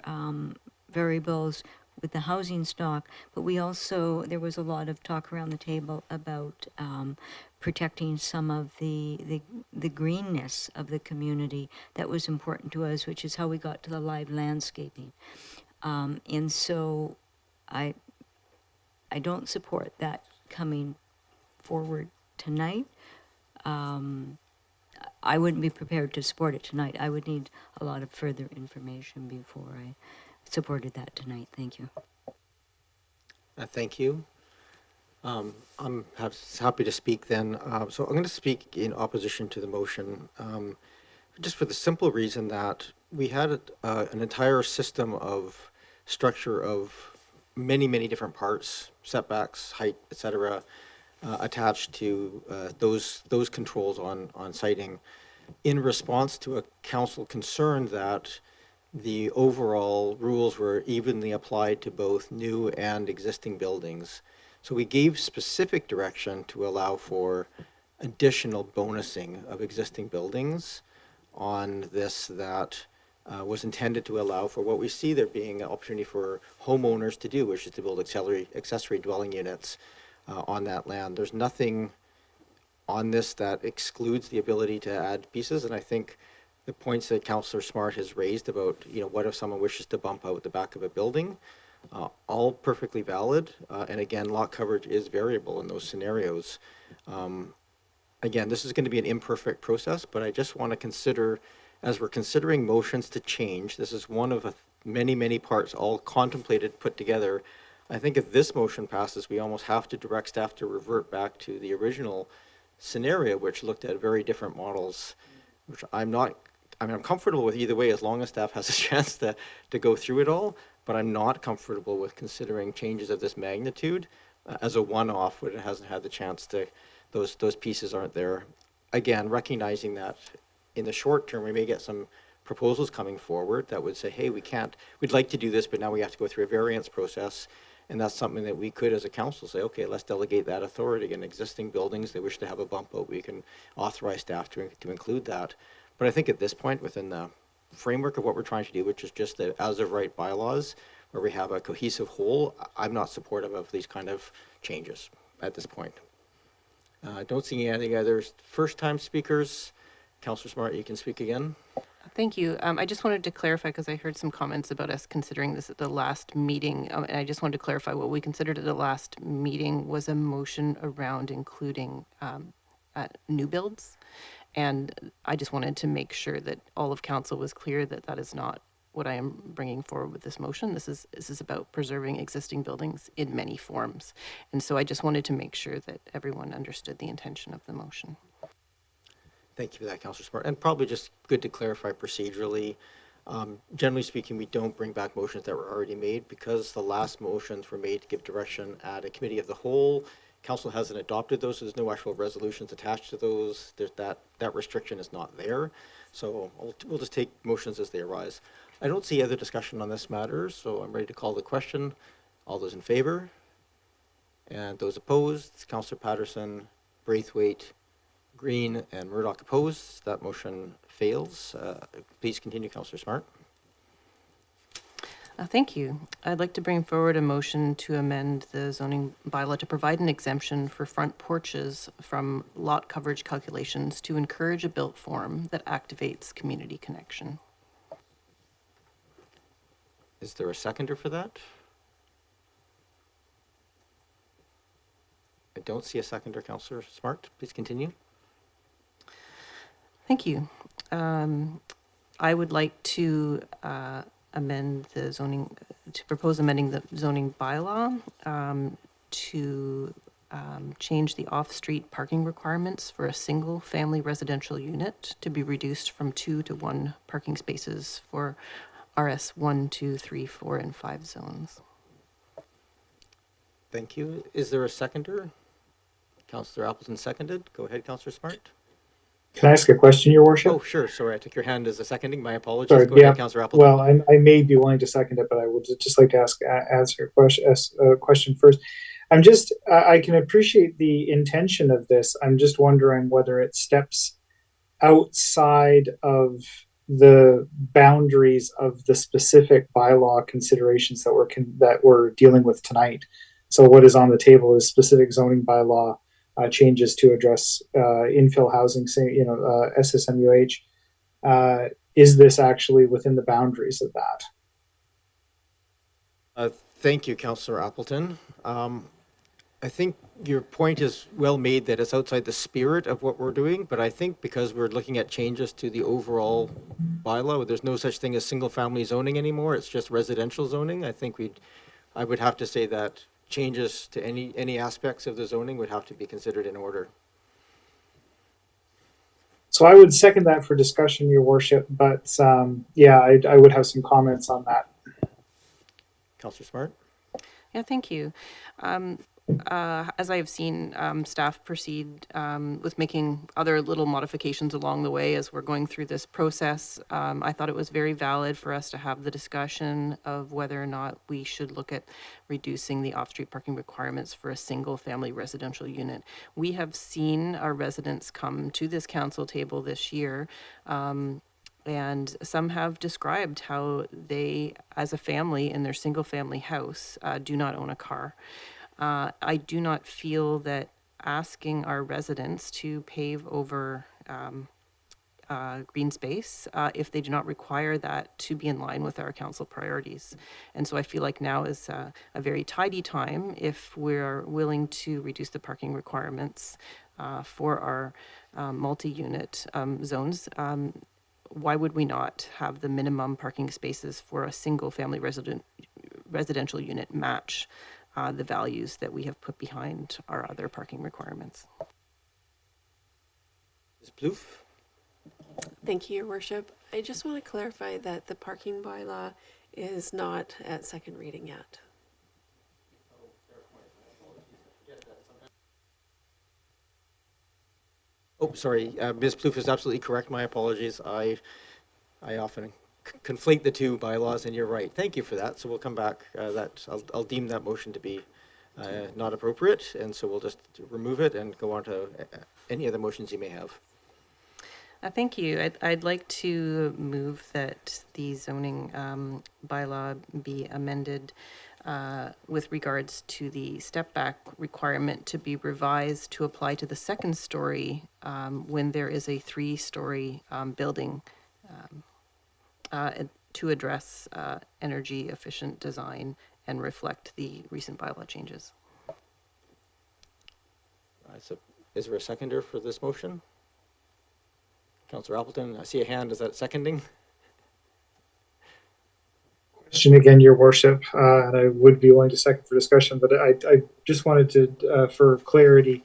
variables with the housing stock, but there was a lot of talk around the table about protecting some of the greenness of the community that was important to us, which is how we got to the live landscaping. And so I don't support that coming forward tonight. I wouldn't be prepared to support it tonight. I would need a lot of further information before I supported that tonight. Thank you. Thank you. I'm happy to speak then. So I'm going to speak in opposition to the motion, just for the simple reason that we had an entire system of structure of many, many different parts, setbacks, height, etc., attached to those controls on siting in response to a council concern that the overall rules were evenly applied to both new and existing buildings. So we gave specific direction to allow for additional bonusing of existing buildings on this that was intended to allow for what we see there being an opportunity for homeowners to do, which is to build accessory dwelling units on that land. There's nothing on this that excludes the ability to add pieces, and I think the points that Councillor Smart has raised about, what if someone wishes to bump out the back of a building, all perfectly valid. And again, lot coverage is variable in those scenarios. Again, this is going to be an imperfect process, but I just want to consider, as we're considering motions to change, this is one of many, many parts all contemplated, put together. I think if this motion passes, we almost have to direct staff to revert back to the original scenario, which looked at very different models, which I'm comfortable with either way as long as staff has a chance to go through it all, but I'm not comfortable with considering changes of this magnitude as a one-off when it hasn't had the chance to, those pieces aren't there. Again, recognizing that in the short term, we may get some proposals coming forward that would say, hey, we'd like to do this, but now we have to go through a variance process. And that's something that we could, as a council, say, okay, let's delegate that authority. In existing buildings, they wish to have a bump out, we can authorize staff to include that. But I think at this point, within the framework of what we're trying to do, which is just the as-of-right bylaws, where we have a cohesive whole, I'm not supportive of these kind of changes at this point. I don't see any other first-time speakers. Councillor Smart, you can speak again. Thank you. I just wanted to clarify because I heard some comments about us considering this at the last meeting. And I just wanted to clarify what we considered at the last meeting was a motion around including new builds. And I just wanted to make sure that all of council was clear that that is not what I am bringing forward with this motion. This is about preserving existing buildings in many forms. And so I just wanted to make sure that everyone understood the intention of the motion. Thank you for that, Councillor Smart. And probably just good to clarify procedurally. Generally speaking, we don't bring back motions that were already made because the last motions were made to give direction at a committee of the whole. Council hasn't adopted those, so there's no actual resolutions attached to those. There's that restriction is not there. So we'll just take motions as they arise. I don't see other discussion on this matter, so I'm ready to call the question. All those in favor? And those opposed? Councillor Patterson, Braithwaite, Green, and Murdoch opposed. That motion fails. Please continue, Councillor Smart. Thank you. I'd like to bring forward a motion to amend the zoning bylaw to provide an exemption for front porches from lot coverage calculations to encourage a built form that activates community connection. Is there a seconder for that? I don't see a seconder, Councillor Smart. Please continue. Thank you. I would like to amend the zoning, to propose amending the zoning bylaw to change the off-street parking requirements for a single-family residential unit to be reduced from 2 to 1 parking spaces for RS 1, 2, 3, 4, and 5 zones. Thank you. Is there a seconder? Councillor Appleton seconded. Go ahead, Councillor Smart. Can I ask a question, Your Worship? Oh, sure. Sorry, I took your hand as a seconding. My apologies. Sorry, Go ahead, Councillor Appleton. Well, I may be willing to second it, but I would just like to answer a question first. I can appreciate the intention of this. I'm just wondering whether it steps outside of the boundaries of the specific bylaw considerations that we're dealing with tonight. So what is on the table is specific zoning bylaw changes to address infill housing, SSMUH. Is this actually within the boundaries of that? Thank you, Councillor Appleton. I think your point is well made that it's outside the spirit of what we're doing, but I think because we're looking at changes to the overall bylaw, there's no such thing as single-family zoning anymore. It's just residential zoning. I think I would have to say that changes to any aspects of the zoning would have to be considered in order. So I would second that for discussion, Your Worship, but yeah, I would have some comments on that. Councillor Smart? Yeah, thank you. As I have seen staff proceed with making other little modifications along the way as we're going through this process, I thought it was very valid for us to have the discussion of whether or not we should look at reducing the off-street parking requirements for a single-family residential unit. We have seen our residents come to this council table this year and some have described how they, as a family in their single-family house, do not own a car. I do not feel that asking our residents to pave over green space if they do not require that to be in line with our council priorities. And so I feel like now is a very tidy time if we're willing to reduce the parking requirements for our multi-unit zones. Why would we not have the minimum parking spaces for a single-family residential unit match the values that we have put behind our other parking requirements? Ms. Plouffe? Thank you, Your Worship. I just want to clarify that the parking bylaw is not at second reading yet. Oh, sorry, Ms. Plouffe is absolutely correct. My apologies. I often conflate the two bylaws, and you're right. Thank you for that. So we'll come back. I'll deem that motion to be not appropriate, and so we'll just remove it and go on to any other motions you may have. Thank you. I'd like to move that the zoning bylaw be amended with regards to the step back requirement to be revised to apply to the second story when there is a 3-story building to address energy efficient design and reflect the recent bylaw changes. So is there a seconder for this motion? Councillor Appleton, I see a hand. Is that seconding? Question again, Your Worship, and I would be willing to second for discussion, but I just wanted to, for clarity,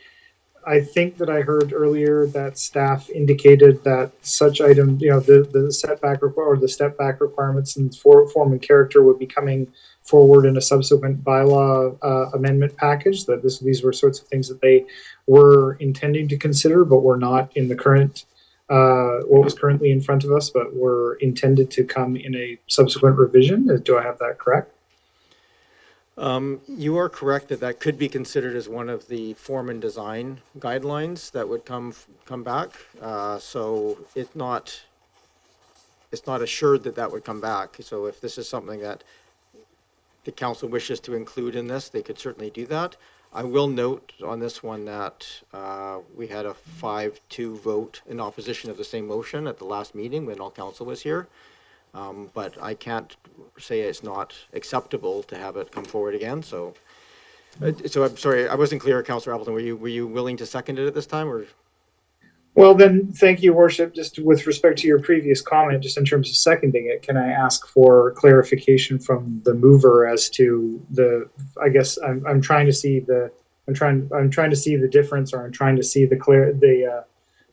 I think that I heard earlier that staff indicated that such item, the setback or the step back requirements and form and character would be coming forward in a subsequent bylaw amendment package, that these were sorts of things that they were intending to consider, but were not in the current what was currently in front of us, but were intended to come in a subsequent revision. Do I have that correct? You are correct that could be considered as one of the form and design guidelines that would come back. So it's not assured that would come back. So if this is something that the council wishes to include in this, they could certainly do that. I will note on this one that we had a 5-2 vote in opposition of the same motion at the last meeting when all council was here. But I can't say it's not acceptable to have it come forward again. So I'm sorry, I wasn't clear, Councillor Appleton. Were you willing to second it at this time, or? Well, then, thank you, Worship. Just with respect to your previous comment, just in terms of seconding it, can I ask for clarification from the mover as to I guess I'm trying to see I'm trying to see the difference, or I'm trying to see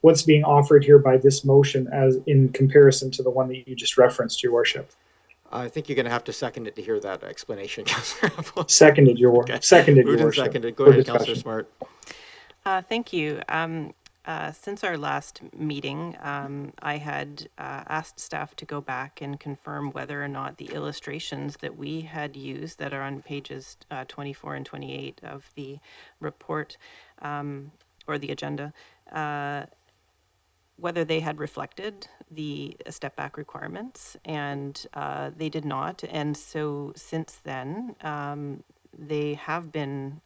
what's being offered here by this motion as in comparison to the one that you just referenced, Your Worship. I think you're going to have to second it to hear that explanation, Councillor Appleton. Seconded, Your Worship. Seconded, Your Worship. Seconded. Go ahead, Councillor Smart. Thank you. Since our last meeting, I had asked staff to go back and confirm whether or not the illustrations that we had used that are on pages 24 and 28 of the report or the agenda, whether they had reflected the step back requirements, and they did not. And so since then, they have been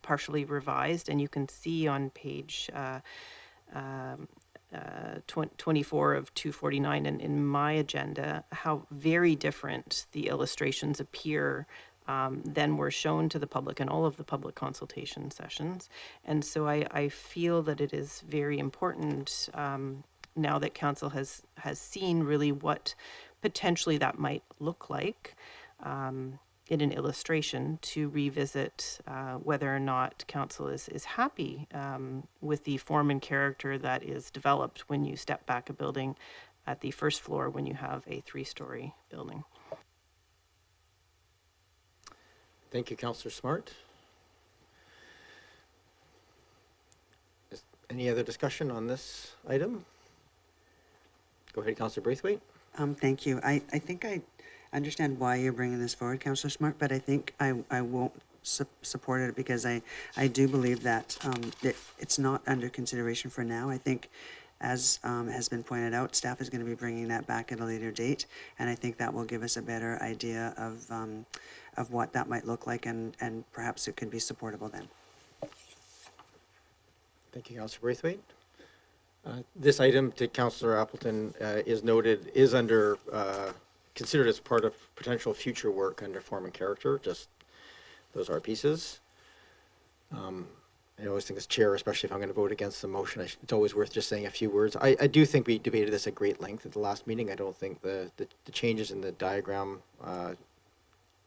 partially revised, and you can see on page 24 of 249 in my agenda how very different the illustrations appear than were shown to the public in all of the public consultation sessions. And so I feel that it is very important now that council has seen really what potentially that might look like in an illustration, to revisit whether or not council is happy with the form and character that is developed when you step back a building at the first floor when you have a 3-story building. Thank you, Councillor Smart. Any other discussion on this item? Go ahead, Councillor Braithwaite. Thank you. I think I understand why you're bringing this forward, Councillor Smart, but I think I won't support it because I do believe that it's not under consideration for now. I think, as has been pointed out, staff is going to be bringing that back at a later date, and I think that will give us a better idea of what that might look like, and perhaps it could be supportable then. Thank you, Councillor Braithwaite. This item, to Councillor Appleton, is noted, is under considered as part of potential future work under form and character. Just those are pieces. I always think as chair, especially if I'm going to vote against the motion, it's always worth just saying a few words. I do think we debated this at great length at the last meeting. I don't think the changes in the diagram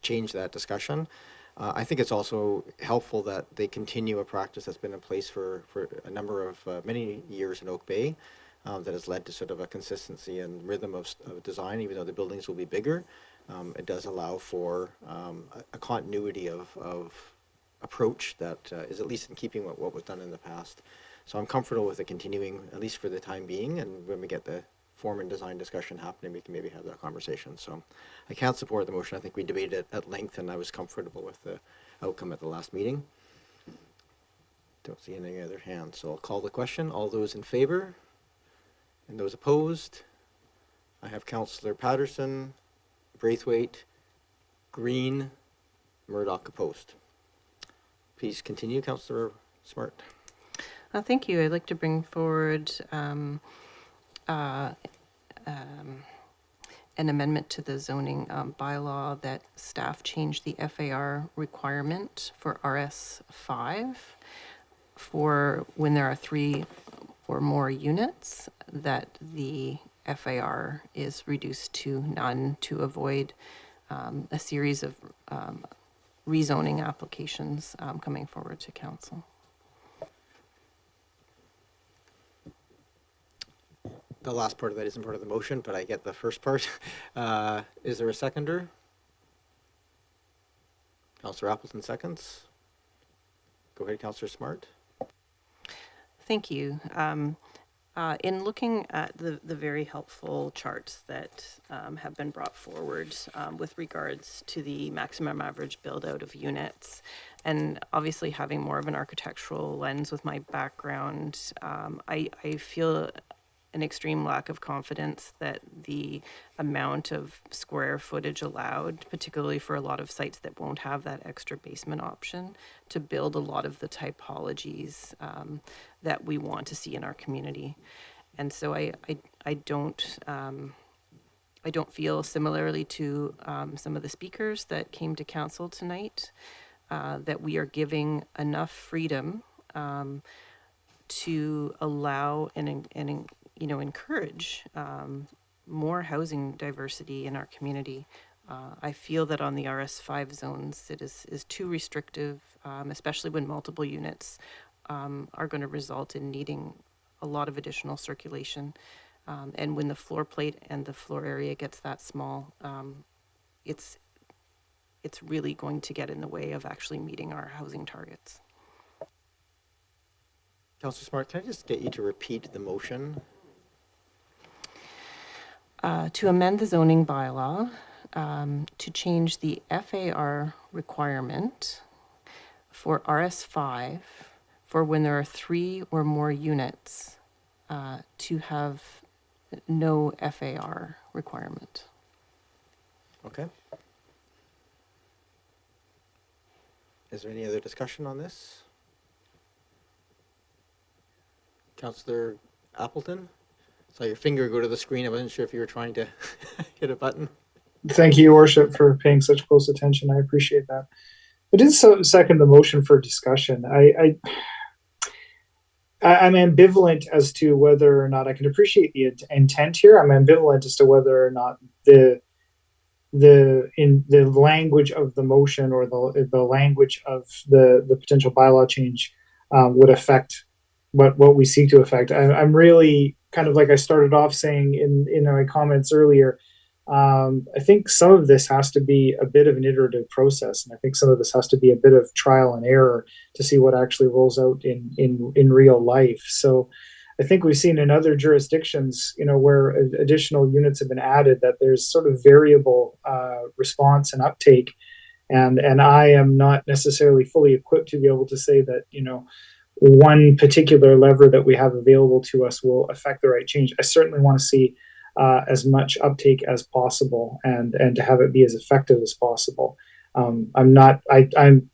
change that discussion. I think it's also helpful that they continue a practice that's been in place for a number of many years in Oak Bay that has led to sort of a consistency and rhythm of design, even though the buildings will be bigger. It does allow for a continuity of approach that is at least in keeping with what was done in the past. So I'm comfortable with it continuing, at least for the time being, and when we get the form and design discussion happening, we can maybe have that conversation. So I can't support the motion. I think we debated it at length, and I was comfortable with the outcome at the last meeting. Don't see any other hands, so I'll call the question. All those in favor? And those opposed? I have Councillor Patterson, Braithwaite, Green, Murdoch opposed. Please continue, Councillor Smart. Thank you. I'd like to bring forward an amendment to the zoning bylaw that staff change the FAR requirement for RS5 for when there are 3 or more units, that the FAR is reduced to none to avoid a series of rezoning applications coming forward to council. The last part of that isn't part of the motion, but I get the first part. Is there a seconder? Councillor Appleton seconds. Go ahead, Councillor Smart. Thank you. In looking at the very helpful charts that have been brought forward with regards to the maximum average build out of units, and obviously having more of an architectural lens with my background, I feel an extreme lack of confidence that the amount of square footage allowed, particularly for a lot of sites that won't have that extra basement option, to build a lot of the typologies that we want to see in our community. And so I don't feel, similarly to some of the speakers that came to council tonight, that we are giving enough freedom to allow and encourage more housing diversity in our community. I feel that on the RS5 zones, it is too restrictive, especially when multiple units are going to result in needing a lot of additional circulation. And when the floor plate and the floor area gets that small, it's really going to get in the way of actually meeting our housing targets. Councillor Smart, can I just get you to repeat the motion? To amend the zoning bylaw to change the FAR requirement for RS5 for when there are 3 or more units to have no FAR requirement. Okay. Is there any other discussion on this? Councillor Appleton? Saw your finger go to the screen. I wasn't sure if you were trying to hit a button. Thank you, Your Worship, for paying such close attention. I appreciate that. I did second the motion for discussion. I'm ambivalent as to whether or not I can appreciate the intent here. I'm ambivalent as to whether or not the language of the motion or the language of the potential bylaw change would affect what we seek to affect. I'm really kind of like I started off saying in my comments earlier. I think some of this has to be a bit of an iterative process, and I think some of this has to be a bit of trial and error to see what actually rolls out in real life. So I think we've seen in other jurisdictions, where additional units have been added, that there's sort of variable response and uptake, and I am not necessarily fully equipped to be able to say that one particular lever that we have available to us will affect the right change. I certainly want to see as much uptake as possible and to have it be as effective as possible. I'm not in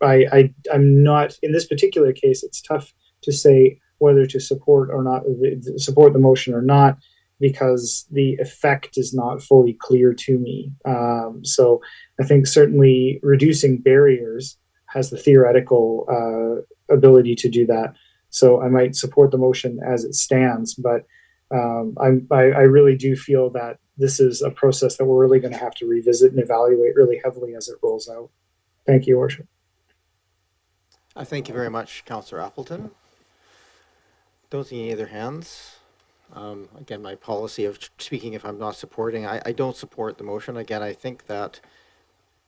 this particular case. It's tough to say whether to support or not, support the motion or not, because the effect is not fully clear to me. So I think certainly reducing barriers has the theoretical ability to do that. So I might support the motion as it stands, but I really do feel that this is a process that we're really going to have to revisit and evaluate really heavily as it rolls out. Thank you, Your Worship. Thank you very much, Councillor Appleton. Don't see any other hands. Again, my policy of speaking if I'm not supporting, I don't support the motion. Again, I think that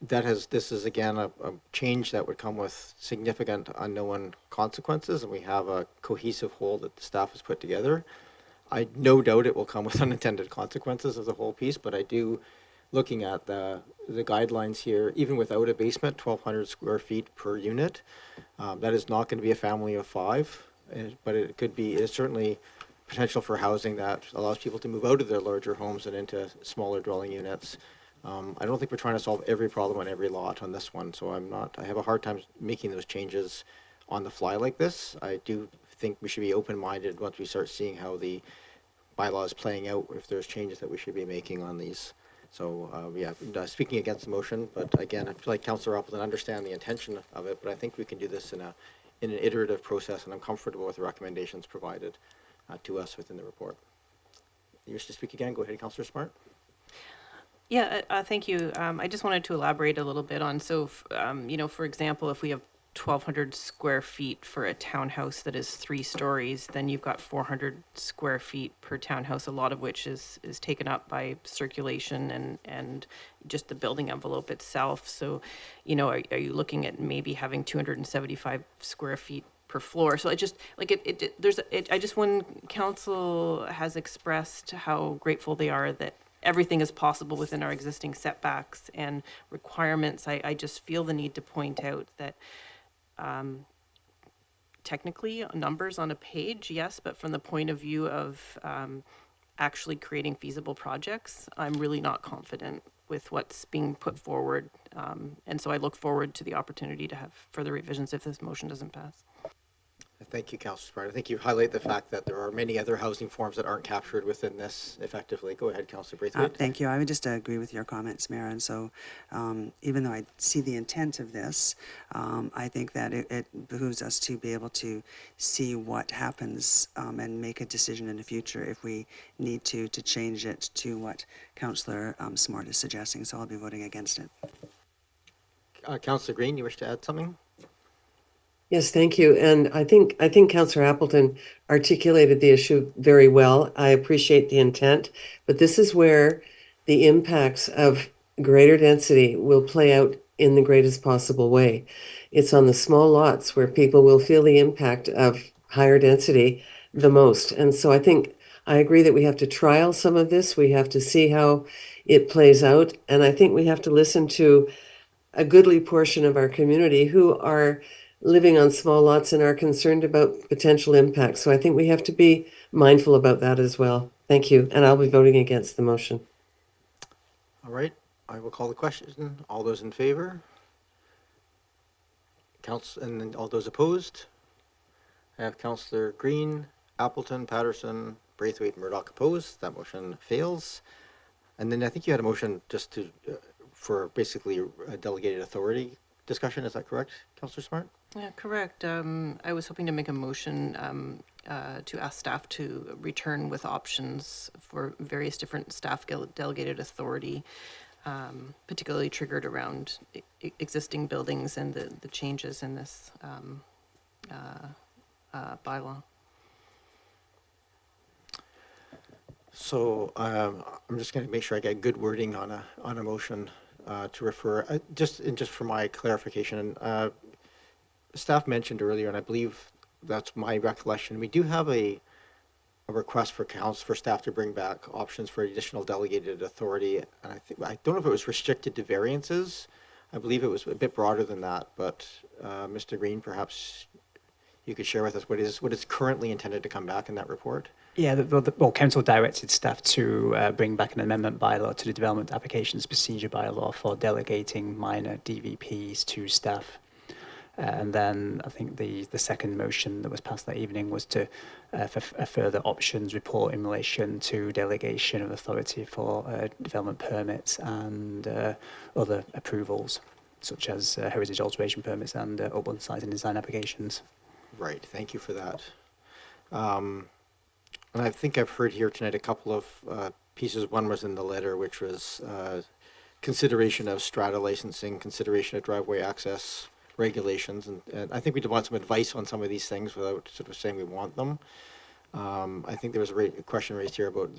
this is again a change that would come with significant unknown consequences, and we have a cohesive whole that the staff has put together. I no doubt it will come with unintended consequences as a whole piece, but I do, looking at the guidelines here, even without a basement, 1,200 square feet per unit, that is not going to be a family of 5, but it could be, it's certainly potential for housing that allows people to move out of their larger homes and into smaller dwelling units. I don't think we're trying to solve every problem on every lot on this one, so I have a hard time making those changes on the fly like this. I do think we should be open-minded once we start seeing how the bylaw is playing out, if there's changes that we should be making on these. So speaking against the motion, but again, I feel like Councillor Appleton understand the intention of it, but I think we can do this in an iterative process, and I'm comfortable with the recommendations provided to us within the report. You wish to speak again? Go ahead, Councillor Smart. Yeah, thank you. I just wanted to elaborate a little bit on, for example, if we have 1,200 square feet for a townhouse that is 3 stories, then you've got 400 square feet per townhouse, a lot of which is taken up by circulation and just the building envelope itself. So, are you looking at maybe having 275 square feet per floor? So when council has expressed how grateful they are that everything is possible within our existing setbacks and requirements, I just feel the need to point out that technically numbers on a page, yes, but from the point of view of actually creating feasible projects, I'm really not confident with what's being put forward. And so I look forward to the opportunity to have further revisions if this motion doesn't pass. Thank you, Councillor Smart. I think you highlight the fact that there are many other housing forms that aren't captured within this effectively. Go ahead, Councillor Braithwaite. Thank you. I would just agree with your comments, Mayor. And so even though I see the intent of this, I think that it behooves us to be able to see what happens and make a decision in the future if we need to change it to what Councillor Smart is suggesting. So I'll be voting against it. Councillor Green, you wish to add something? Yes, thank you. And I think Councillor Appleton articulated the issue very well. I appreciate the intent, but this is where the impacts of greater density will play out in the greatest possible way. It's on the small lots where people will feel the impact of higher density the most. And so I agree that we have to trial some of this. We have to see how it plays out. And I think we have to listen to a goodly portion of our community who are living on small lots and are concerned about potential impacts. So I think we have to be mindful about that as well. Thank you. And I'll be voting against the motion. All right. I will call the question. All those in favor? And then all those opposed? I have Councillor Green, Appleton, Patterson, Braithwaite, Murdoch opposed. That motion fails. And then I think you had a motion just for basically a delegated authority discussion. Is that correct, Councillor Smart? Yeah, correct. I was hoping to make a motion to ask staff to return with options for various different staff delegated authority, particularly triggered around existing buildings and the changes in this bylaw. So I'm just going to make sure I get good wording on a motion to refer. Just for my clarification, staff mentioned earlier, and I believe that's my recollection, we do have a request for staff to bring back options for additional delegated authority, and I don't know if it was restricted to variances. I believe it was a bit broader than that, but Mr. Green, perhaps you could share with us what is currently intended to come back in that report. Yeah, council directed staff to bring back an amendment bylaw to the development applications procedure bylaw for delegating minor DVPs to staff. And then I think the second motion that was passed that evening was to for a further options report in relation to delegation of authority for development permits and other approvals, such as heritage alteration permits and upland site and design applications. Right, thank you for that. And I think I've heard here tonight a couple of pieces. One was in the letter, which was consideration of strata licensing, consideration of driveway access regulations, and I think we did want some advice on some of these things without sort of saying we want them. I think there was a question raised here about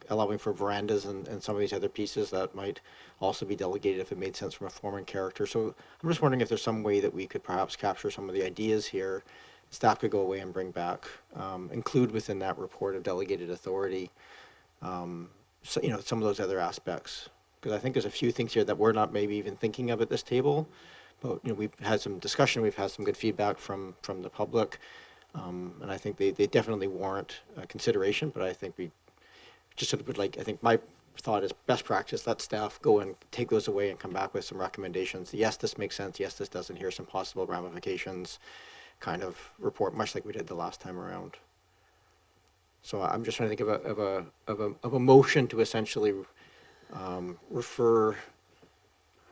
allowing for verandas and some of these other pieces that might also be delegated if it made sense from a form and character. So I'm just wondering if there's some way that we could perhaps capture some of the ideas here. Staff could go away and bring back, include within that report of delegated authority, some of those other aspects. Because I think there's a few things here that we're not maybe even thinking of at this table. But we've had some discussion, we've had some good feedback from the public. And I think they definitely warrant consideration, but I think we just sort of would I think my thought is best practice, let staff go and take those away and come back with some recommendations. Yes, this makes sense. Yes, this doesn't. Here's some possible ramifications kind of report, much like we did the last time around. So I'm just trying to think of a motion to essentially refer,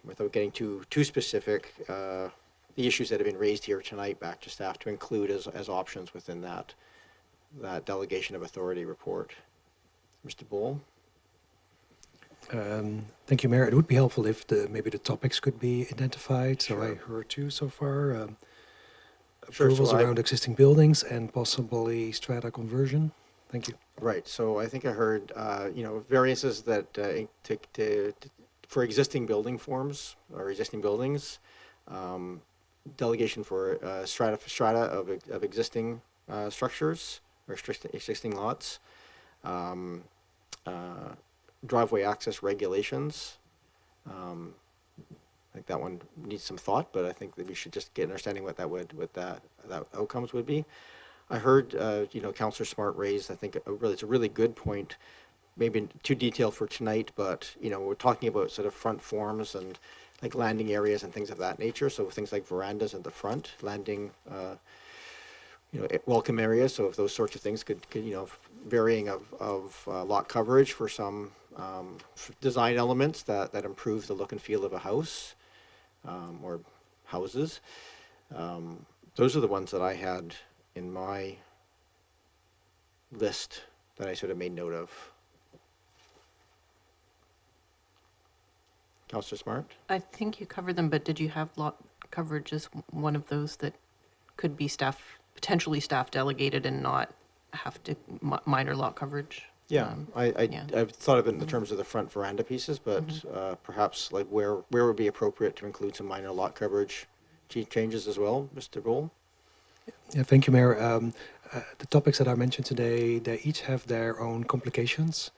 without getting too specific, the issues that have been raised here tonight back to staff to include as options within that delegation of authority report. Mr. Bull? Thank you, Mayor. It would be helpful if maybe the topics could be identified. So I heard two so far. Approvals around existing buildings and possibly strata conversion. Thank you. Right. So I think I heard, variances that for existing building forms or existing buildings, delegation for strata of existing structures or existing lots, driveway access regulations. I think that one needs some thought, but I think that we should just get an understanding what that outcomes would be. I heard, Councillor Smart raised, I think it's a really good point, maybe too detailed for tonight, but, we're talking about sort of front forms and like landing areas and things of that nature. So things like verandas at the front, landing, welcome areas. So if those sorts of things could varying of lot coverage for some design elements that improve the look and feel of a house or houses. Those are the ones that I had in my list that I sort of made note of. Councillor Smart? I think you covered them, but did you have lot coverage as one of those that could be potentially staff delegated and not have to minor lot coverage? Yeah, I've thought of it in the terms of the front veranda pieces, but perhaps like where would be appropriate to include some minor lot coverage changes as well, Mr. Bull? Yeah, thank you, Mayor. The topics that I mentioned today, they each have their own complications.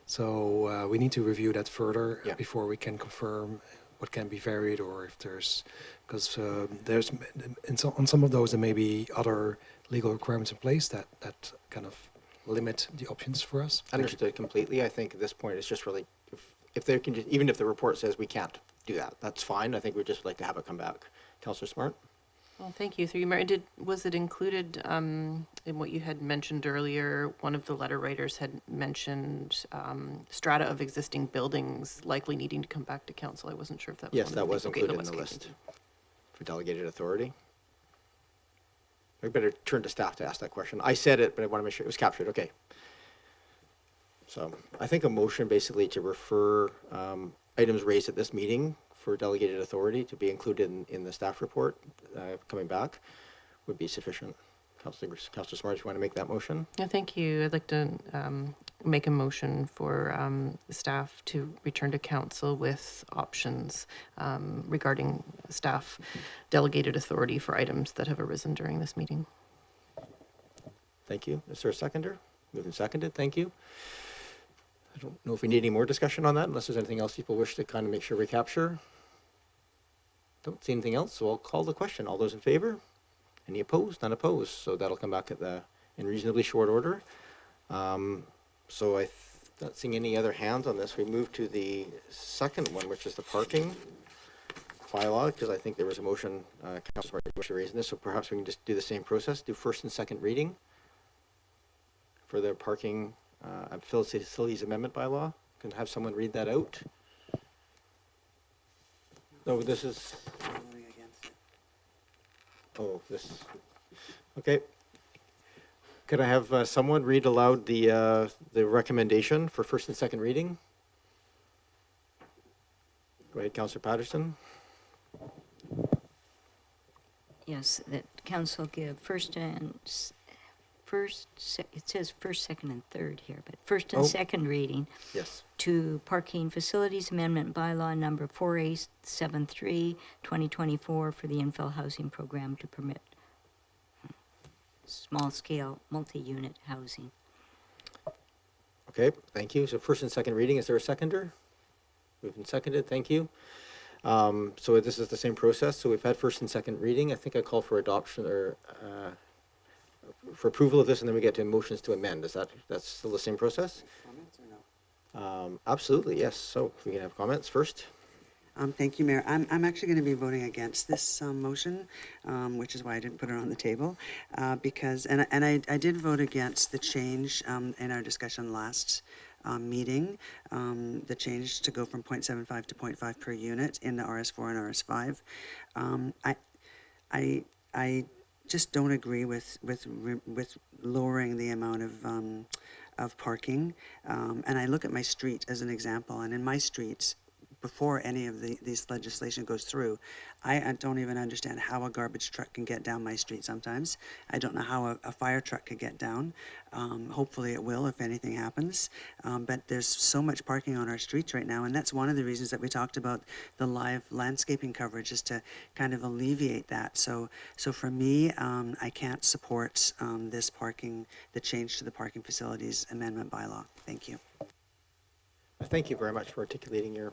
So we need to review that further before we can confirm what can be varied or if because on some of those there may be other legal requirements in place that kind of limit the options for us. Understood completely. I think at this point it's just really, if they can, even if the report says we can't do that, that's fine. I think we'd just like to have it come back. Councillor Smart? Well, thank you. Through you, Mayor. Was it included in what you had mentioned earlier? One of the letter writers had mentioned strata of existing buildings likely needing to come back to council. I wasn't sure if that was Yes, one that of the was things. included in the list for delegated authority. We better turn to staff to ask that question. I said it, but I want to make sure it was captured. Okay. So I think a motion basically to refer items raised at this meeting for delegated authority to be included in the staff report coming back would be sufficient. Councillor Smart, you want to make that motion? Yeah, thank you. I'd like to make a motion for staff to return to council with options regarding staff delegated authority for items that have arisen during this meeting. Thank you. Is there a seconder? Moved and seconded. Thank you. I don't know if we need any more discussion on that, unless there's anything else people wish to kind of make sure we capture. Don't see anything else, so I'll call the question. All those in favor? Any opposed? None opposed. So that'll come back in reasonably short order. So not seeing any other hands on this. We move to the second one, which is the parking bylaw, because I think there was a motion, Councilor Smart raising this, so perhaps we can just do the same process, do first and second reading for the parking facilities amendment bylaw. Can I have someone read that out? No, this is. Oh, this. Okay. Could I have someone read aloud the recommendation for first and second reading? Go ahead, Councillor Patterson. Yes, that council give it says first, second, and third here, but first and second reading Yes. to Parking Facilities Amendment Bylaw number 4873, 2024 for the infill housing program to permit small-scale multi-unit housing. Okay, thank you. So first and second reading, is there a seconder? Moved and seconded, thank you. So this is the same process. So we've had first and second reading. I think I call for adoption or for approval of this, and then we get to motions to amend. That's still the same process? Comments or no? Absolutely, yes. So we can have comments first. Thank you, Mayor. I'm actually going to be voting against this motion, which is why I didn't put it on the table, because I did vote against the change in our discussion last meeting, the change to go from 0.75 to 0.5 per unit in the RS4 and RS5. I just don't agree with lowering the amount of parking, and I look at my street as an example, and in my streets, before any of this legislation goes through, I don't even understand how a garbage truck can get down my street sometimes. I don't know how a fire truck could get down. Hopefully it will if anything happens. But there's so much parking on our streets right now, and that's one of the reasons that we talked about the live landscaping coverage, is to kind of alleviate that. So for me, I can't support the change to the parking facilities amendment bylaw. Thank you. Thank you very much for articulating your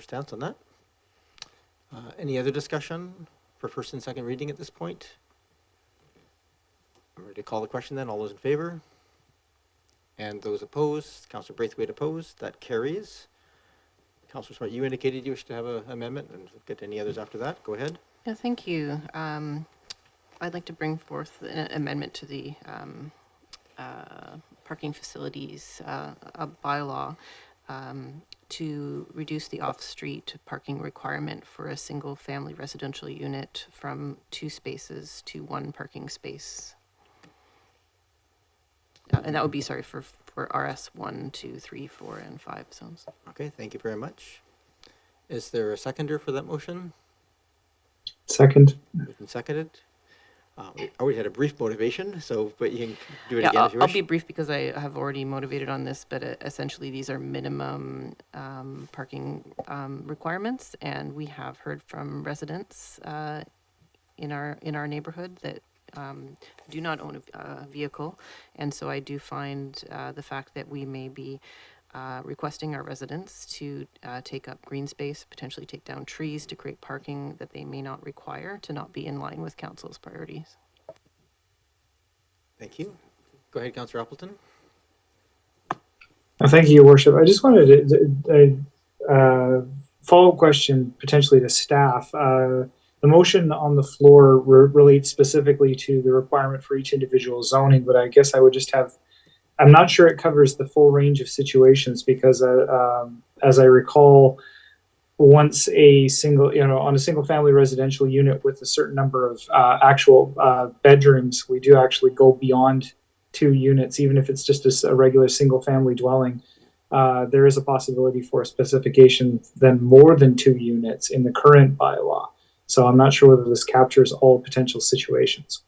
stance on that. Any other discussion for first and second reading at this point? I'm ready to call the question then. All those in favor? And those opposed? Councillor Braithwaite opposed. That carries. Councillor Smart, you indicated you wish to have an amendment, and we'll get to any others after that. Go ahead. Yeah, thank you. I'd like to bring forth an amendment to the parking facilities bylaw to reduce the off-street parking requirement for a single-family residential unit from 2 spaces to 1 parking space. And that would be, sorry, for RS 1, 2, 3, 4, and 5 zones. Okay, thank you very much. Is there a seconder for that motion? Second. Moved and seconded. We already had a brief motivation, but you can do it Yeah, again if you I'll wish. be brief because I have already motivated on this, but essentially these are minimum parking requirements, and we have heard from residents in our neighborhood that do not own a vehicle, and so I do find the fact that we may be requesting our residents to take up green space, potentially take down trees to create parking that they may not require, to not be in line with council's priorities. Thank you. Go ahead, Councillor Appleton. Thank you, Your Worship. I just wanted a follow-up question potentially to staff. The motion on the floor relates specifically to the requirement for each individual zoning, but I guess I would just have, I'm not sure it covers the full range of situations, because as I recall, once a single, on a single family residential unit with a certain number of actual bedrooms, we do actually go beyond 2 units, even if it's just a regular single family dwelling. There is a possibility for a specification then more than 2 units in the current bylaw. So I'm not sure whether this captures all potential situations.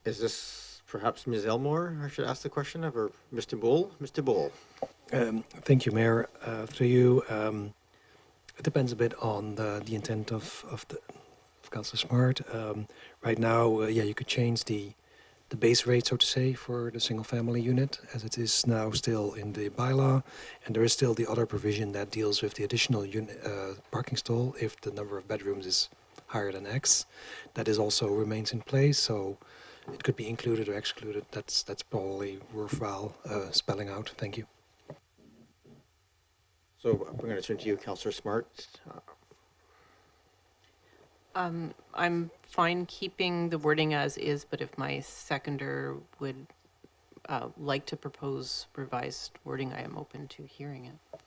Is this perhaps Ms. Elmore I should ask the question of, or Mr. Bull? Mr. Bull. Thank you, Mayor. Through you, it depends a bit on the intent of Councillor Smart. Right now, you could change the base rate, so to say, for the single-family unit, as it is now still in the bylaw, and there is still the other provision that deals with the additional parking stall if the number of bedrooms is higher than X. That is also remains in place, so it could be included or excluded. That's probably worthwhile spelling out. Thank you. So we're going to turn to you, Councillor Smart. I'm fine keeping the wording as is, but if my seconder would like to propose revised wording, I am open to hearing it.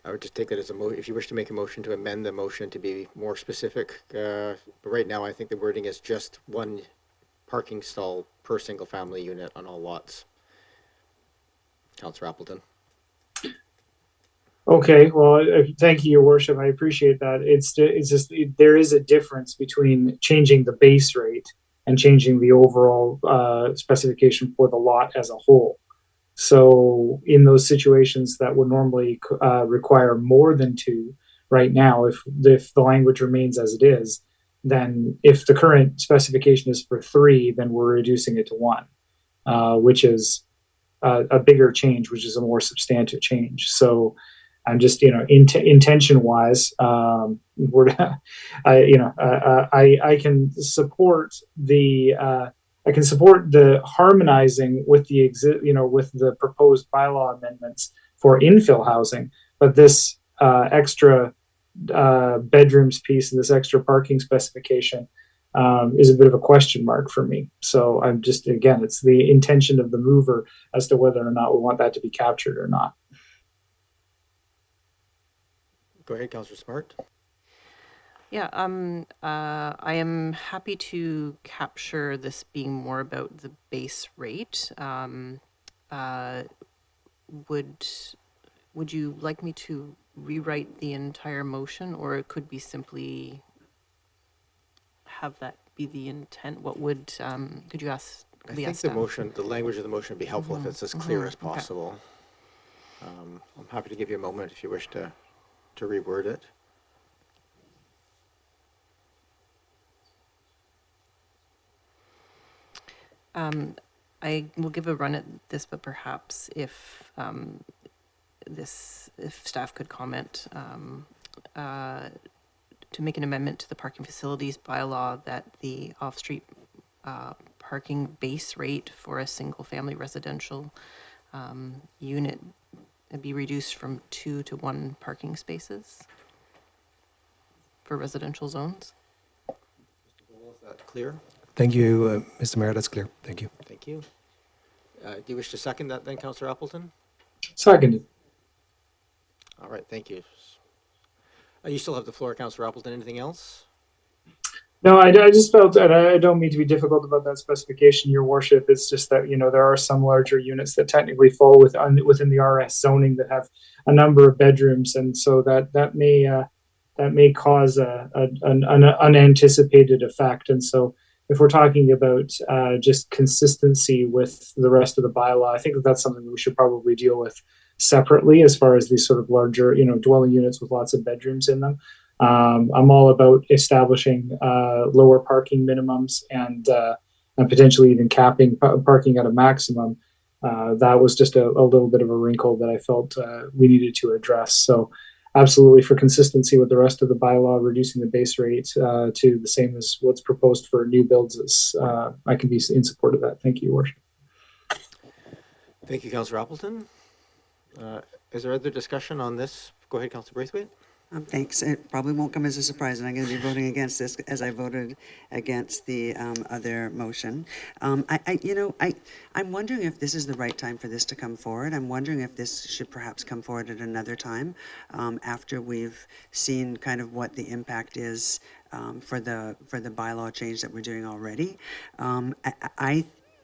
I would just take that as if you wish to make a motion to amend the motion to be more specific. But right now, I think the wording is just one parking stall per single family unit on all lots. Councillor Appleton. Okay, well, thank you, Your Worship. I appreciate that. It's just there is a difference between changing the base rate and changing the overall specification for the lot as a whole. So in those situations that would normally require more than two, right now, if the language remains as it is, then if the current specification is for 3, then we're reducing it to 1, which is a bigger change, which is a more substantive change. So I'm just, intention wise, I can support the harmonizing with with the proposed bylaw amendments for infill housing, but this extra bedrooms piece and this extra parking specification is a bit of a question mark for me. So I'm just, again, it's the intention of the mover as to whether or not we want that to be captured or not. Go ahead, Councillor Smart. Yeah, I am happy to capture this being more about the base rate. Would you like me to rewrite the entire motion, or it could be simply have that be the intent? What would, could you ask? I think the language of the motion would be helpful if it's as clear as possible. Okay. I'm happy to give you a moment if you wish to reword it. I will give a run at this, but perhaps if staff could comment to make an amendment to the parking facilities bylaw that the off-street parking base rate for a single-family residential unit be reduced from 2 to 1 parking spaces for residential zones. Is that clear? Thank you, Mr. Mayor. That's clear. Thank you. Thank you. Do you wish to second that then, Councillor Appleton? Seconded. All right, thank you. You still have the floor, Councillor Appleton. Anything else? No, I just felt, and I don't mean to be difficult about that specification, Your Worship. It's just that, there are some larger units that technically fall within the RS zoning that have a number of bedrooms, and so that may cause an unanticipated effect. And so if we're talking about just consistency with the rest of the bylaw, I think that's something that we should probably deal with separately as far as these sort of larger, dwelling units with lots of bedrooms in them. I'm all about establishing lower parking minimums and potentially even capping parking at a maximum. That was just a little bit of a wrinkle that I felt we needed to address. So absolutely, for consistency with the rest of the bylaw, reducing the base rate to the same as what's proposed for new builds is, I can be in support of that. Thank you, Your Worship. Thank you, Councillor Appleton. Is there other discussion on this? Go ahead, Councillor Braithwaite. Thanks. It probably won't come as a surprise, and I'm going to be voting against this as I voted against the other motion. I'm wondering if this is the right time for this to come forward. I'm wondering if this should perhaps come forward at another time after we've seen kind of what the impact is for the bylaw change that we're doing already.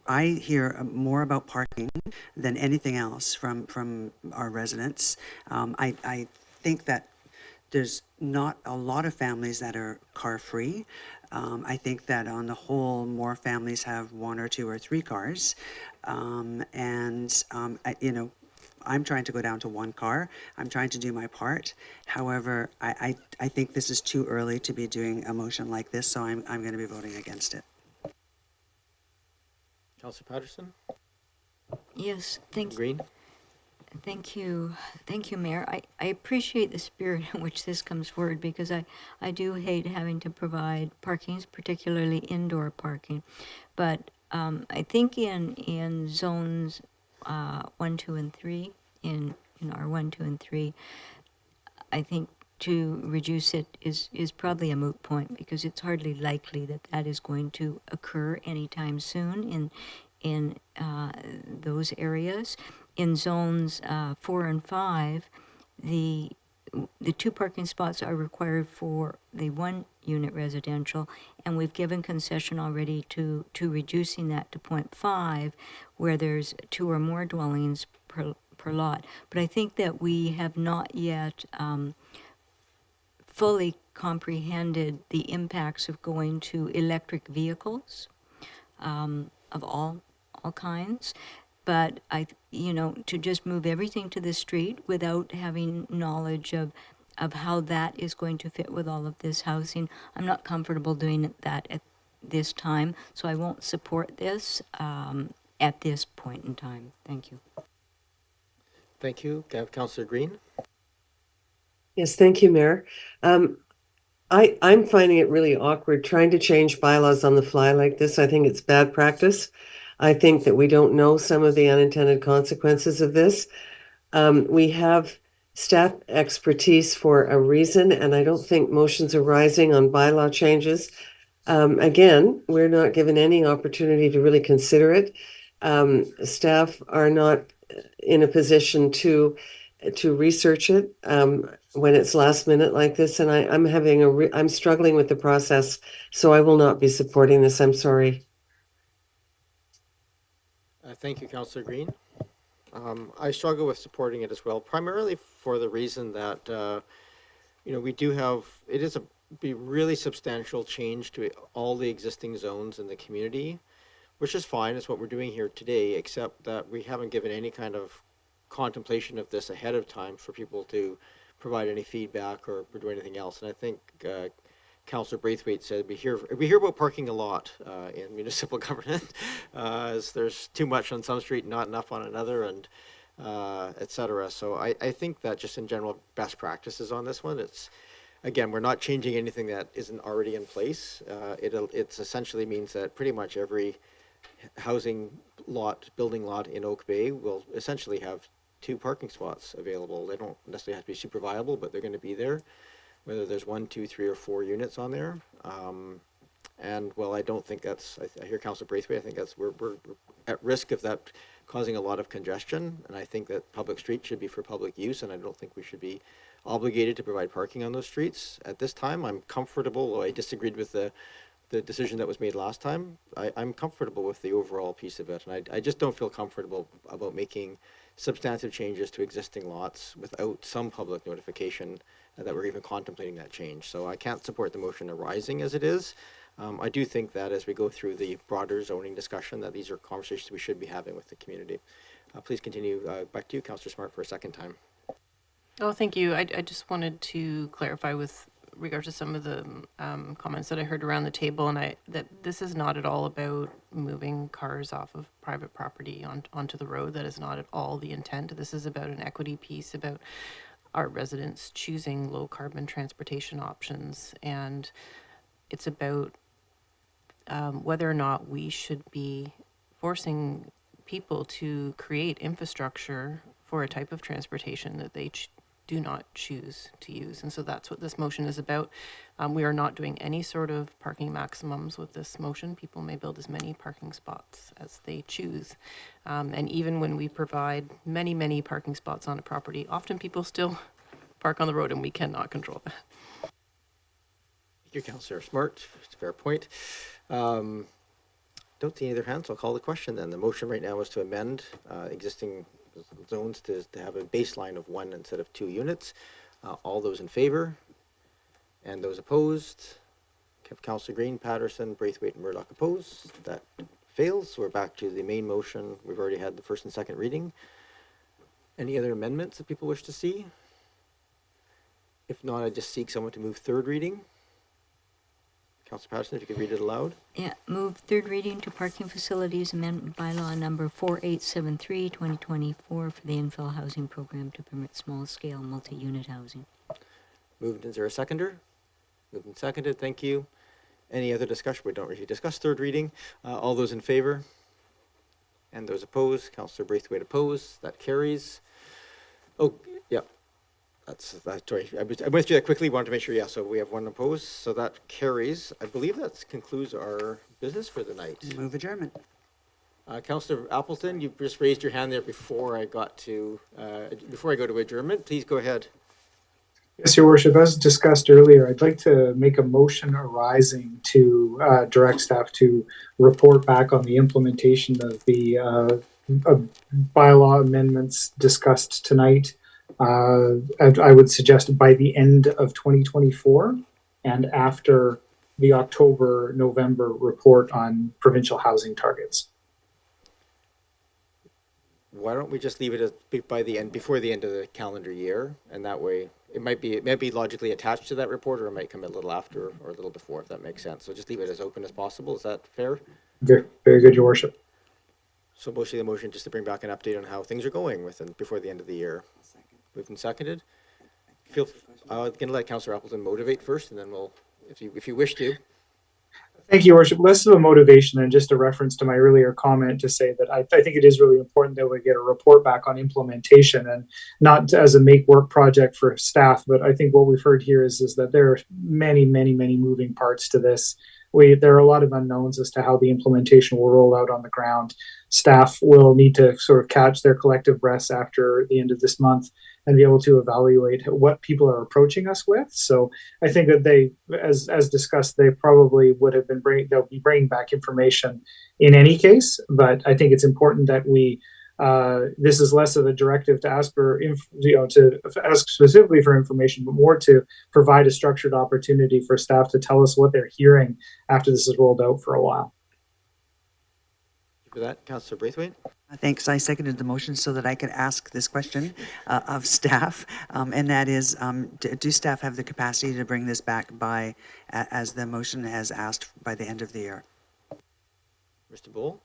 I hear more about parking than anything else from our residents. I think that there's not a lot of families that are car-free. I think that on the whole, more families have 1 or 2 or 3 cars. I'm trying to go down to 1 car. I'm trying to do my part. However, I think this is too early to be doing a motion like this, so I'm going to be voting against it. Councillor Patterson? Yes, thank you. Green? Thank you, Mayor. I appreciate the spirit in which this comes forward because I do hate having to provide parkings, particularly indoor parking. But I think in zones 1, 2, and 3, in our 1, 2, and 3, I think to reduce it is probably a moot point because it's hardly likely that is going to occur anytime soon in those areas. In zones 4 and 5, the the 2 parking spots are required for the 1-unit residential, and we've given concession already to reducing that to 0.5, where there's 2 or more dwellings per lot. But I think that we have not yet fully comprehended the impacts of going to electric vehicles of all kinds. But to just move everything to the street without having knowledge of how that is going to fit with all of this housing, I'm not comfortable doing that at this time. So I won't support this at this point in time. Thank you. Thank you. Councillor Green. Yes, thank you, Mayor. I'm finding it really awkward trying to change bylaws on the fly like this. I think it's bad practice. I think that we don't know some of the unintended consequences of this. We have staff expertise for a reason, and I don't think motions arising on bylaw changes. Again, we're not given any opportunity to really consider it. Staff are not in a position to research it when it's last minute like this, and I'm struggling with the process, so I will not be supporting this. I'm sorry. Thank you, Councillor Green. I struggle with supporting it as well, primarily for the reason that we do have, it is be really substantial change to all the existing zones in the community, which is fine. It's what we're doing here today, except that we haven't given any kind of contemplation of this ahead of time for people to provide any feedback or do anything else. And I think Councillor Braithwaite said we hear about parking a lot in municipal government, as there's too much on some street, not enough on another, and etc. So I think that just in general best practices on this one. It's again, we're not changing anything that isn't already in place. It essentially means that pretty much every housing lot, building lot in Oak Bay will essentially have 2 parking spots available. They don't necessarily have to be super viable, but they're going to be there, whether there's 1, 2, 3, or 4 units on there. And well, I don't think that's, I hear Councillor Braithwaite, I think that's, we're at risk of that causing a lot of congestion. And I think that public streets should be for public use, and I don't think we should be obligated to provide parking on those streets. At this time, I'm comfortable, I disagreed with the decision that was made last time. I'm comfortable with the overall piece of it, and I just don't feel comfortable about making substantive changes to existing lots without some public notification that we're even contemplating that change. So I can't support the motion arising as it is. I do think that as we go through the broader zoning discussion, that these are conversations we should be having with the community. Please continue. Back to you, Councillor Smart, for a second time. Oh, thank you. I just wanted to clarify with regards to some of the comments that I heard around the table, and that this is not at all about moving cars off of private property onto the road. That is not at all the intent. This is about an equity piece, about our residents choosing low carbon transportation options, and it's about whether or not we should be forcing people to create infrastructure for a type of transportation that they do not choose to use. And so that's what this motion is about. We are not doing any sort of parking maximums with this motion. People may build as many parking spots as they choose. And even when we provide many, many parking spots on a property, often people still park on the road, and we cannot control that. Thank you, Councillor Smart. It's a fair point. Don't see any other hands, so I'll call the question then. The motion right now is to amend existing zones to have a baseline of 1 instead of 2 units. All those in favor? And those opposed? Councillor Green, Patterson, Braithwaite, and Murdoch opposed. That fails. So we're back to the main motion. We've already had the first and second reading. Any other amendments that people wish to see? If not, I just seek someone to move third reading. Councillor Patterson, if you could read it aloud. Yeah, move third reading to parking facilities amendment bylaw number 4873 2024 for the infill housing program to permit small scale multi-unit housing. Moved. Is there a seconder? Moved and seconded. Thank you. Any other discussion? We don't really discuss third reading. All those in favor? And those opposed? Councillor Braithwaite opposed. That carries. Oh, yeah. That's sorry. I went through that quickly. Wanted to make sure. Yeah. So we have 1 opposed. So that carries. I believe that concludes our business for the night. Move adjournment. Councillor Appleton, you just raised your hand there before I got to before I go to adjournment. Please go ahead. Yes, Your Worship, as discussed earlier, I'd like to make a motion arising to direct staff to report back on the implementation of the bylaw amendments discussed tonight. I would suggest by the end of 2024 and after the October-November report on provincial housing targets. Why don't we just leave it as by the end, before the end of the calendar year, and that way it might be logically attached to that report, or it might come a little after or a little before, if that makes sense. So just leave it as open as possible. Is that fair? Very, very good, Your Worship. So mostly the motion just to bring back an update on how things are going before the end of the year. Moved and seconded. I'm going to let Councillor Appleton motivate first, and then we'll, if you wish to. Thank you, Your Worship. Less of a motivation and just a reference to my earlier comment to say that I think it is really important that we get a report back on implementation, and not as a make work project for staff, but I think what we've heard here is that there are many, many, many moving parts to this. There are a lot of unknowns as to how the implementation will roll out on the ground. Staff will need to sort of catch their collective breaths after the end of this month and be able to evaluate what people are approaching us with. So I think that they, as discussed, they probably would have they'll be bringing back information in any case. But I think it's important that we, this is less of a directive to ask for, to ask specifically for information, but more to provide a structured opportunity for staff to tell us what they're hearing after this is rolled out for a while. For that, Councillor Braithwaite. Thanks. I seconded the motion so that I could ask this question of staff, and that is, do staff have the capacity to bring this back by, as the motion has asked, by the end of the year? Mr. Bull?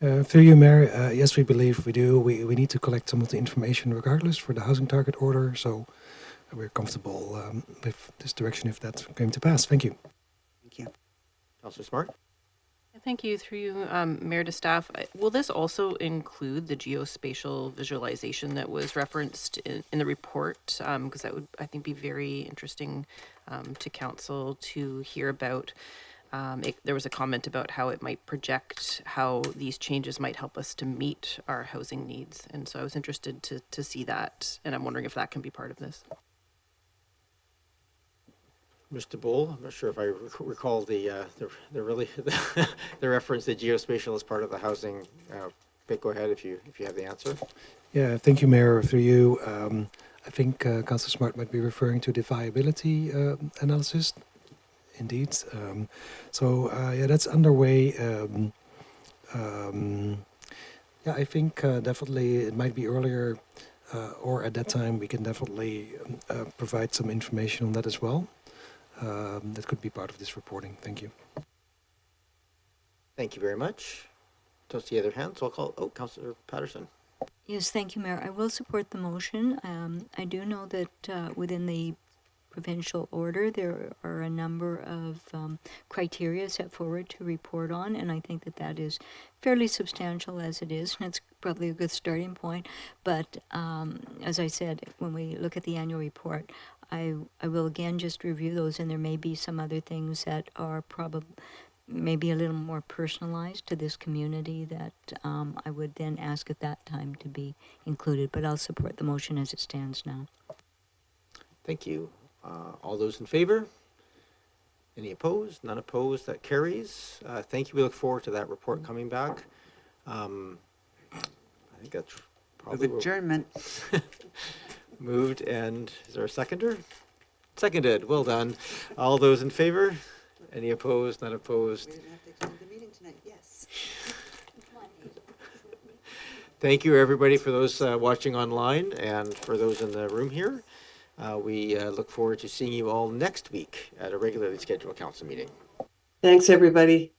Through you, Mayor, yes, we believe we do. We need to collect some of the information regardless for the housing target order, so we're comfortable with this direction if that's going to pass. Thank you. Thank you. Councillor Smart? Thank you. Through you, Mayor, to staff. Will this also include the geospatial visualization that was referenced in the report? Because that would, I think, be very interesting to council to hear about. There was a comment about how it might project how these changes might help us to meet our housing needs. And so I was interested to see that, and I'm wondering if that can be part of this. Mr. Bull, I'm not sure if I recall the really the reference to geospatial as part of the housing. But go ahead if you have the answer. Yeah, thank you, Mayor. Through you, I think Councillor Smart might be referring to the viability analysis. Indeed. Yeah, that's underway. Yeah, I think definitely it might be earlier, or at that time we can definitely provide some information on that as well. That could be part of this reporting. Thank you. Thank you very much. Don't see other hands, so I'll call, Councillor Patterson. Yes, thank you, Mayor. I will support the motion. I do know that within the provincial order, there are a number of criteria set forward to report on, and I think that that is fairly substantial as it is, and it's probably a good starting point. But as I said, when we look at the annual report, I will again just review those, and there may be some other things that are probably maybe a little more personalized to this community that I would then ask at that time to be included. But I'll support the motion as it stands now. Thank you. All those in favor? Any opposed? None opposed. That carries. Thank you. We look forward to that report coming back. I think that's probably adjournment. Moved, and is there a seconder? Seconded. Well done. All those in favor? Any opposed? Not opposed? We didn't have to extend the meeting tonight. Yes. Thank you, everybody, for those watching online and for those in the room here. We look forward to seeing you all next week at a regularly scheduled council meeting. Thanks, everybody.